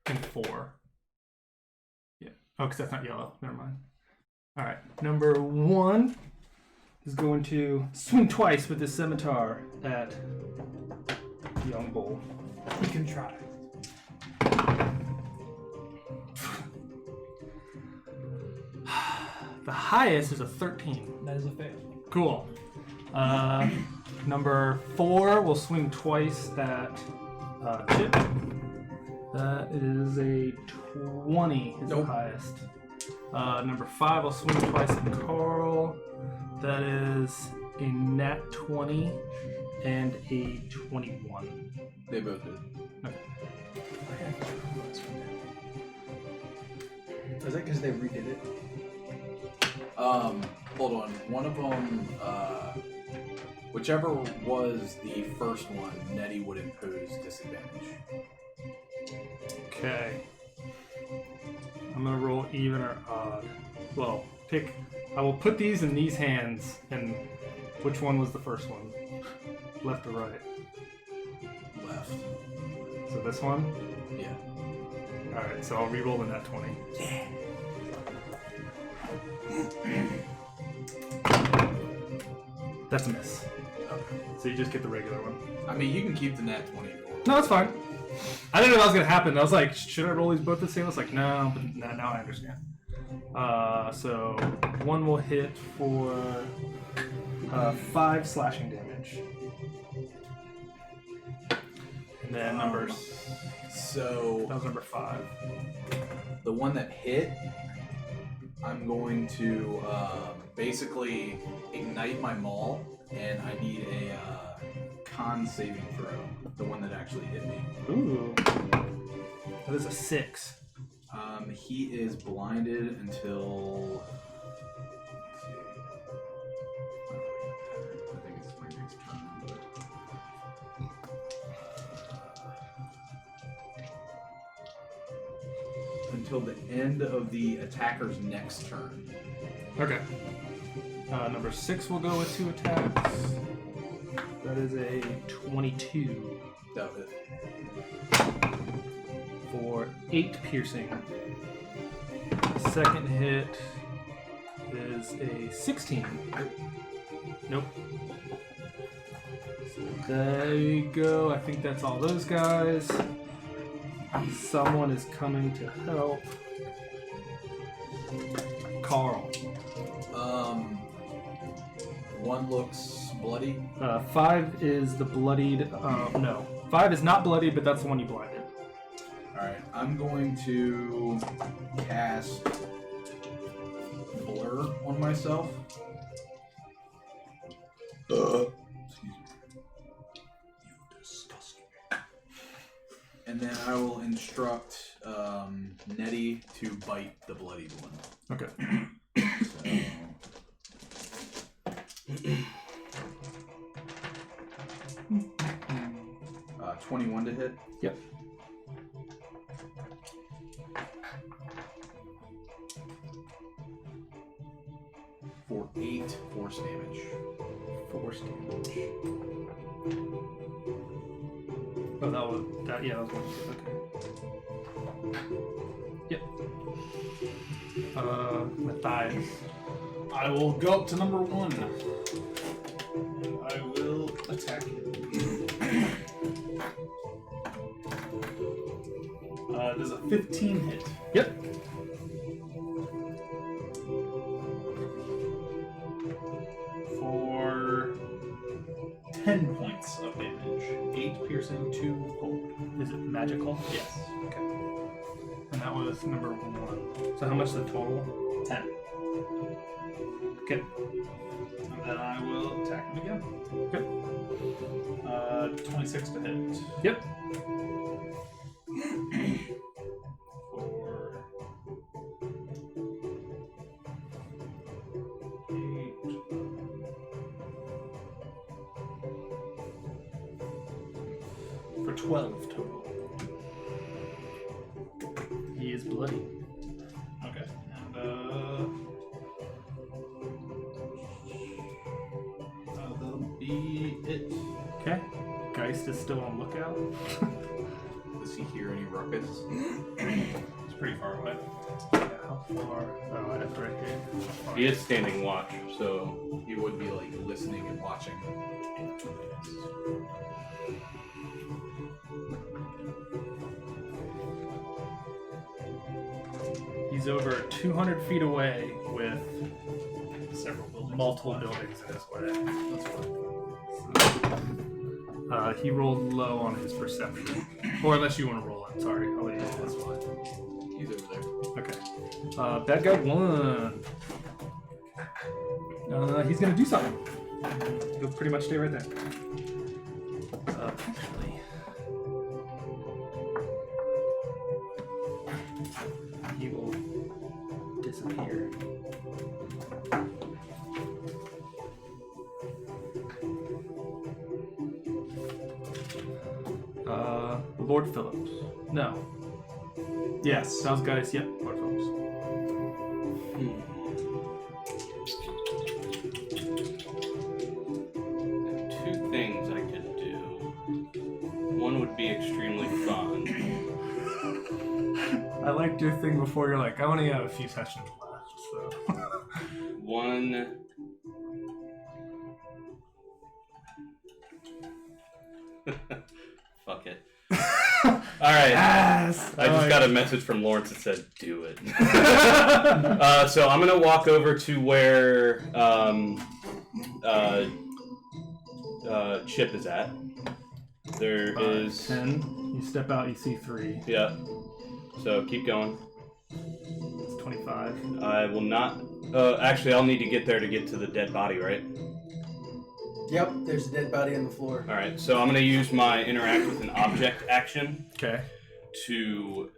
And 4. Yeah. Oh, because that's not yellow. Never mind. Alright. Number 1 is going to swing twice with his scimitar at Young Bull. He can try. The highest is a 13. That is a fail. Cool. Number 4 will swing twice at Chip. That is a 20 is Nope. the highest. Number 5 will swing twice at Carl. That is a nat 20 and a 21. They both did. Is that because they redid it? Hold on. One of them, whichever was the first one, Nettie would impose disadvantage. Okay. I'm gonna roll even or odd. Well, pick. I will put these in these hands, and which one was the first one? Left or right? Left. So this one? Yeah. Alright, so I'll re-roll the nat 20. That's a miss. Okay. So you just get the regular one. I mean, you can keep the nat 20 if you want. No, that's fine. I didn't know that was gonna happen. I was like, should I roll these both the same? I was like, no, but now I understand. So one will hit for 5 slashing damage. then number So that was number 5. the one that hit, I'm going to basically ignite my maul, and I need a con saving throw. The one that actually hit me. Ooh. That is a 6. He is blinded until. Let's see. I think it's my next turn. Until the end of the attacker's next turn. Okay. Number 6 will go with 2 attacks. That is a 22 That was it. for 8 piercing. Second hit is a 16. Nope. So there you go. I think that's all those guys. Someone is coming to help. Carl. One looks bloody. 5 is the bloodied. No. 5 is not bloodied, but that's the one you blinded. Alright, I'm going to cast Blur on myself. Excuse me. You disgust me. And then I will instruct Nettie to bite the bloodied one. Okay. So, 21 to hit. Yep. For 8 force damage. Force damage. Oh, that was that. Yeah, that was one. Okay. Yep. Matthias. I will go up to number 1. I will attack him. Does a 15 hit? Yep. For 10 points of damage. 8 piercing, 2 cold. Is it magical? Yes. Okay. And that was number 1. So how much is the total? 10. Okay. And then I will attack him again. Okay. 26 to hit. Yep. For 8. For 12 total. He is bloody. Okay. And that'll be it. Okay. Geist is still on lookout. Does he hear any ruckus? It's pretty far away. Yeah, how far? Oh, that's right here. He is standing watch, so He would be like listening and watching. He's over 200 feet away with Several buildings. multiple buildings in his way. That's fine. He rolled low on his perception. Or unless you want to roll it. Sorry. I'll let you That's roll it. fine. He's over there. Okay. Bad guy 1. He's going to do something. He'll pretty much stay right there. Actually. He will disappear. Lord Phillips. No. Yes, those guys. Yep, Lord Phillips. two things I could do. One would be extremely fun. I liked your thing before. You're like, I only have a few sessions left, so. One. Fuck it. Alright. Yes! I just got a message from Lawrence that said, do it. So I'm going to walk over to where Chip is at. There is 10. You step out, you see 3. Yeah. So keep going. It's 25. I will not. Actually, I'll need to get there to get to the dead body, right? Yep, there's a dead body on the floor. All right. So I'm going to use my interact with an object action Okay. to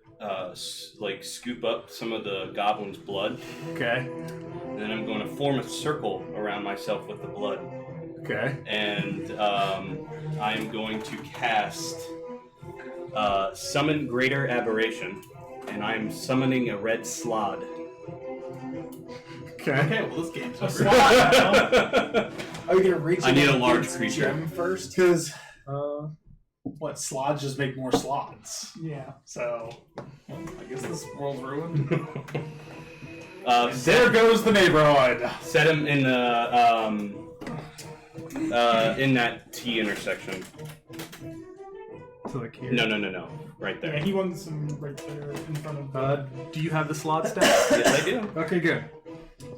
like scoop up some of the goblin's blood. Okay. And then I'm going to form a circle around myself with the blood. Okay. And I am going to cast Summon Greater Aberration. And I'm summoning a red slod. Okay. Okay, well, this game's over. Are you gonna reach? I need a in large its creature. gem first? Because, what, slots just make more slots. Yeah. So, I guess this world's ruined. There goes the neighborhood. Set him in the in that T intersection. So like here. No. Right Yeah, there. he wants him right there in front of. Do you have the slot stats? Yes, I do. Okay, good.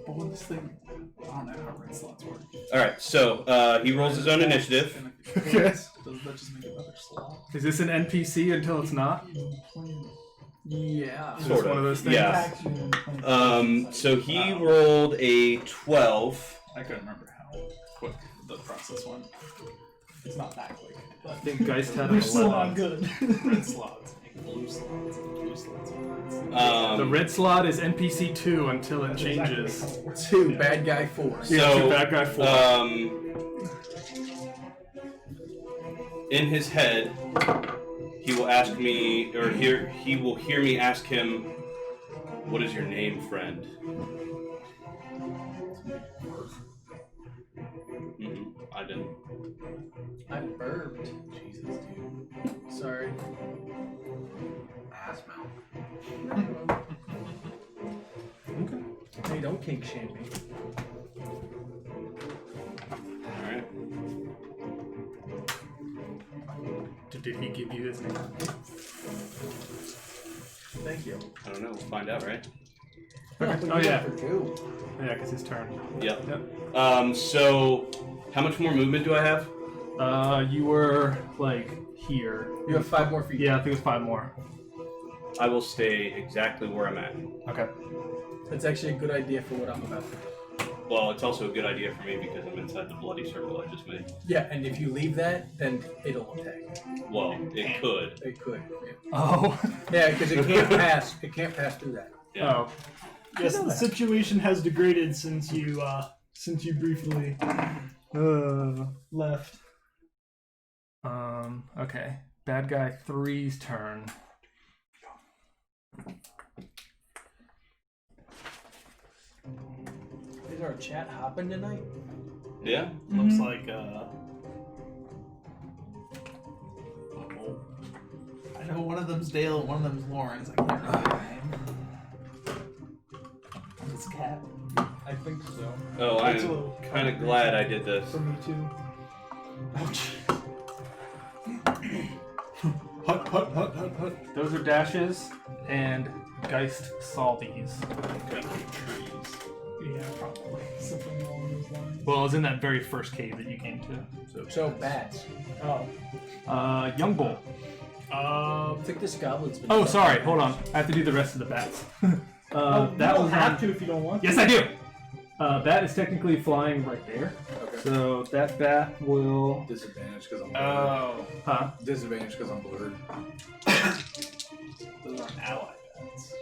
But with this thing, I don't know how red slots work. All right. So he rolls his own initiative. Okay. Doesn't that just make another slot? Is this an NPC until it's not? Yeah. Is Sort this one of those things? Yeah. So he rolled a 12. I couldn't remember how quick the process went. It's not that quick. I think Geist had an We're still not 11. good. Red slots make blue slots, and blue slots make red slots. The red slot is NPC 2 until it changes. 2, bad guy 4. Yeah, So, two bad guy 4. In his head, he will ask me, or he will hear me ask him, "What is your name, friend?" I didn't. I burped. Jesus, dude. Sorry. Ass mouth. Hey, don't kink shame me. All right. Did he give you his name? Thank you. I don't know. We'll find out, right? Okay. Oh yeah. For 2. Yeah, because his turn. Yep. Yep. So, how much more movement do I have? You were like here. You have 5 more feet. Yeah, I think it was 5 more. I will stay exactly where I'm at. Okay. That's actually a good idea for what I'm about to do. Well, it's also a good idea for me because I'm inside the bloody circle I just made. Yeah, and if you leave that, then it'll attack. Well, it could. It could. Yeah, Oh. yeah, because it can't pass. It can't pass through that. Yeah. Oh. Yes, the situation has degraded since you briefly left. Okay. Bad guy 3's turn. Is our chat hopping tonight? Yeah. Looks like, I know one of them's Dale and one of them's Lawrence. I can't remember their name. It's Cat. I think so. Oh, That's a I'm little kind of glad I did this. For me too. Hut, hut, hut, hut, hut. Those are dashes, and Geist saw these. Yeah, probably something along those lines. Well, it was in that very first cave that you came to. So bats. Oh. Young Bull. I think this goblin's been. Oh, sorry. Hold on. I have to do the rest of the bats. You that don't was have on- to if you don't want to. Yes, I do. That is technically flying right there. Okay. So that bat will. Disadvantage because I'm blurred. Oh. Huh? Disadvantage because I'm blurred. Those aren't ally bats.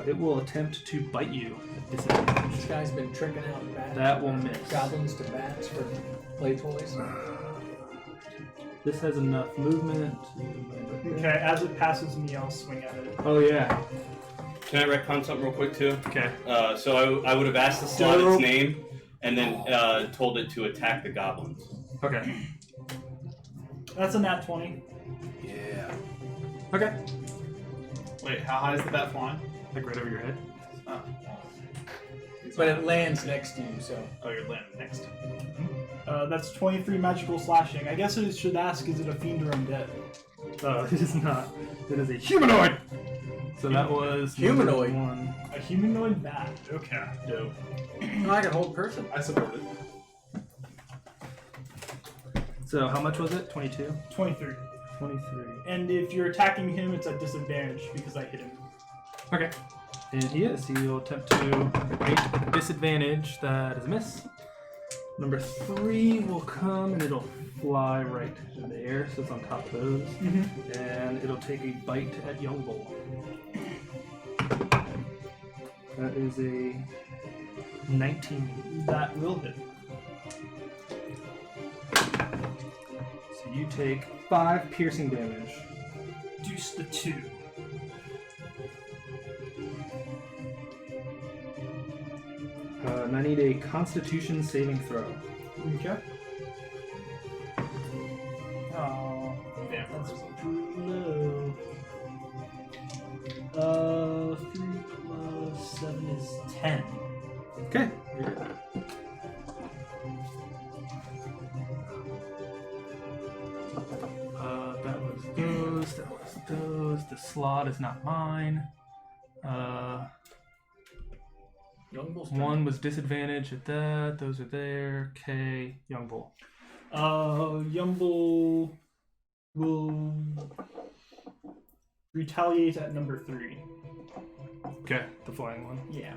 It will attempt to bite you at disadvantage. This guy's been tricking out bats. That will miss. Goblins to bats for play toys. This has enough movement. Okay, as it passes me, I'll swing at it. Oh yeah. Can I retcon something real quick too? Okay. So I would have asked the slot its Dope. name, and then told it to attack the goblins. Okay. That's a nat 20. Yeah. Okay. Wait, how high is the bat flying? Like right over your head. Oh. But it lands next to you, so. Oh, you're landing next to me. That's 23 magical slashing. I guess I should ask, is it a fiend or undead? It is not. It is a humanoid. So that was Humanoid? One. A humanoid bat. Okay. Dope. No, I can hold person. I support it. So how much was it? 22? 23. 23. And if you're attacking him, it's at disadvantage because I hit him. Okay. And he is. He will attempt to make a disadvantage. That is a miss. Number 3 will come and it'll fly right in the air, so it's on top of those. Mm-hmm. And it'll take a bite at Young Bull. That is a 19. That will hit. So you take 5 piercing damage. Deuce the 2. And I need a Constitution saving throw. Okay. Oh, damn, that's low. 3 plus 7 is 10. Okay. That was those. That was those. The slot is not mine. Young Bull's 1 was disadvantage at that. Those are there. Okay. Young Bull. Yumble will retaliate at number 3. Okay. The flying one. Yeah.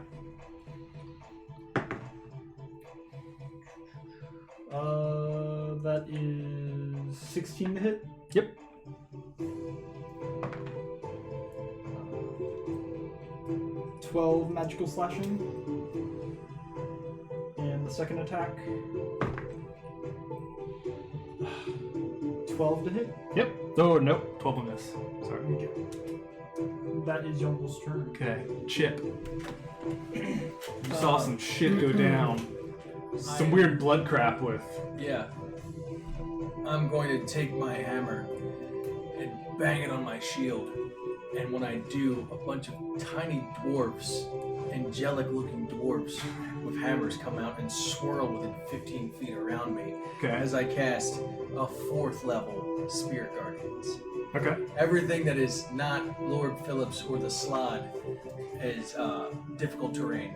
That is 16 to hit. Yep. 12 magical slashing. And the second attack. 12 to hit. Yep. Oh, nope. 12 will miss. Sorry. Okay. That is Yumble's turn. Okay. Chip. You saw some shit go down. Some weird blood crap with. Yeah. I'm going to take my hammer and bang it on my shield. And when I do, a bunch of tiny dwarfs, angelic-looking dwarfs with hammers come out and swirl within 15 feet around me Okay. as I cast a 4th level Spirit Guardians. Okay. Everything that is not Lord Phillips or the Slod is difficult terrain.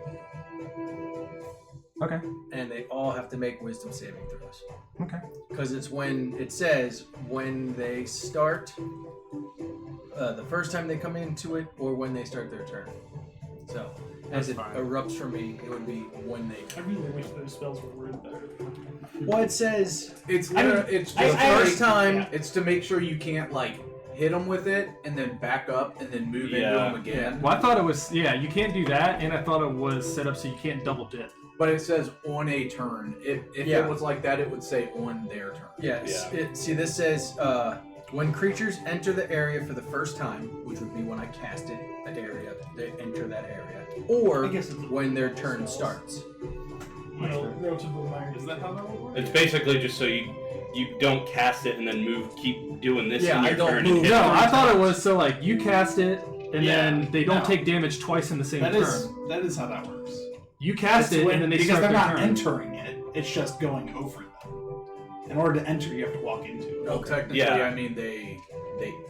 Okay. And they all have to make wisdom saving throws. Okay. Because it's when it says when they start, the first time they come into it, or when they start their turn. So, as it fine. erupts for me, it would be when they I really wish those spells were worded better. Well, it says It's I mean, it's just I- the I- first time. yeah. It's to make sure you can't like hit them with it and then back up and then move into Yeah. them again. Well, I thought it was, you can't do that, and I thought it was set up so you can't double dip. But it says on a turn. If Yeah. it was like that, it would say on their turn. yes. Yeah. See, this says when creatures enter the area for the first time, which would be when I cast it, the area, they enter that area, or I guess it's when their turn starts. Relatively minor. Is that how that would work? It's basically just so you don't cast it and then keep doing this Yeah, in I your don't turn. move. And hit No, it. I thought it was so like you cast it, and Yeah, then they don't no. take damage twice in the same turn. That is how that works. You cast It's it, when- and then they because start they're their not turn. entering it. It's just going over them. In order to enter, you have to walk into it. Oh, technically, Yeah. I mean they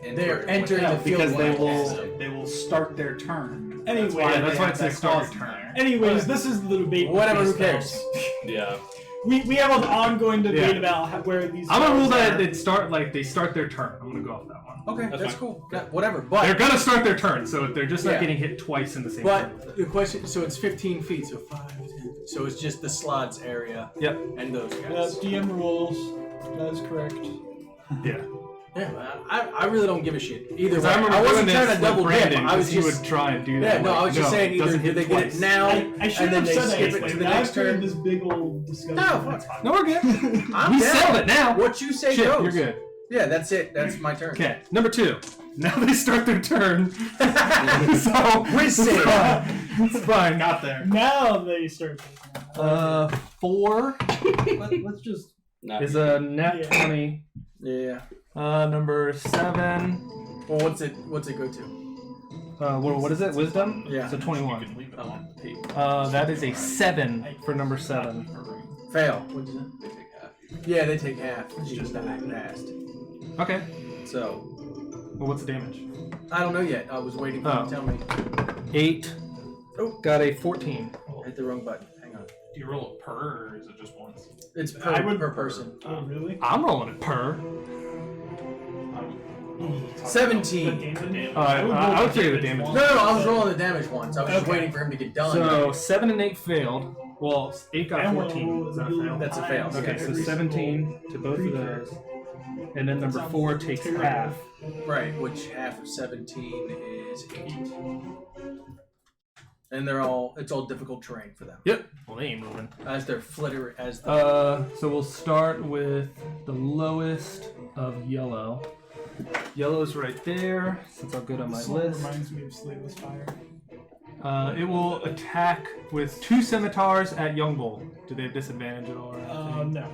enter They're it entering without- the field because when they I will cast it. they will start their turn. Anyway, that's why, yeah, that's they why have it says that start clause your in turn. there. Anyways, this is the debate. with Whatever, these who cares? spells. Yeah. We have an ongoing debate Yeah. about where these. I'm gonna rule spells that are. they start their turn. I'm gonna go off that one. Okay, That's that's fine. cool. Yeah, whatever, but They're gonna start their turn, so they're just not Yeah. getting hit twice in the same turn. But the question, so it's 15 feet, so 5, 10. So it's just the slots area Yep. and those Yeah, guys. DM rules. That is correct. Yeah. Yeah, I really don't give a shit. Either way, I remember I wasn't doing trying this to double with dip. Brandon, I was 'cause he just would try and do yeah. that. No, Like, I was just saying it either doesn't do hit they get it twice. now I should and then have they said skip anything. it to the Now next I've heard turn. this big old discussion. No, That's fine. No, we're good. I'm We down. settled it now. What you say Shit, goes. you're good. Yeah, that's it. That's my turn. Okay, number 2. Now they start their turn. so Whiz save. it's fine. Got there. Now they start. 4 Let's just. Not is a net Yeah. 20. Yeah. Number 7. Well, what's it go to? What is it? Wisdom? Yeah. So You 21. can leave it on the table. That is a 7 for number 7. Fail. What'd you say? They take half. Yeah, they take half. It's You just can not leave it. passed. Okay. So Well, what's the damage? I don't know yet. I was waiting for you Oh. to tell me. 8. Oh. Got a 14. I hit the wrong button. Hang on. Do you roll a per, or is it just once? It's I would- per person. Oh, really? I'm rolling it per. The 17. damage? I would say the damage. No, I was rolling the damage once. I was just Okay. waiting for him to get done. So 7 and 8 failed. Well, 8 got And 14. Is that a fail? That's a fail. Okay, so Every 17 to both of those. And then number 4 takes terrible. half. Right, which half of 17 is 8. And it's all difficult terrain for them. Yep. Well, they ain't moving. As they're So we'll start with the lowest of yellow. Yellow's right there, since I'm good on my This one list. reminds me of Slaveless Fire. It will attack with 2 scimitars at Young Bull. Do they have disadvantage at all? Or anything? No.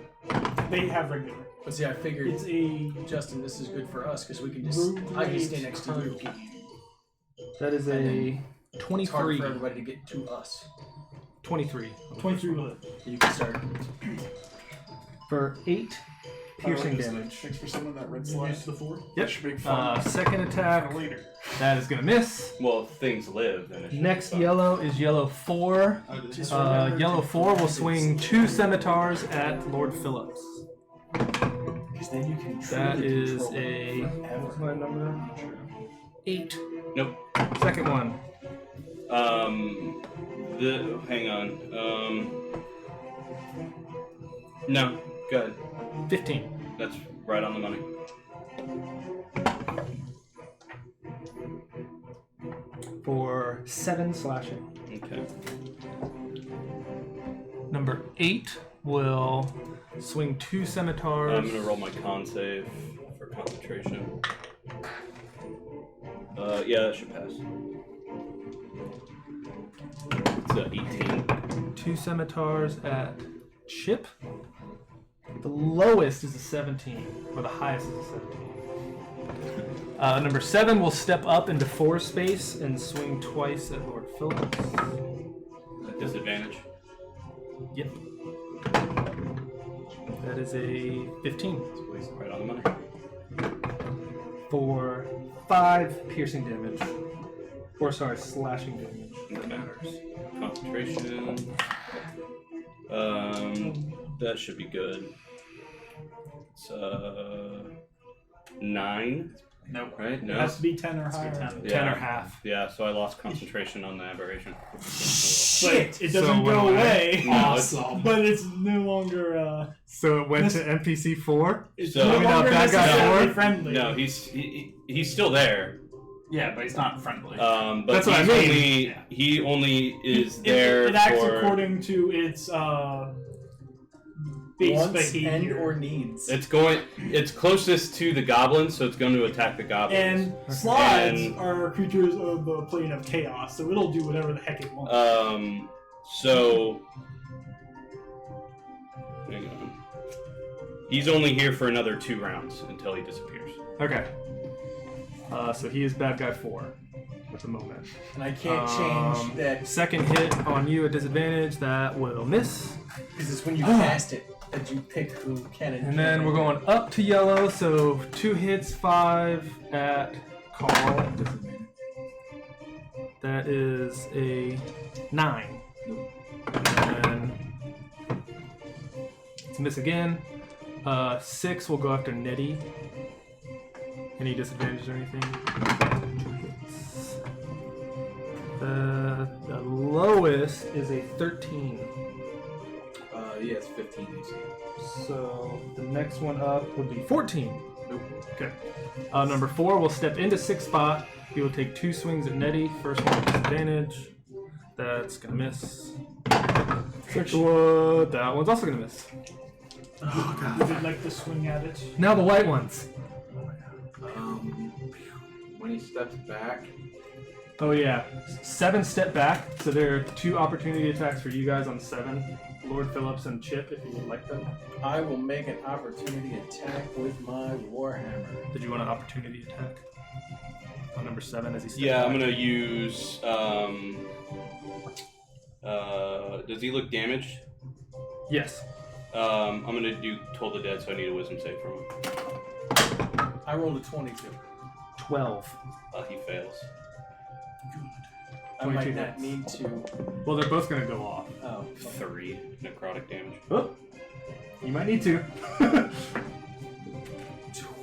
They have regular. But see, I figured, It's a Justin, this is good for us because we can just Rogue I can Blade stay next to you. That is a It's hard 23. for everybody to get to us. 23. 23 will hit. You can start. For 8 piercing just damage. Thanks for sending that red Use slide. the 4. Yep. That should be fun Second attack, for later. that is going to miss. Well, if things live, then it should be Next fine. yellow is yellow 4. Just Yellow 4 will swing 2 scimitars at Lord Phillips. because then you can That truly is control a. it What's forever. my number? 8. Nope. Second one. Hang on. No. Go ahead. 15. That's right on the money. For 7 slashing. Okay. Number 8 will swing 2 scimitars. I'm gonna roll my con save for concentration. Yeah, that should pass. It's 18. 2 scimitars at Chip. The lowest is a 17, or the highest is a 17. Number 7 will step up into 4 space and swing twice at Lord Phillips. At disadvantage. Yep. That is a 15 Right on the money. for 5 piercing damage. Or sorry, slashing damage. That matters. Concentration. That should be good. It's 9. Nope. Right? It No. has to be 10 or It's higher. 10. 10 or half. Yeah, so I lost concentration on the aberration. But it doesn't So go went away. No, it's, Awesome. But it's no longer So it went This- to NPC 4? it's So- no Maybe not longer bad guy necessarily four? friendly. no, he's still there. Yeah, but he's not friendly. But That's what I he's mean. he only is It- there it acts for. according to its base Wants behavior. and or needs. It's closest to the goblins, so it's going to attack the goblins. And slides And- are creatures of the plane of chaos, so it'll do whatever the heck it wants. So hang on. He's only here for another 2 rounds until he disappears. Okay. So he is bad guy 4 at the moment. And I can't change that Second hit on you at disadvantage, that will miss. because it's when you cast it that you pick who can And then we're going up to yellow, so 2 hits, 5 at Carl. That is a 9. And then it's a miss again. 6 will go after Nettie. Any disadvantage or anything? 2 hits. The lowest is a 13. Yeah, it's 15 AC. So the next one up would be 14. Nope. Okay. Number 4 will step into 6th spot. He will take 2 swings at Nettie. First one with disadvantage. That's gonna miss. Second one, that one's also gonna miss. Would it like to swing at it? Now the white ones. When he steps back, Oh yeah, 7 step back. So there are 2 opportunity attacks for you guys on 7. Lord Phillips and Chip, if you would like them. I will make an opportunity attack with my Warhammer. Did you want an opportunity attack on number 7 as he steps Yeah, back? I'm gonna use. Does he look damaged? Yes. I'm gonna do Toll the Dead, so I need a wisdom save from him. I rolled a 22. 12. He fails. I 22 might not hits. need to. Well, they're both going to go off. Oh. 3 necrotic damage. Oh, you might need to.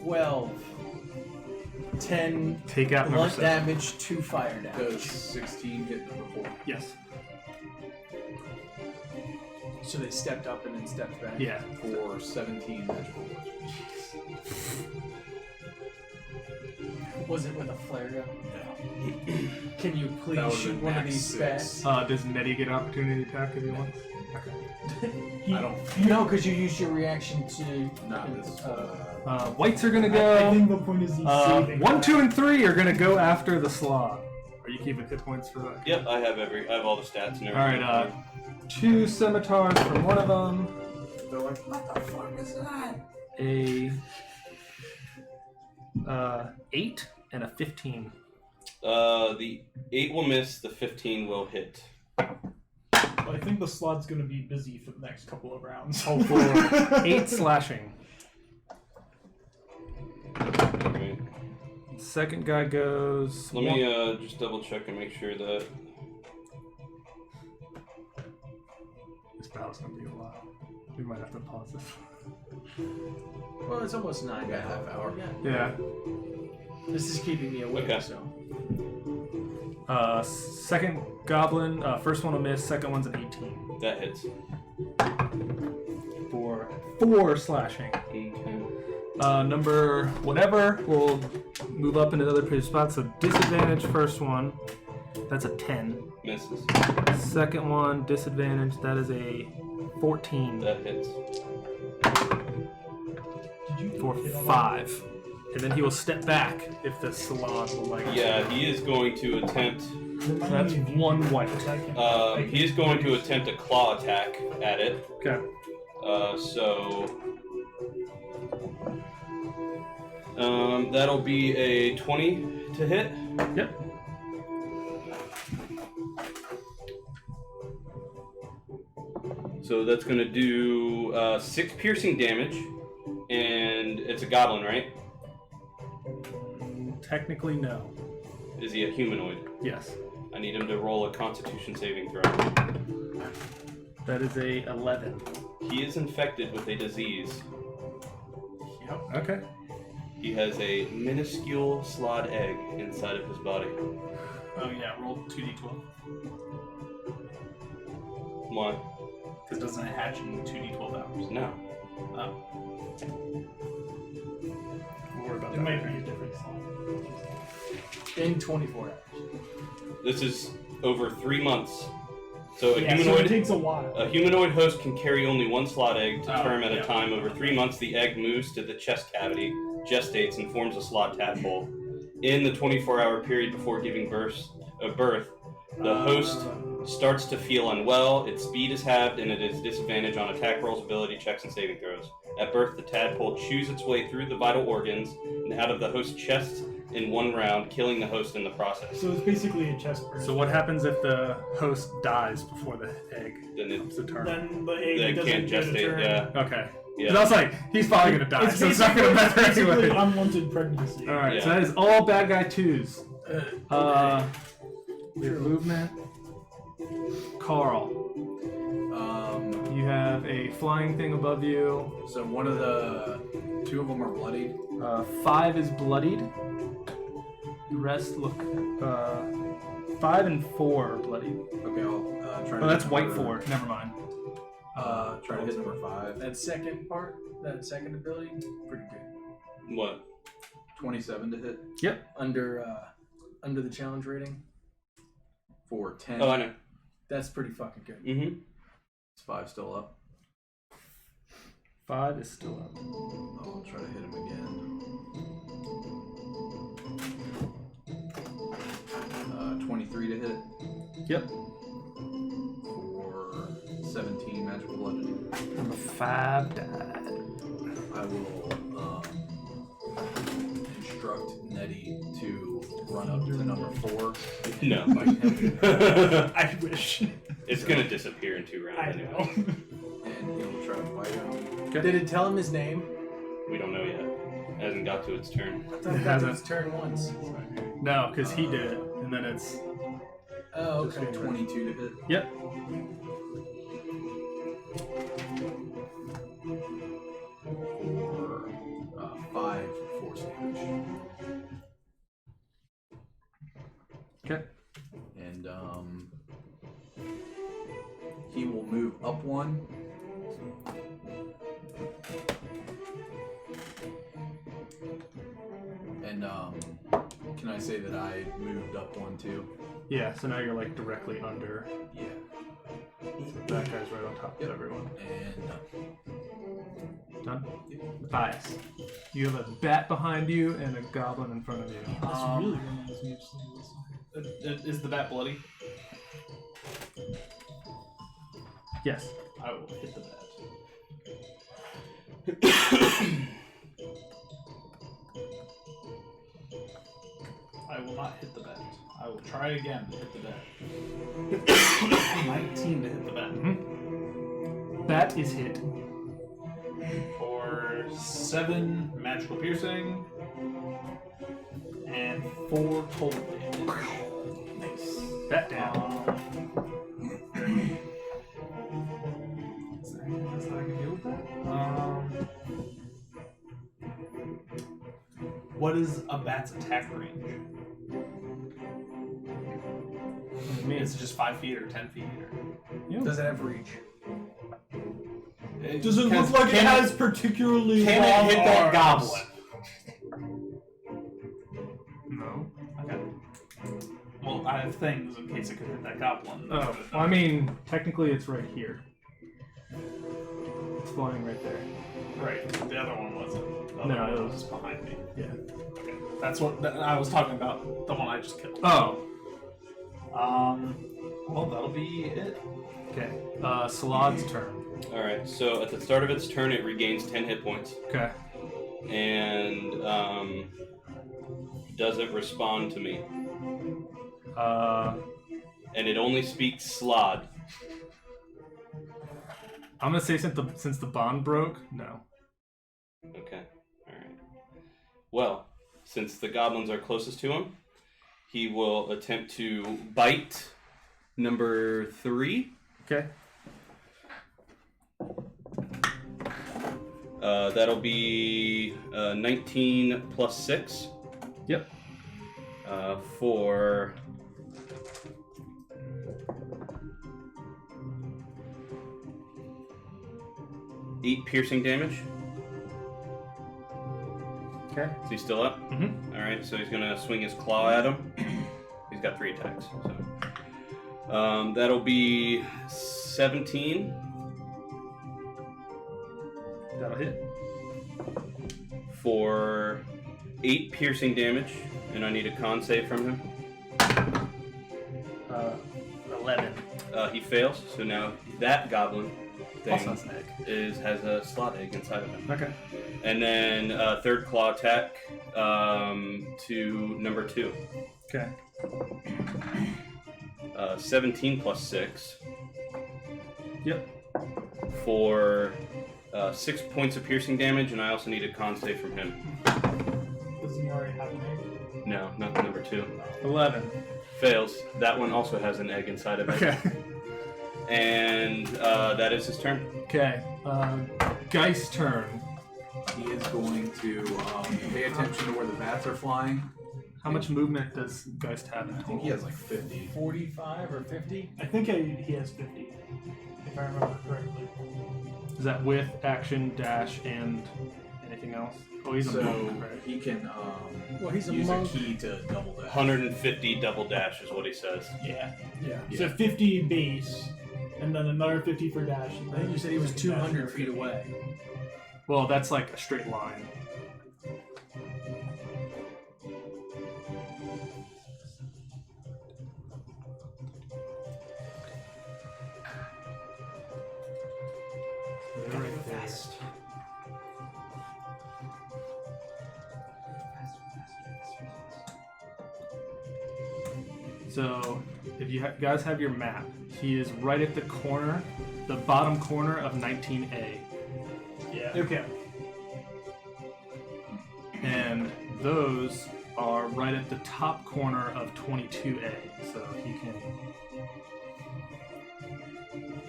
12. 10 Take out number blunt 7. damage, 2 fire Does damage. 16 hit number 4? Yes. So they stepped up and then stepped back. Yeah. For 17 magical damage. Was it with a flare gun? Can you That please was shoot an one of max these 6. spats? Does Nettie get opportunity attack if he wants? I don't. No, because you used your reaction to. Not this. Whites are going to I go. think the point is he's saving 1, that. 2, and 3 are going to go after the sloth. Are you keeping hit points for that? Yep, I have all the stats and everything. Alright, 2 scimitars from one of them. They're like, what the fuck is that? A 8 and a 15. The 8 will miss, the 15 will hit. I think the slot's gonna be busy for the next couple of rounds. Oh, for 8 slashing. Alright. Second guy goes. Let me just double check and make sure that. This battle's gonna be a while. We might have to pause this. Well, it's almost 9 Yeah, now. half hour. Yeah. This is keeping me awake, Okay. so. Second goblin. First one will miss. Second one's an 18 That hits. for 4 slashing. Okay. Number whatever will move up into the other spot. So disadvantage first one. That's a 10. Misses. Second one disadvantage. That is a 14 That hits. Did you for hit on 5. And then he will step back if the salon will like. Yeah, he is going to attempt. So that's 1 white. He is going to attempt a claw attack at it. Okay. That'll be a 20 to hit. Yep. So that's going to do 6 piercing damage, and it's a goblin, right? Technically, no. Is he a humanoid? Yes. I need him to roll a Constitution saving throw. That is a 11. He is infected with a disease. Yep. Okay. He has a minuscule slod egg inside of his body. Oh yeah, roll 2d12. Why? Because doesn't it hatch in 2d12 hours? No. Oh. We'll worry about It that. might be a different slot. In 24 hours. This is over 3 months. So a Yeah, so it humanoid takes a while. A humanoid host can carry only 1 slot egg to Oh, term at yeah. a time. Over 3 months, the egg moves to the chest cavity, gestates, and forms a slot tadpole. In the 24-hour period before giving birth, the host starts to feel unwell, its speed is halved, and it is disadvantaged on attack rolls, ability checks, and saving throws. At birth, the tadpole chews its way through the vital organs and out of the host's chest in 1 round, killing the host in the process. So it's basically a chest burst. So what happens if the host dies before the egg Then it comes to turn? Then the egg they doesn't can't get a gestate, turn. yeah. Okay. Yeah. 'Cause I was like, he's probably gonna die, so it's not gonna matter basically anyway. unwanted pregnancy. All right, so Yeah. that is all bad guy 2s. We have True. movement. Carl, you have a flying thing above you. So one of the 2 of them are bloodied. 5 is bloodied. The rest look. 5 and 4 are bloodied. Okay, I'll try to. Oh, that's hit white number- 4. Never mind. Try to hit number 5. That second part, that second ability, pretty good. What? 27 to hit Under the challenge rating, for 10. Oh, I know. that's pretty fucking good. Mm-hmm. Is 5 still up? 5 is still up. I'll try to hit him again. 23 to hit Yep. for 17 magical bludgeoning. Number 5 died. I will instruct Nettie to run up to number 4. No. Fight him, I wish. It's going to disappear in 2 rounds I anyway. know. and he'll try to fight him. Did it tell him his name? We don't know yet. It hasn't got to its turn. I thought It it hasn't. was turn once. No, because he did it, and then it's. Oh, Just okay. 22 to hit. Yep. For 5 force damage. Okay. And he will move up 1. And can I say that I moved up 1 too? Yeah, so now you're like directly under. Yeah. So that guy's right on top of everyone. And Done? Bias. You have a bat behind you and a goblin in front of you. This really reminds me of some of this. Is the bat bloody? Yes. I will hit the bat. I will not hit the bat. I will try again to hit the bat. 19 to hit the bat. Bat is hit. For 7 magical piercing and 4 cold damage. Nice. Bat down. Is there anything else that I can do with that? What is a bat's attack range? Is it just 5 feet or 10 feet? Or... Does it have reach? Does it look like it has particularly Can long it hit that arms? goblin? No. Okay. Well, I have things in case it could hit that goblin. Oh, well, I mean, technically it's right here. It's flying right there. Right. The other one wasn't. The other No, one it was was- behind me. Yeah. Okay. That's what I was talking about. The one I just killed. Oh. Well, that'll be it. Okay. Salad's turn. Alright, so at the start of its turn, it regains 10 hit points. Okay. And doesn't respond to me. And it only speaks Slod. I'm gonna say since the bond broke, no. Okay, alright. Well, since the goblins are closest to him, he will attempt to bite number 3. Okay. That'll be 19 plus 6. Yep. For 8 piercing damage. Okay. Is he still up? Mm-hmm. Alright, so he's gonna swing his claw at him. He's got 3 attacks. So that'll be 17. That'll hit. For 8 piercing damage, and I need a con save from him. 11. He fails, so now that goblin Also thing has an egg. has a slot egg inside of him. Okay. And then third claw attack to number 2. Okay. 17 plus 6 Yep. for 6 points of piercing damage, and I also need a con save from him. Does he already have an egg? No, not the number 2. 11. Fails. That one also has an egg inside of it. Okay. And that is his turn. Okay. Geist's turn. he is going to pay attention to where the bats are flying. How much movement does Geist have in I total? think he has like 50. 45 or 50? I think he has 50, if I remember correctly. Is that with action, dash, and anything else? Oh, he's a So monk, right? he can Well, he's a use monk. a key to double dash. 150 double dash is what he says. Yeah. Yeah. So 50 base, and then another 50 for dash. And I think you said he was second dash 200 for feet 50. away. Well, that's like a straight line. They're right there. So, if you guys have your map, he is right at the corner, the bottom corner of 19A. Yeah. Okay. And those are right at the top corner of 22A, so he can.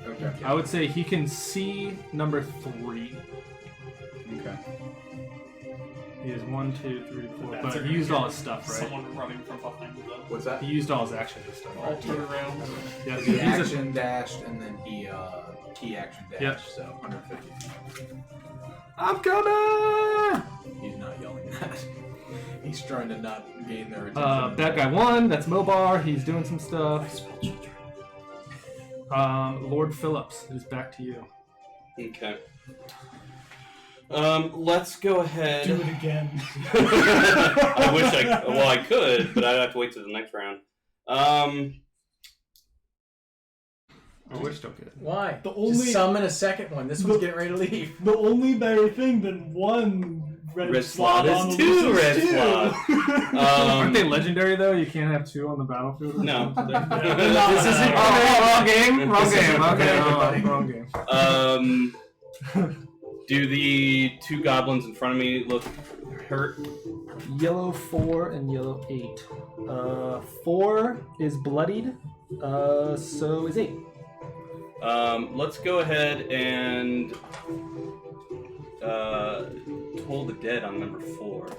Okay. I would say he can see number 3. Okay. He has 1, 2, 3, 4. That's But it. he used all his stuff, right? Someone running from behind them. What's that? He used all his actions and stuff. All Right? turn around. Yeah, so He he's a- action dashed and then he action dashed. Yep. So 150. I'm coming! He's not yelling that. He's trying to not gain their attention. That guy won. That's Mobar. He's doing some stuff. Lord Phillips, it is back to you. Okay. Let's go ahead. Do it again. I wish I could, but I'd have to wait till the next round. We're still good. Why? The only- Just summon a second one. This one's getting ready to leave. The only better thing than one red slot is on the two list is red two. slots. Aren't they legendary though? You can't have 2 on the battlefield? No. This isn't. Wrong game. Wrong game. Okay, Everybody. wrong game. Do the 2 goblins in front of me look hurt? Yellow 4 and yellow 8. 4 is bloodied. So is 8. Let's go ahead and Toll the Dead on number 4.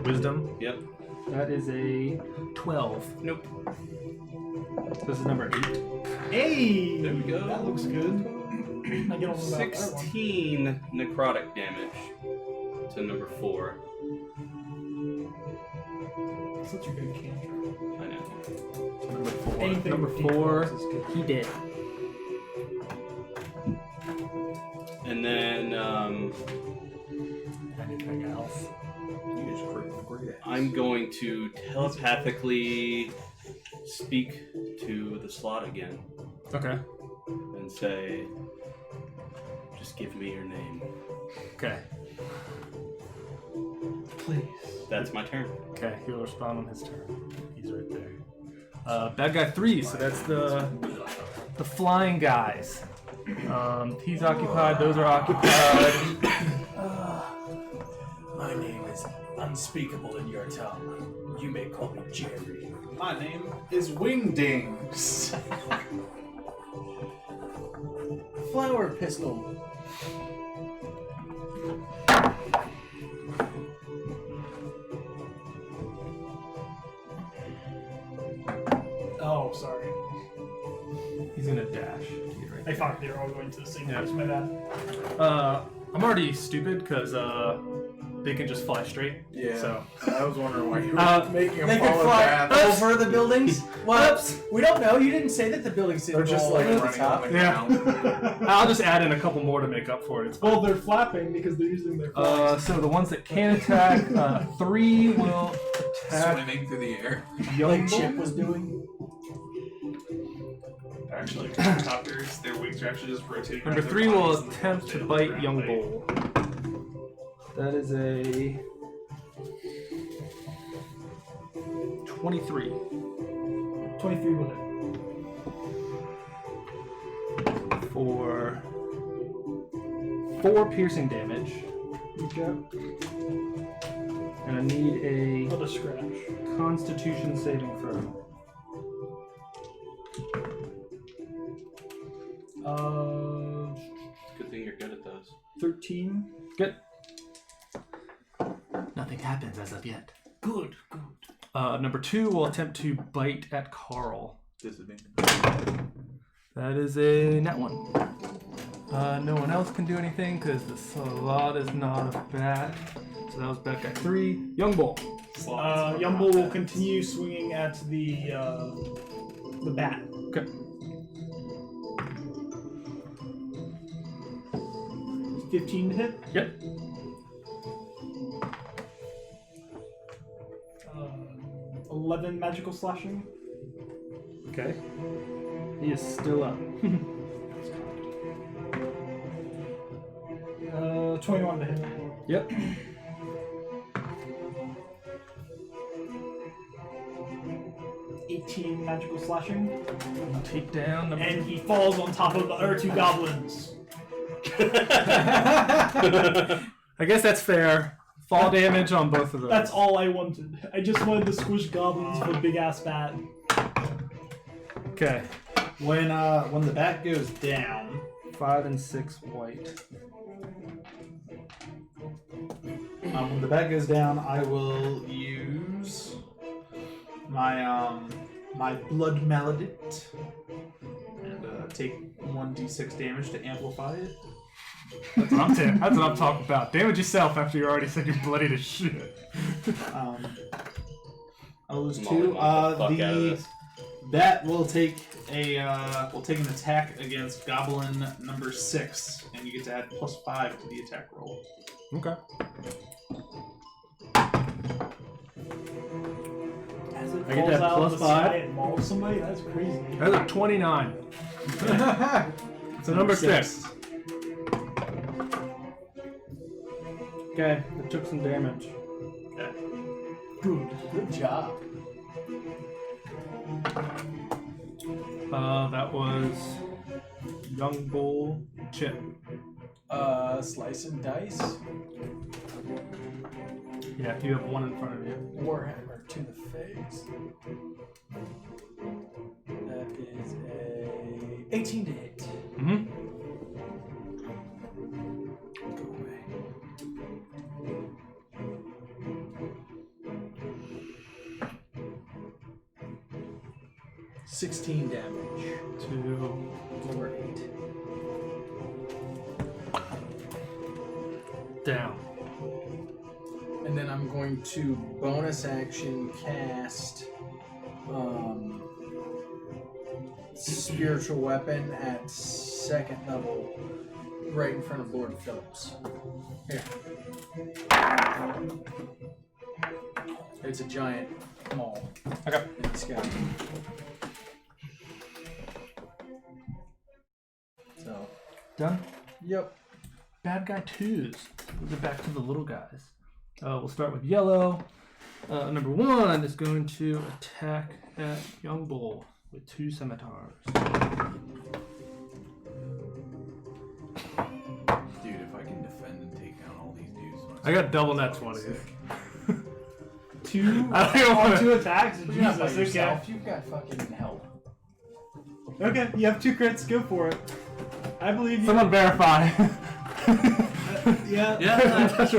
Wisdom. Yep. That is a 12. Nope. This is number 8. Hey! There we go. That looks good. I get on about that one. 16 necrotic damage to number 4. Such a good cantrip. I know. Number 4. Anything Number with 4. D12 is good. He did. And then Anything else? You just created a great ass. I'm going to telepathically speak to the slot again Okay. and say, just give me your name. Okay. Please. That's my turn. Okay. He'll respond on his turn. He's right there. Bad guy 3. So that's the flying guys. He's occupied. Those are occupied. My name is unspeakable in your tongue. You may call me Jerry. My name is Wingdings. Flower pistol. Oh, sorry. He's gonna dash. to get right I thought they were all going to the same Yeah. place. My bad. I'm already stupid because they can just fly straight. Yeah. So I was wondering why you were making him They can follow fly paths. over the buildings. What? We don't know. You didn't say that the buildings They're didn't just go like all the way to running the top. on the Yeah. ground. I'll just add in a couple more to make up for it. It's fine. Well, they're flapping because they're using their flags. So the ones that can attack, 3 will attack Swimming through the air. young Like Chip was doing. Actually, helicopters, their wings are actually just rotating. Number around 3 their will bodies and attempt they to hit bite the young ground. bull. That is a 23 23 will hit. for 4 piercing damage, Okay. and I need a Let us scratch. Constitution saving throw. Good thing you're good at those. 13. Good. Nothing happens as of yet. Good, good. Number 2 will attempt to bite at Carl. Disadvantage. That is a nat 1. No one else can do anything because the slot is not a bat. So that was bad guy 3. Young bull. Slots. Yumble will continue swinging at the bat. Okay. It's 15 to hit. Yep. 11 magical slashing. Okay. He is still up. 21 to hit. Yep. $18 magical slashing. Take down number And he falls on top of the other 2 goblins. I guess that's fair. Fall damage on both of those. That's all I wanted. I just wanted to squish goblins with a big ass bat. Okay. When the bat goes down, 5 and 6 white. when the bat goes down, I will use my my blood maledict and take 1d6 damage to amplify it. That's what I'm talking about. Damage yourself after you already said you're bloody to shit. I'll lose I'm 2. all the fuck out of The this. bat will take an attack against goblin number 6, and you get to add +5 to the attack roll. Okay. As it I get falls that out plus of the 5? sky and mauls somebody? That's crazy. That's a 29. So number 6. Okay, it took some damage. Good job. That was Young Bull Chip. Slice and dice. Yeah, you have one in front of you. Warhammer to the face. That is a 18 to hit. Mm-hmm. Go away. $16 damage. 2. Great. Down. And then I'm going to bonus action cast spiritual weapon at 2nd level, right in front of Lord Phillips. Here. It's a giant maul. Okay. In the sky. So. Done? Yep. Bad guy 2s. We'll get back to the little guys. We'll start with yellow. Number 1 is going to attack at Young Bull with 2 scimitars. Dude, if I can defend and take down all these dudes, I got double net 20s. 2 I don't on wanna- 2 attacks? You're not by Jesus, okay. yourself. You've got fucking help. Okay, you have 2 crits, go for it. I believe you. Someone verify. Yeah. Yeah, that's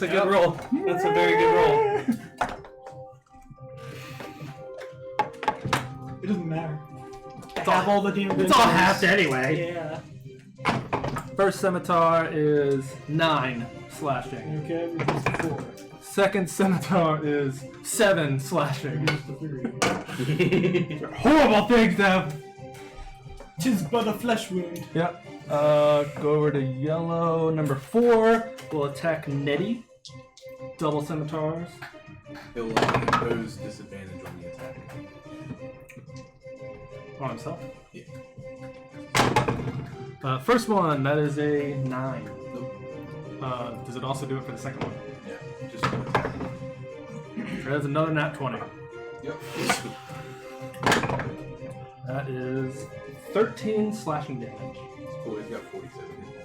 a good roll. That's a very good roll. It doesn't matter. It's Half all the damage. It's all halved anyway. Yeah. First scimitar is 9 slashing. Okay, reduce to 4. Second scimitar is 7 slashing. Reduce to 3. Horrible things to have. 'Tis but a flesh wound. Yep. Go over to yellow. Number 4 will attack Nettie. Double scimitars. he'll impose disadvantage on the attack. On himself. Yeah. First one, that is a 9. Nope. Does it also do it for the second one? Yeah, just an attack. That's another nat 20. Yep. That is 13 slashing damage. Cool, he's got 47 hit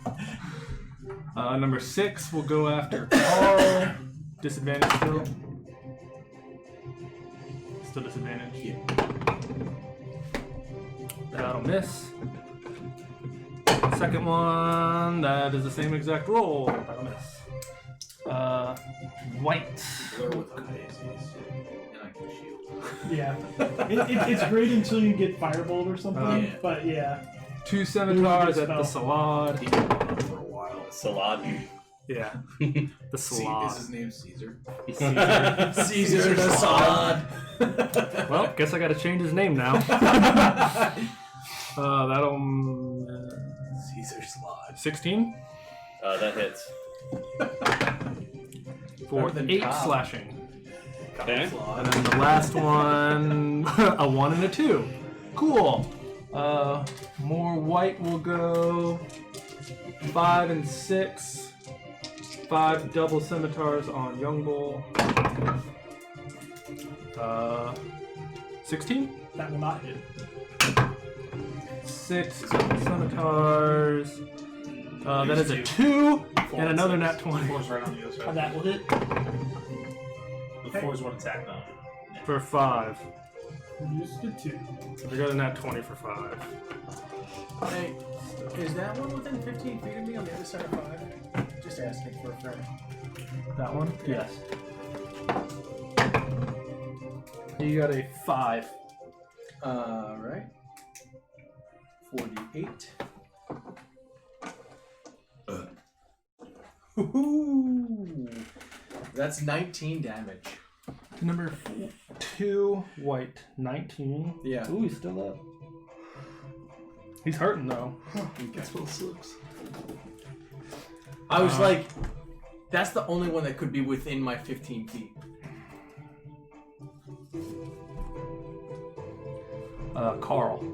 points. Number 6 will go after Carl. Disadvantage still. Still disadvantage. Yeah. That'll miss. Second one, that is the same exact roll. That'll miss. White. Blur with the daisies. And I can shield. Yeah. It's great until you get firebolt or something, Yeah. but yeah. 2 scimitars Good at the spell. Salad. He's been on for a while. Salad. Yeah. The See, Salad. is his name Caesar? Caesar the Salad. Well, guess I gotta change his name now. That'll... Caesar Slod. 16 That hits. for Better than 8 Cobb. slashing. Okay. And then the last one, a 1 and a 2. Cool. More white will go 5 and 6. 5 double scimitars on Young Bull. 16? That will not hit. 6 scimitars. That is a 2 and another nat 20 4's right on the other side. That will hit. The 4 is one attack now. for 5. Use the 2. I got a nat 20 for 5. Hey, is that one within 15 feet of me on the other side of 5? Just asking for a friend. That one? Yes. You got a 5. Alright. 48. Woohoo! That's 19 damage. Number 2, white, 19. Yeah. Ooh, he's still up. He's hurting though. That's what sucks. I was like, that's the only one that could be within my 15 feet. Carl.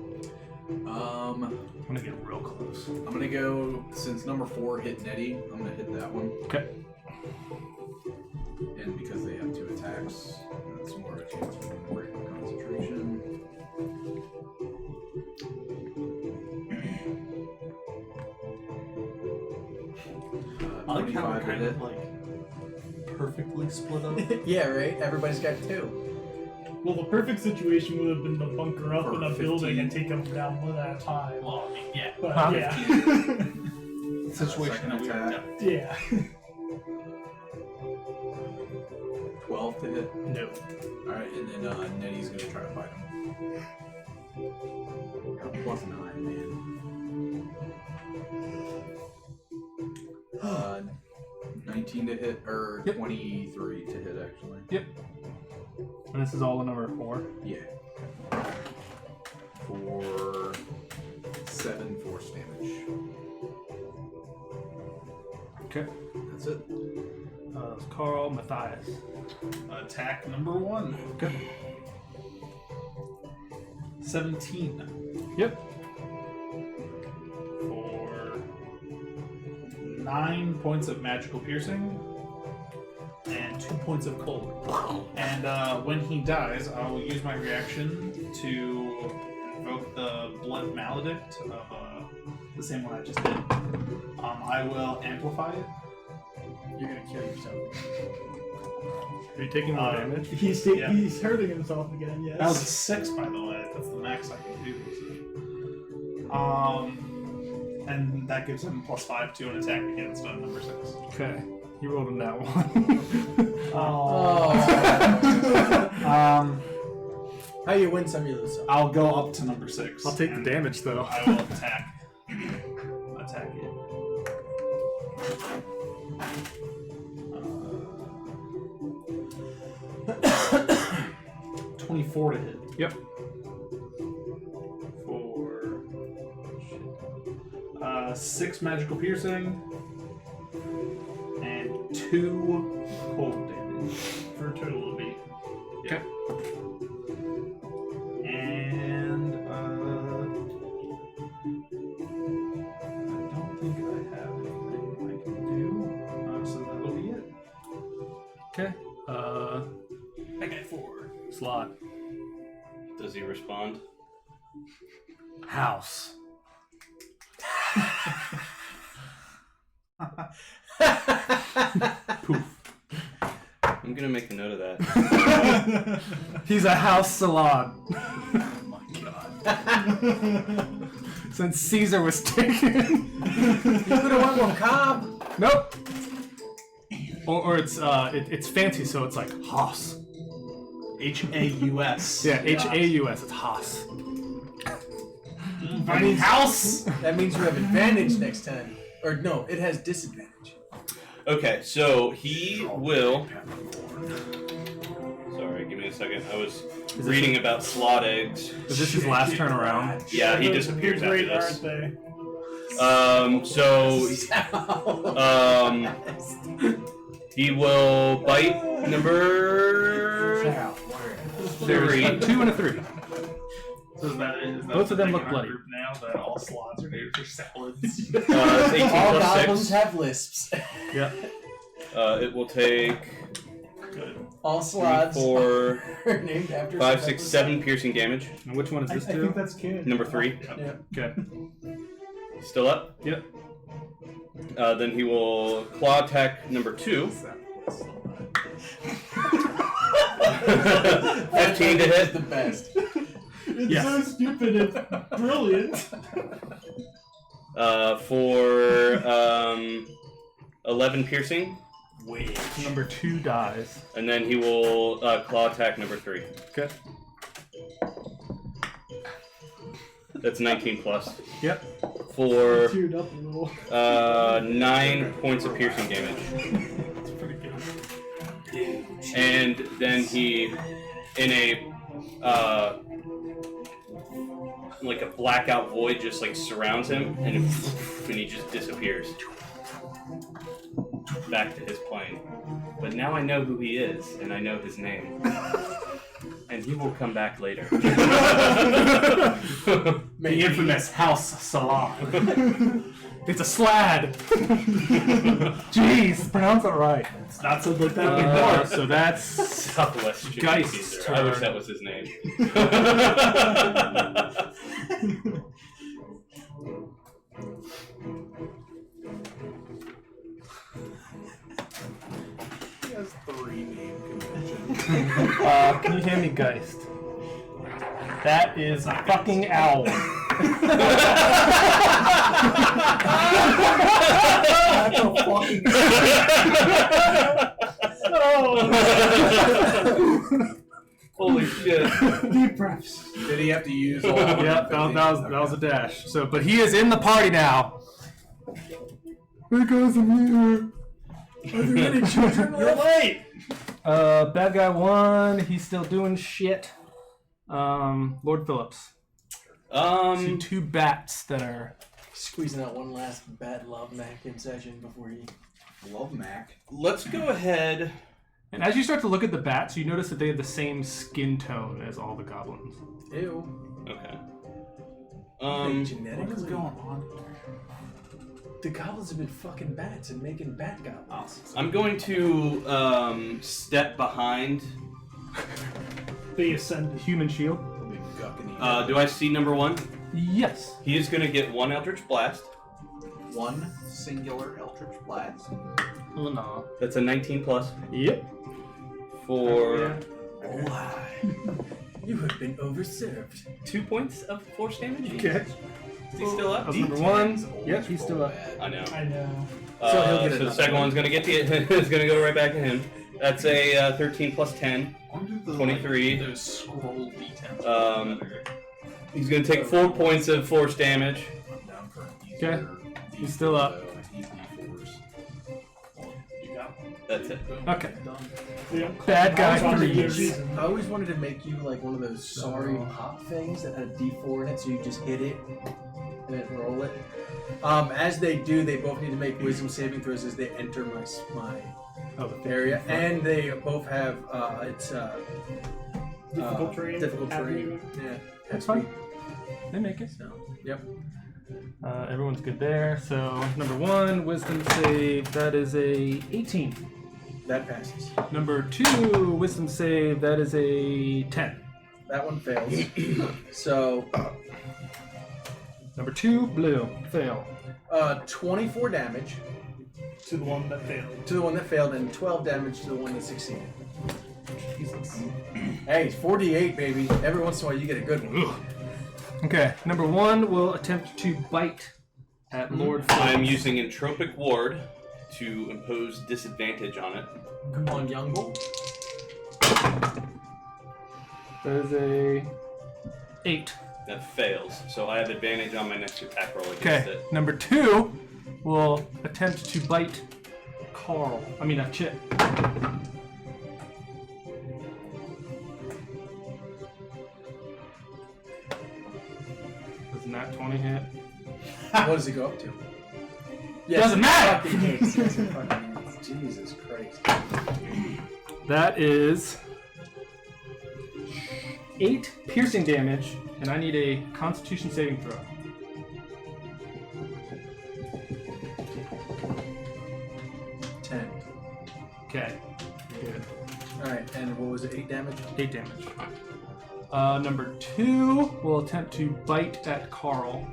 I'm I'm gonna get real close. gonna go, since number 4 hit Nettie, I'm gonna hit that one. Okay. And because they have 2 attacks, that's more of a chance for them to break my concentration. I like how we're 25 kind to of hit. like perfectly split up. Yeah, right? Everybody's got 2. Well, the perfect situation would have been to bunker up For in a 15. building and take them down one at a time. Well, I mean, yeah. But Huh? yeah. Situation that we Second were attack. in. Yeah. 12 to hit. No. Alright, and then Nettie's gonna try to fight him. Got +9, man. 19 to hit, or Yep. 23 to hit, actually. Yep. And this is all a number 4. Yeah. For 7 force damage. Okay. That's it. It's Carl, Matthias. Attack number 1. Okay. 17. Yep. For 9 points of magical piercing and 2 points of cold. And when he dies, I will use my reaction to invoke the Blood Maledict of the same one I just did. I will amplify it. You're gonna kill yourself. Are you taking more damage? Yeah. He's hurting himself again, yes. That was a 6, by the way. That's the max I can do. And that gives him +5 to an attack against number 6. Okay. You rolled a nat 1. Oh. How you win some, you lose some. I'll go up to number 6. I'll take the and damage though. I will attack it. 24 to hit. Yep. For 6 magical piercing and 2 cold damage for a total of 8. Okay. And I don't think I have anything I can do, so that'll be it. Okay. I got 4. Slot. Does he respond? House. Poof. I'm gonna make a note of that. He's a house salon. Oh my god. Since Caesar was taken. You could have went with Cobb. Nope. Or it's fancy, so it's like Haas. H-A-U-S. Yeah, H-A-U-S. It's Haas. I mean, house! That means you have advantage next time. Or no, it has disadvantage. Okay, so he will. Sorry, give me a second. I was reading about slot eggs. Is this his last turn around? Yeah, he They're disappears after great, this. aren't they? So he will bite number 3. 2 and a 3. So is that Both of them the look thing in our bloody. group now that all slots are named for salads. It's 18 All plus goblins 6. have lisps. Yeah. It will take Good. All 3, slots 4, are named after 5, 6, 7 piercing damage. And which one is I this think to? that's canon. Number 3. Yeah. Okay. Still up? Yep. Then he will claw attack number 2. 15 to hit. The best. It's Yes. so stupid and brilliant. For 11 piercing. Wait. Number 2 dies. And then he will claw attack number 3. Okay. That's 19 plus. Yep. For Teared up a little. 9 points of piercing damage. It's pretty good. And then he, in a like a blackout void, just like surrounds him, and he just disappears back to his plane. But now I know who he is, and I know his name, and he will come back later. The infamous House Salon. It's a slad. Jeez, pronounce it right. It's not so like that anymore. So that's Southwest Chicken Geist's Caesar. I wish turn. that was his name. He has 3 name conventions. Can you hand me Geist? That is a fucking owl. That's a fucking. Holy shit. Deep breaths. Did he have to use all Yep, that was a dash. So, but he is in the party now. Because I'm here. Are there any children You're late. Bad guy 1. He's still doing shit. Lord Phillips. See 2 bats that are. Squeezing out one last bad love napkin session before he. Love Mac. Let's go ahead. And as you start to look at the bats, you notice that they have the same skin tone as all the goblins. Ew. Okay. Genetically. What is going on? The goblins have been fucking bats and making bat goblins. I'm going to step behind. They ascended. Human shield. Big guck in the Do I see number 1? Yes. He is going to get 1 Eldritch Blast. 1 singular Eldritch Blast. Oh no. That's a 19 plus. Yep. For Why? You have been overserved. 2 points of force damage. Okay. Is he still up? That's number 1. Yep, he's still up. I know. I know. So he'll get so the another second one. one's going to get the. It's going to go right back to him. That's a 13 plus 10. 23. Those scroll D10s. He's going to take 4 points of force damage. I'm down for an Okay. He's still up. So he's D4s. You got one. That's it. Okay. Done. Yeah. Bad I was guy on the 3. reason. I always wanted to make you like one of those sorry pop things that had a D4 in it, so you just hit it and then roll it. As they do, they both need to make wisdom saving throws as they enter my Oh, the area, and they both have Difficult terrain. Difficult terrain. Yeah, That's fine. They make it. So, yep. Everyone's good there. So number 1, wisdom save. That is a 18. That passes. Number 2, wisdom save. That is a 10. That one fails. So, Number 2, blue. Fail. 24 damage To the one that failed. to the one that failed, and 12 damage to the one that succeeded. Jesus. Hey, it's 48, baby. Every once in a while, you get a good one. Okay. Number 1 will attempt to bite at Lord I Phillips. am using Entropic Ward to impose disadvantage on it. Come on, young bull. That is a 8. That fails, so I have advantage on my next attack roll against Okay. it. Number 2 will attempt to bite Carl. I mean, Chip. Does not 20 hit? What does it go up to? Doesn't matter! Fucking hits. Yes, it fucking hits. Jesus Christ. That is 8 piercing damage, and I need a Constitution saving throw. Ten. Okay. Good. Alright, and what was it? 8 damage? 8 damage. Number 2 will attempt to bite at Carl.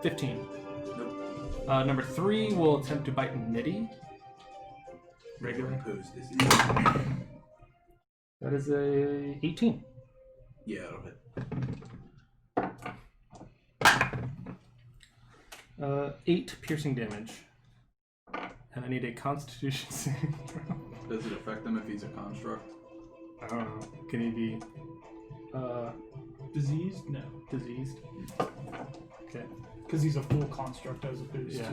15. Nope. Number 3 will attempt to bite Nitty. Regular. Pose this. That is a 18. Yeah, it'll hit. 8 piercing damage. And I need a Constitution saving throw. Does it affect him if he's a construct? I don't know. Can he be Diseased? No. diseased? Okay. Because he's a full construct as opposed Yeah.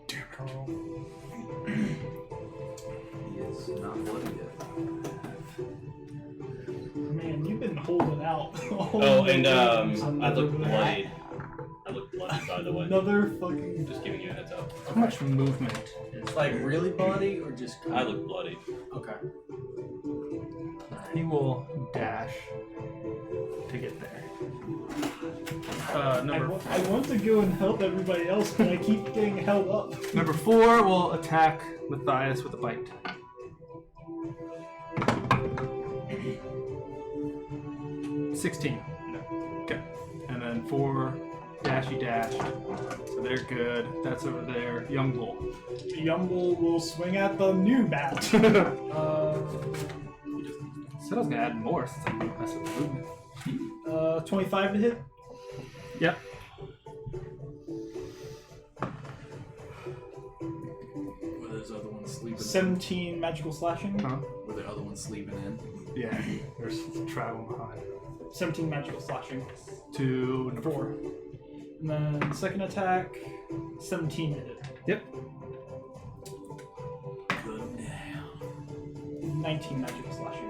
to Carl. He is not bloody yet. Man, you've been holding out. Oh, and I look bloodied. I look bloody, by the way. Another fucking. Just giving you a heads up. How much movement is Like really bloody or just? I look bloody. Okay. He will dash to get there. I want to go and help everybody else, but I keep getting held up. Number 4 will attack Matthias with a bite. $16. No. Okay. And then 4 dashy dashed. So they're good. That's over there. Young Bull. Yumble will swing at the new bat. Said I was gonna add more since I'm doing less of movement. 25 to hit. Yep. Were those other ones sleeping? 17 magical slashing. Huh? Were the other ones sleeping in? Yeah. There's travel behind. 17 magical slashing. To number 4. And then second attack, 17 to hit. Yep. Good now. 19 magical slashing.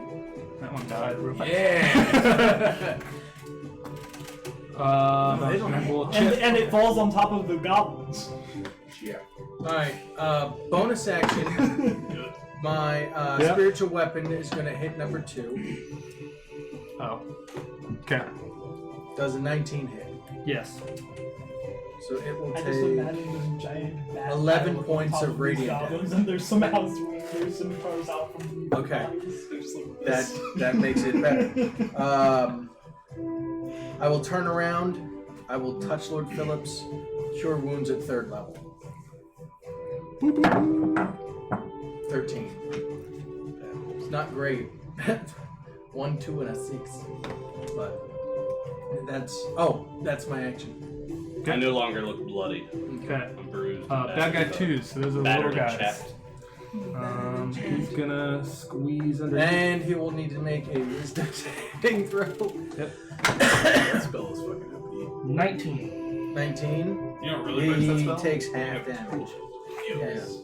That one died real fast. Yeah! And we'll chip. And it falls on top of the goblins. Yeah. Alright, bonus action. My Yep. spiritual weapon is going to hit number 2. Oh. Okay. Does a 19 hit. Yes. So it will I just take... imagine this giant bat 11 on top points of these radiant goblins, damage. and there's somehow there's some cars out from the Okay. bodies. They're just like this. That makes it better. I will turn around. I will touch Lord Phillips. Cure wounds at 3rd level. 13. It's not great. 1, 2, and a 6. But that's my action. I no longer look bloody. Okay. I'm bruised. Bad guy 2, so those are the little Battered and guys. chapped. He's gonna squeeze under. And he will need to make a wisdom saving throw. Yep. That spell is fucking OP. 19. 19. You don't really break that He spell? takes half damage. Yes.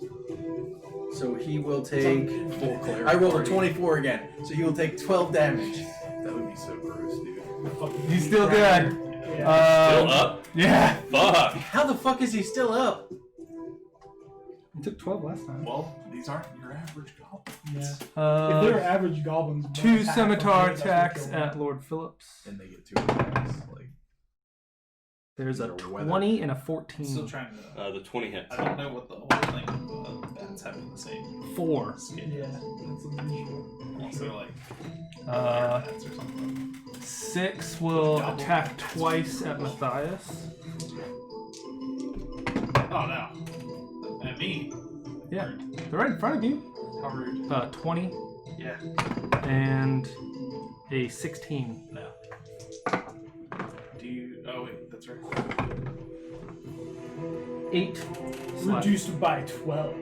So he will take. Full cleric I rolled a party. 24 again, so he will take 12 damage. That would be so gross, dude. He's still good. Still up? Yeah. Fuck. How the fuck is he still up? He took 12 last time. Well, these aren't your average goblins. Yeah. If they're average goblins, one 2 attack scimitar from me, that's what attacks killed them. at Lord Phillips. And they get 2 attacks. Like, There's a These are weather. 20 and a 14. Still trying to. The 20 hits. I don't know what the whole thing of bats having the same 4. skin. Yeah, that's unusual. Also, like, bats or something. 6 will attack twice at Matthias. Oh no. At me. Yeah. They're right in front of you. How rude. 20 Yeah. and a 16. No. Do you. Oh, wait, that's right. 8. Slap. Reduced by 12.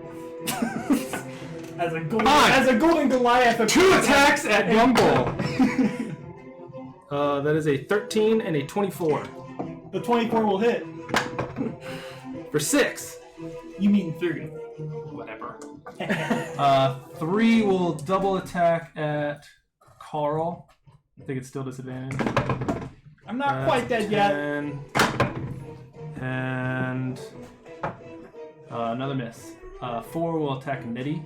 as a Fine. golden Goliath. 2 attacks at Young Bull. That is a 13 and a 24. The 24 will hit. For 6. You mean 3. Whatever. 3 will double attack at Carl. I think it's still disadvantage. I'm not quite dead yet. 10, and another miss. 4 will attack Nitty.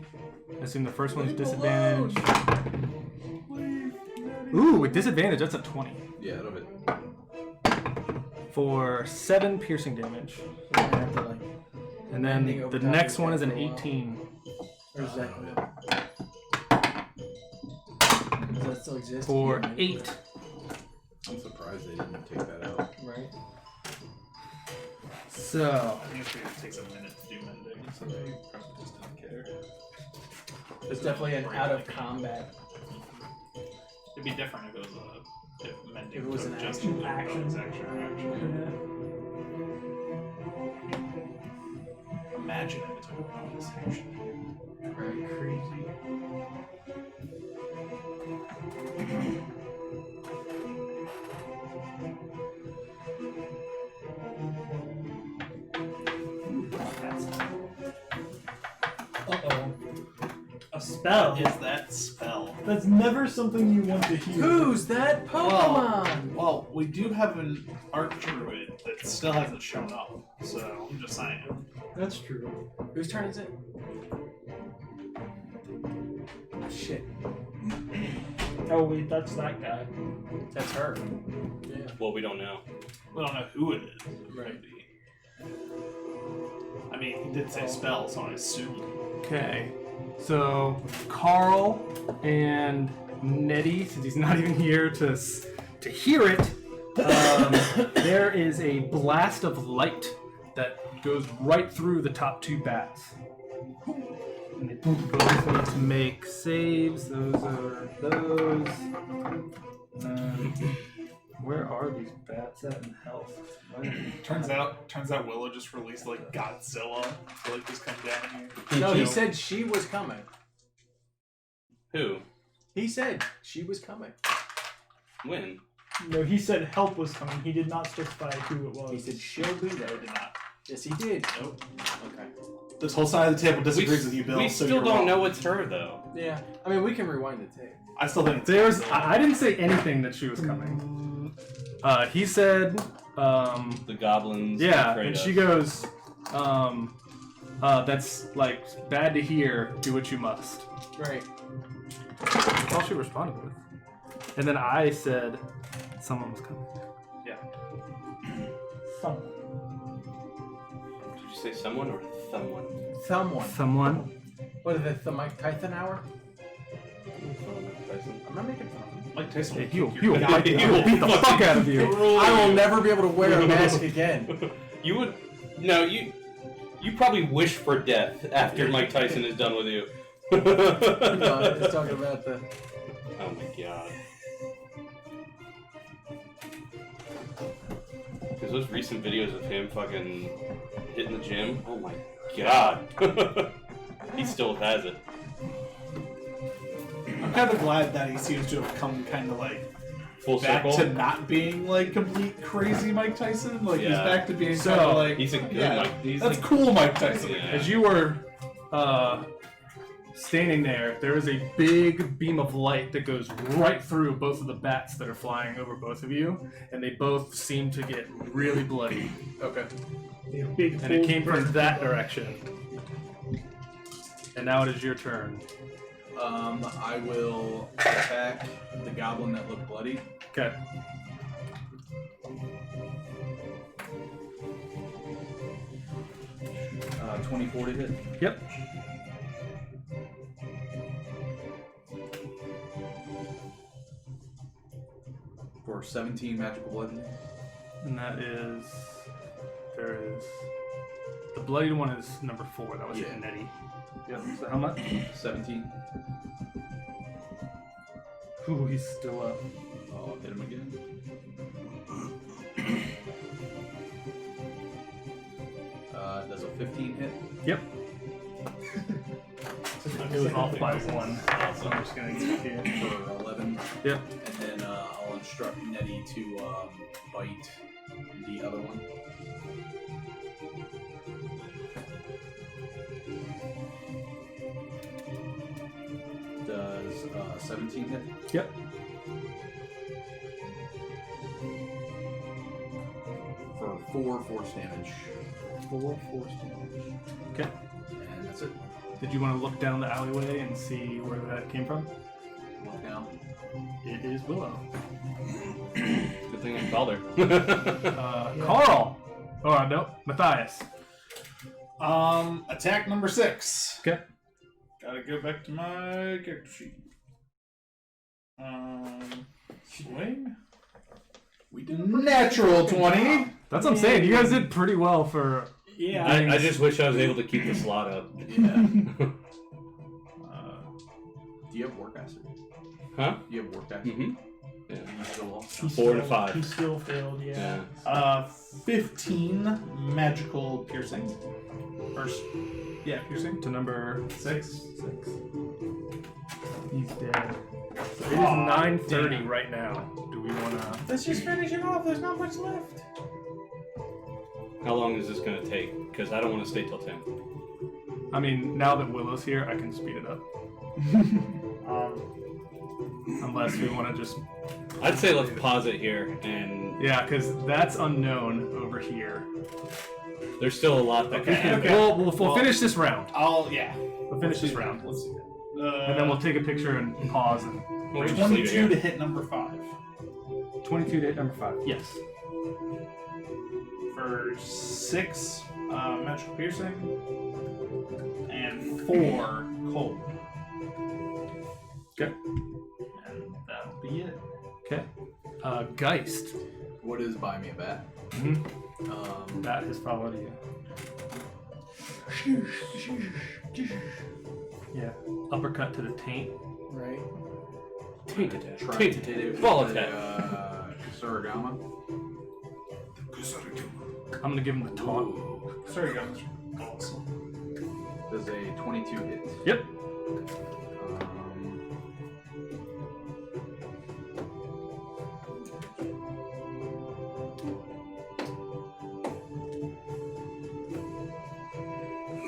I assume the first one's disadvantage. Ooh, with disadvantage, that's a 20. yeah, it'll hit. For 7 piercing damage. We're gonna have to, like, And then Bending over the top next of one it is an for a while. 18. or is that, does that still exist? For Yeah, 8. I'm surprised they didn't take that out. Right. So, I guess it takes a minute to do mending, so they probably just didn't care. It's definitely an out of combat. It'd be different if it was if mending If it was took an just action. bonus action reaction. Imagine if it took a bonus action. Very crazy. Uh-oh. A spell? Is that spell? That's never something you want to hear. Who's that Pokemon? Well, we do have an Archdruid that still hasn't shown up, so I'm just saying. That's true. Whose turn is it? Shit. Oh wait, that's that guy. That's her. Yeah. Well, we don't know. We don't know who it is. Right. I mean, he did say spell, so I assume. okay. So, Carl and Nettie, since he's not even here to hear it, there is a blast of light that goes right through the top two bats. And they both need to make saves. Those are those. Where are these bats at in health? Turns out Willow just released like Godzilla to like just come down here. No, he said she was coming. Who? He said she was coming. When? No, he said help was coming. He did not specify who it was. He said she'll be No, there. did not. Yes, he did. Nope. Okay. This whole side of the table disagrees with you, Bill. We so still you're don't wrong. know it's her though. Yeah. I mean, we can rewind the tape. I still think it's There's. Godzilla. I didn't say anything that she was coming. He said. The goblins. Yeah, betrayed and us. she goes. That's like bad to hear. Do what you must. Right. That's all she responded with. And then I said, someone was coming. Someone. Did you say someone or someone? Someone. Someone. What is it? The Mike Tyson hour? Tyson. I'm not making fun of him. Mike Tyson. Yeah, will he will kick your beat the goddamn- fuck out of you. I will never be able to wear a mask again. You would. No, you. You probably wish for death after Mike Tyson is done with you. No, it's talking about the. Oh my god. Because those recent videos of him fucking hitting the gym, oh my god. He still has it. I'm kind of glad that he seems to have come kind of like Full back circle. to not being like complete crazy Mike Tyson. Like he's Yeah. back to being So, kind of like He's a good yeah, Mike. He's that's like, cool Mike Tyson. Yeah. As you were standing there is a big beam of light that goes right through both of the bats that are flying over both of you, and they both seem to get really bloody. Okay. A big And it hole came burst. from that direction. And now it is your turn. I will attack the goblin that looked bloody. Okay. 24 to hit. Yep. For 17 magical bludgeoning. And that is. There is. The bloodied one is number 4. That was Yeah. Nettie. Yep. So how much? 17. Ooh, he's still up. I'll hit him again. Does a 15 hit? Yep. It was off by 1. So I'm just gonna get here. For 11. Yep. And then I'll instruct Nettie to bite the other one. Does 17 hit? Yep. For 4 force damage. 4 force damage. Okay. And that's it. Did you want to look down the alleyway and see where that came from? Look now. It is Willow. Good thing I called her. Carl! Oh, no. Matthias. Attack number 6. Okay. Gotta go back to my character sheet. Swing. We did Natural 20. That's what I'm saying. You guys did pretty well for. Yeah. I just wish I was able to keep the slot up. Yeah. Do you have work acid? Huh? Do you have work acid? Mm-hmm. Yeah. You still lost. He 4 to still- 5. He still failed, yeah. 15 magical piercing. First, piercing. To number 6. he's dead. So it is Aw, 9:30 damn. right now. Do we want to? Let's just finish it off. There's not much left. How long is this going to take? Because I don't want to stay till 10. I mean, now that Willow's here, I can speed it up. Unless we want to just. I'd say let's pause it here, and Yeah, because that's unknown over here. there's still a lot that can happen. We'll finish this round. We'll finish this round. Let's see. And then we'll take a picture and pause. And We'll just leave it 22 to here. hit number 5. 22 to hit number 5. Yes. For 6 magical piercing. And 4 cold. Okay. And that'll be it. Okay. Geist. What is buy me a bat? Mm-hmm. Bat. That has followed you. Yeah. Uppercut to the taint. Right. Tainted. Try Tainted. to hit it Ball with attack. Kusarigama. I'm gonna give him the taunt. Sorry, guys. Awesome. Does a 22 hit? Yep.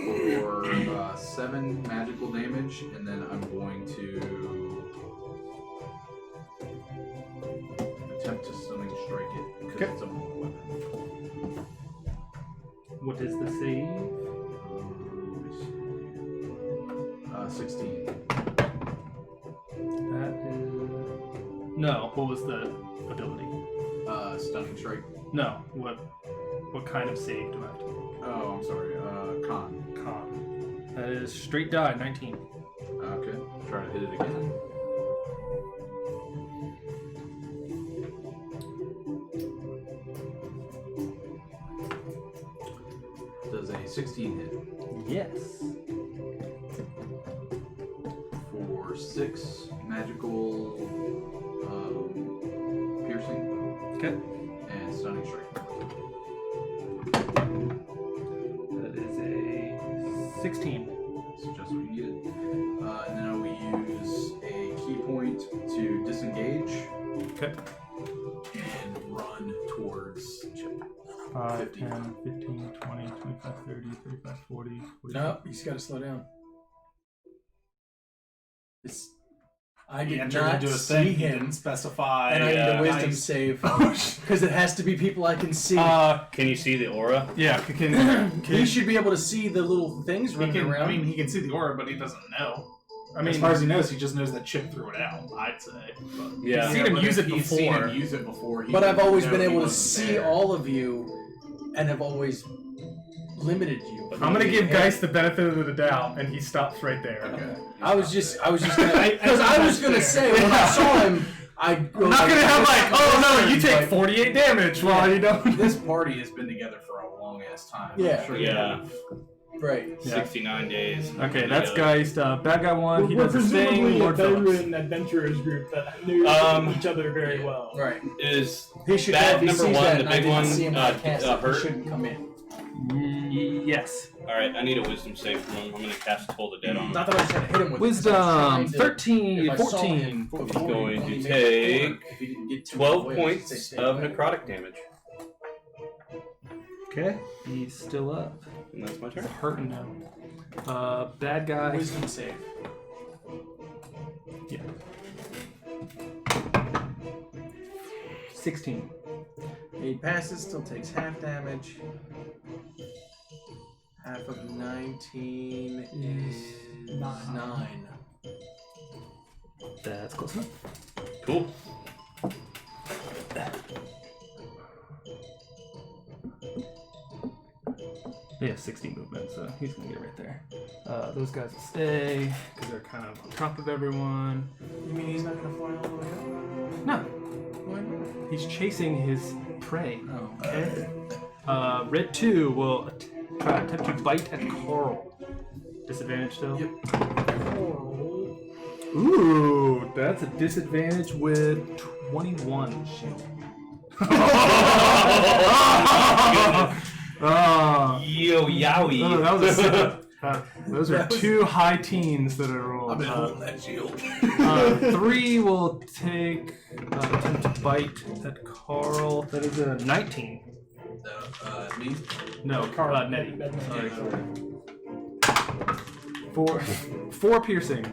For 7 magical damage, and then I'm going to attempt to stunning strike it because Okay. it's a mortal weapon. What is the save? 16. That is. No. What was the ability? Stunning strike. No. What kind of save do I have to make? Oh, I'm sorry. Con. Con. That is straight die. 19. Okay. Try to hit it again. Does a 16 hit? Yes. For 6 magical piercing Okay. and stunning strike. That is a 16. That's just what you needed. And then I will use a key point to disengage Okay. and run towards Chip. 5, 50. 10, 15, 20, 25, 30, 35, 40, 45. No, he's got to slow down. I He did entered not into a see thing. He him, didn't specify. and I need a wisdom dice. save because it has to be people I can see. Can you see the aura? Yeah. Can He should be able to see the little things He running can, around. I mean, he can see the aura, but he doesn't know. I mean, as far as he knows, he just knows that Chip threw it out. I'd say. But Yeah. seen him but use if it he's seen before. him use it before. He but I've would always know been he able to wasn't see there. all of you, and have always limited you. I'm gonna give Geist the benefit of the doubt, and he stops right there. Okay. I was just gonna, because I was gonna Fair. say when I saw him, I'd go I'm not gonna have like, oh no, you take but- 48 damage while you don't. This party has been together for a long ass time. Yeah. I'm sure you Yeah. have. Right. Yeah. 69 days. Okay, that's Geist. Bad guy one. He We're does his presumably thing. a Lord Phillips. veteran adventurers group that knew each other very well. Right. Is He should Bad know if he number sees one, that the and I big didn't one, see him when I cast it, he hurt? shouldn't come in. Yes. all right. I need a wisdom save from him. I'm gonna cast Toll the Dead on him. Not that I was trying to hit him with it, 'cause I was Wisdom. trying to- 13, if I saw 14. him before He's he going only to made it take forward, if he didn't get too 12 away, points I'd say of stay away. necrotic damage, Okay. He's still up. and that's my turn. It's hurting him. Bad guy. Wisdom save. Yeah. 16. He passes, still takes half damage. Half of 19 is 9. That's close enough. Cool. He has 60 movement, so he's gonna get right there. Those guys will stay because they're kind of on top of everyone. You mean he's not going to fly all the way up? No, Why not? He's chasing his prey. Oh. Okay. Red 2 will attempt to bite at Coral. Disadvantage still? Yep. Ooh, that's a disadvantage with 21. Yo, yowie. Oh, that was a those are 2 high teens that are rolled. I've been holding that shield. 3 will take attempt to bite at Carl. That is a 19. Me? No, Carl, Nettie. Sorry. Sorry. 4 piercing.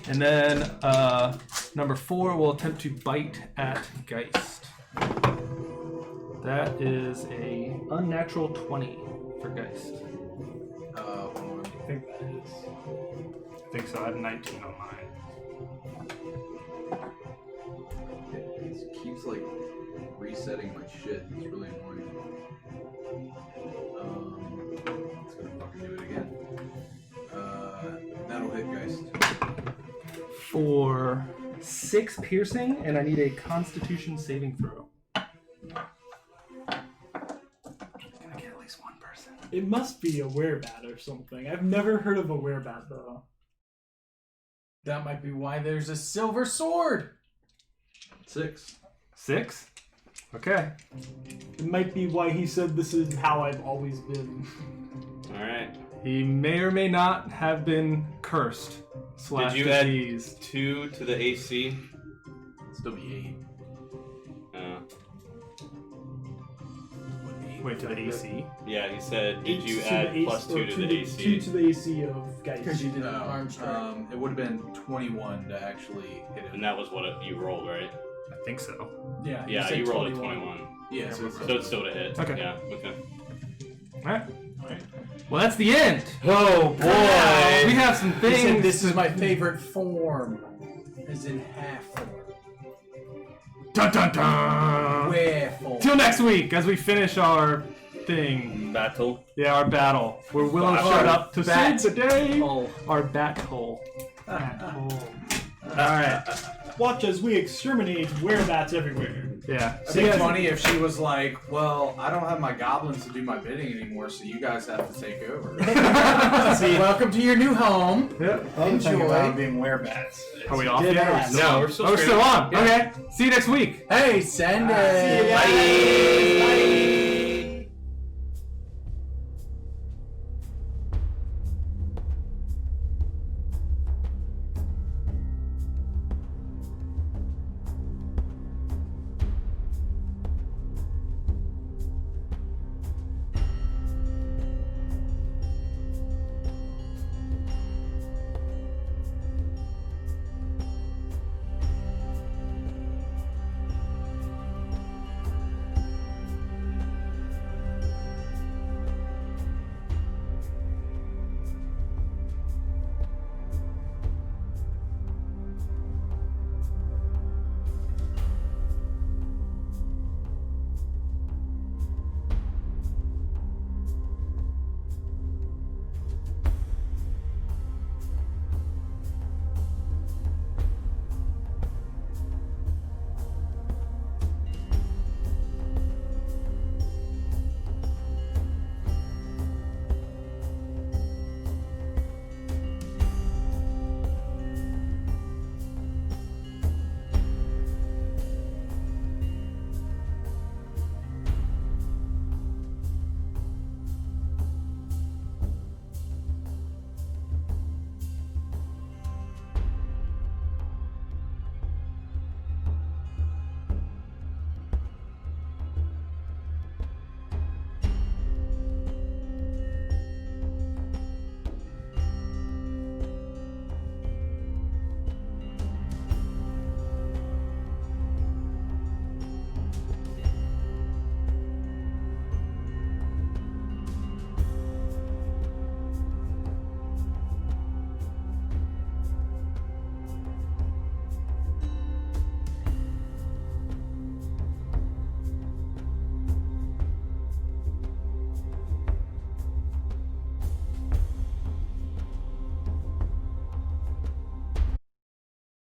And then number 4 will attempt to bite at Geist. That is a unnatural 20 for Geist. Hold I think that is. I think so. I have 19 on mine. It keeps like resetting my shit. It's really annoying. It's gonna fucking do it again. That'll hit, guys. For 6 piercing, and I need a Constitution saving throw. Can I get at least one person? It must be a werebat or something. I've never heard of a werebat though. That might be why there's a silver sword. 6. 6? Okay. It might be why he said this is how I've always been. Alright. He may or may not have been cursed. Did you add diseased. 2 to the AC? Still be 8. Wait, to the AC? Yeah, he said, did you To add the plus AC 2 to the AC? 2 to the AC of Because Geist. you did an arm strike. It would have been 21 to actually hit him. And that was what you rolled, right? I think so. Yeah, Yeah, said you rolled a 21. Yeah, so So it's still to hit. Okay. Yeah, okay. Alright. Well, that's the end. Oh We have some He things. said this is my favorite form. As in half form. Dun dun dun! Where form? Till next week as we finish our thing. Battle. Yeah, our battle. Where Willow Battle. showed up to Bat save the day. hole. Our bat hole. Bat hole. Alright. Watch as we exterminate werebats everywhere. Yeah. It'd be funny if she was like, well, I don't have my goblins to do my bidding anymore, so you guys have to take over. Welcome to your new home. Yep. Enjoy. being werebats. Are we off Dead yet? ass. No, we're still Oh, we're straight still up. on. Okay. See you next week. Hey, send it. See you guys. Bye.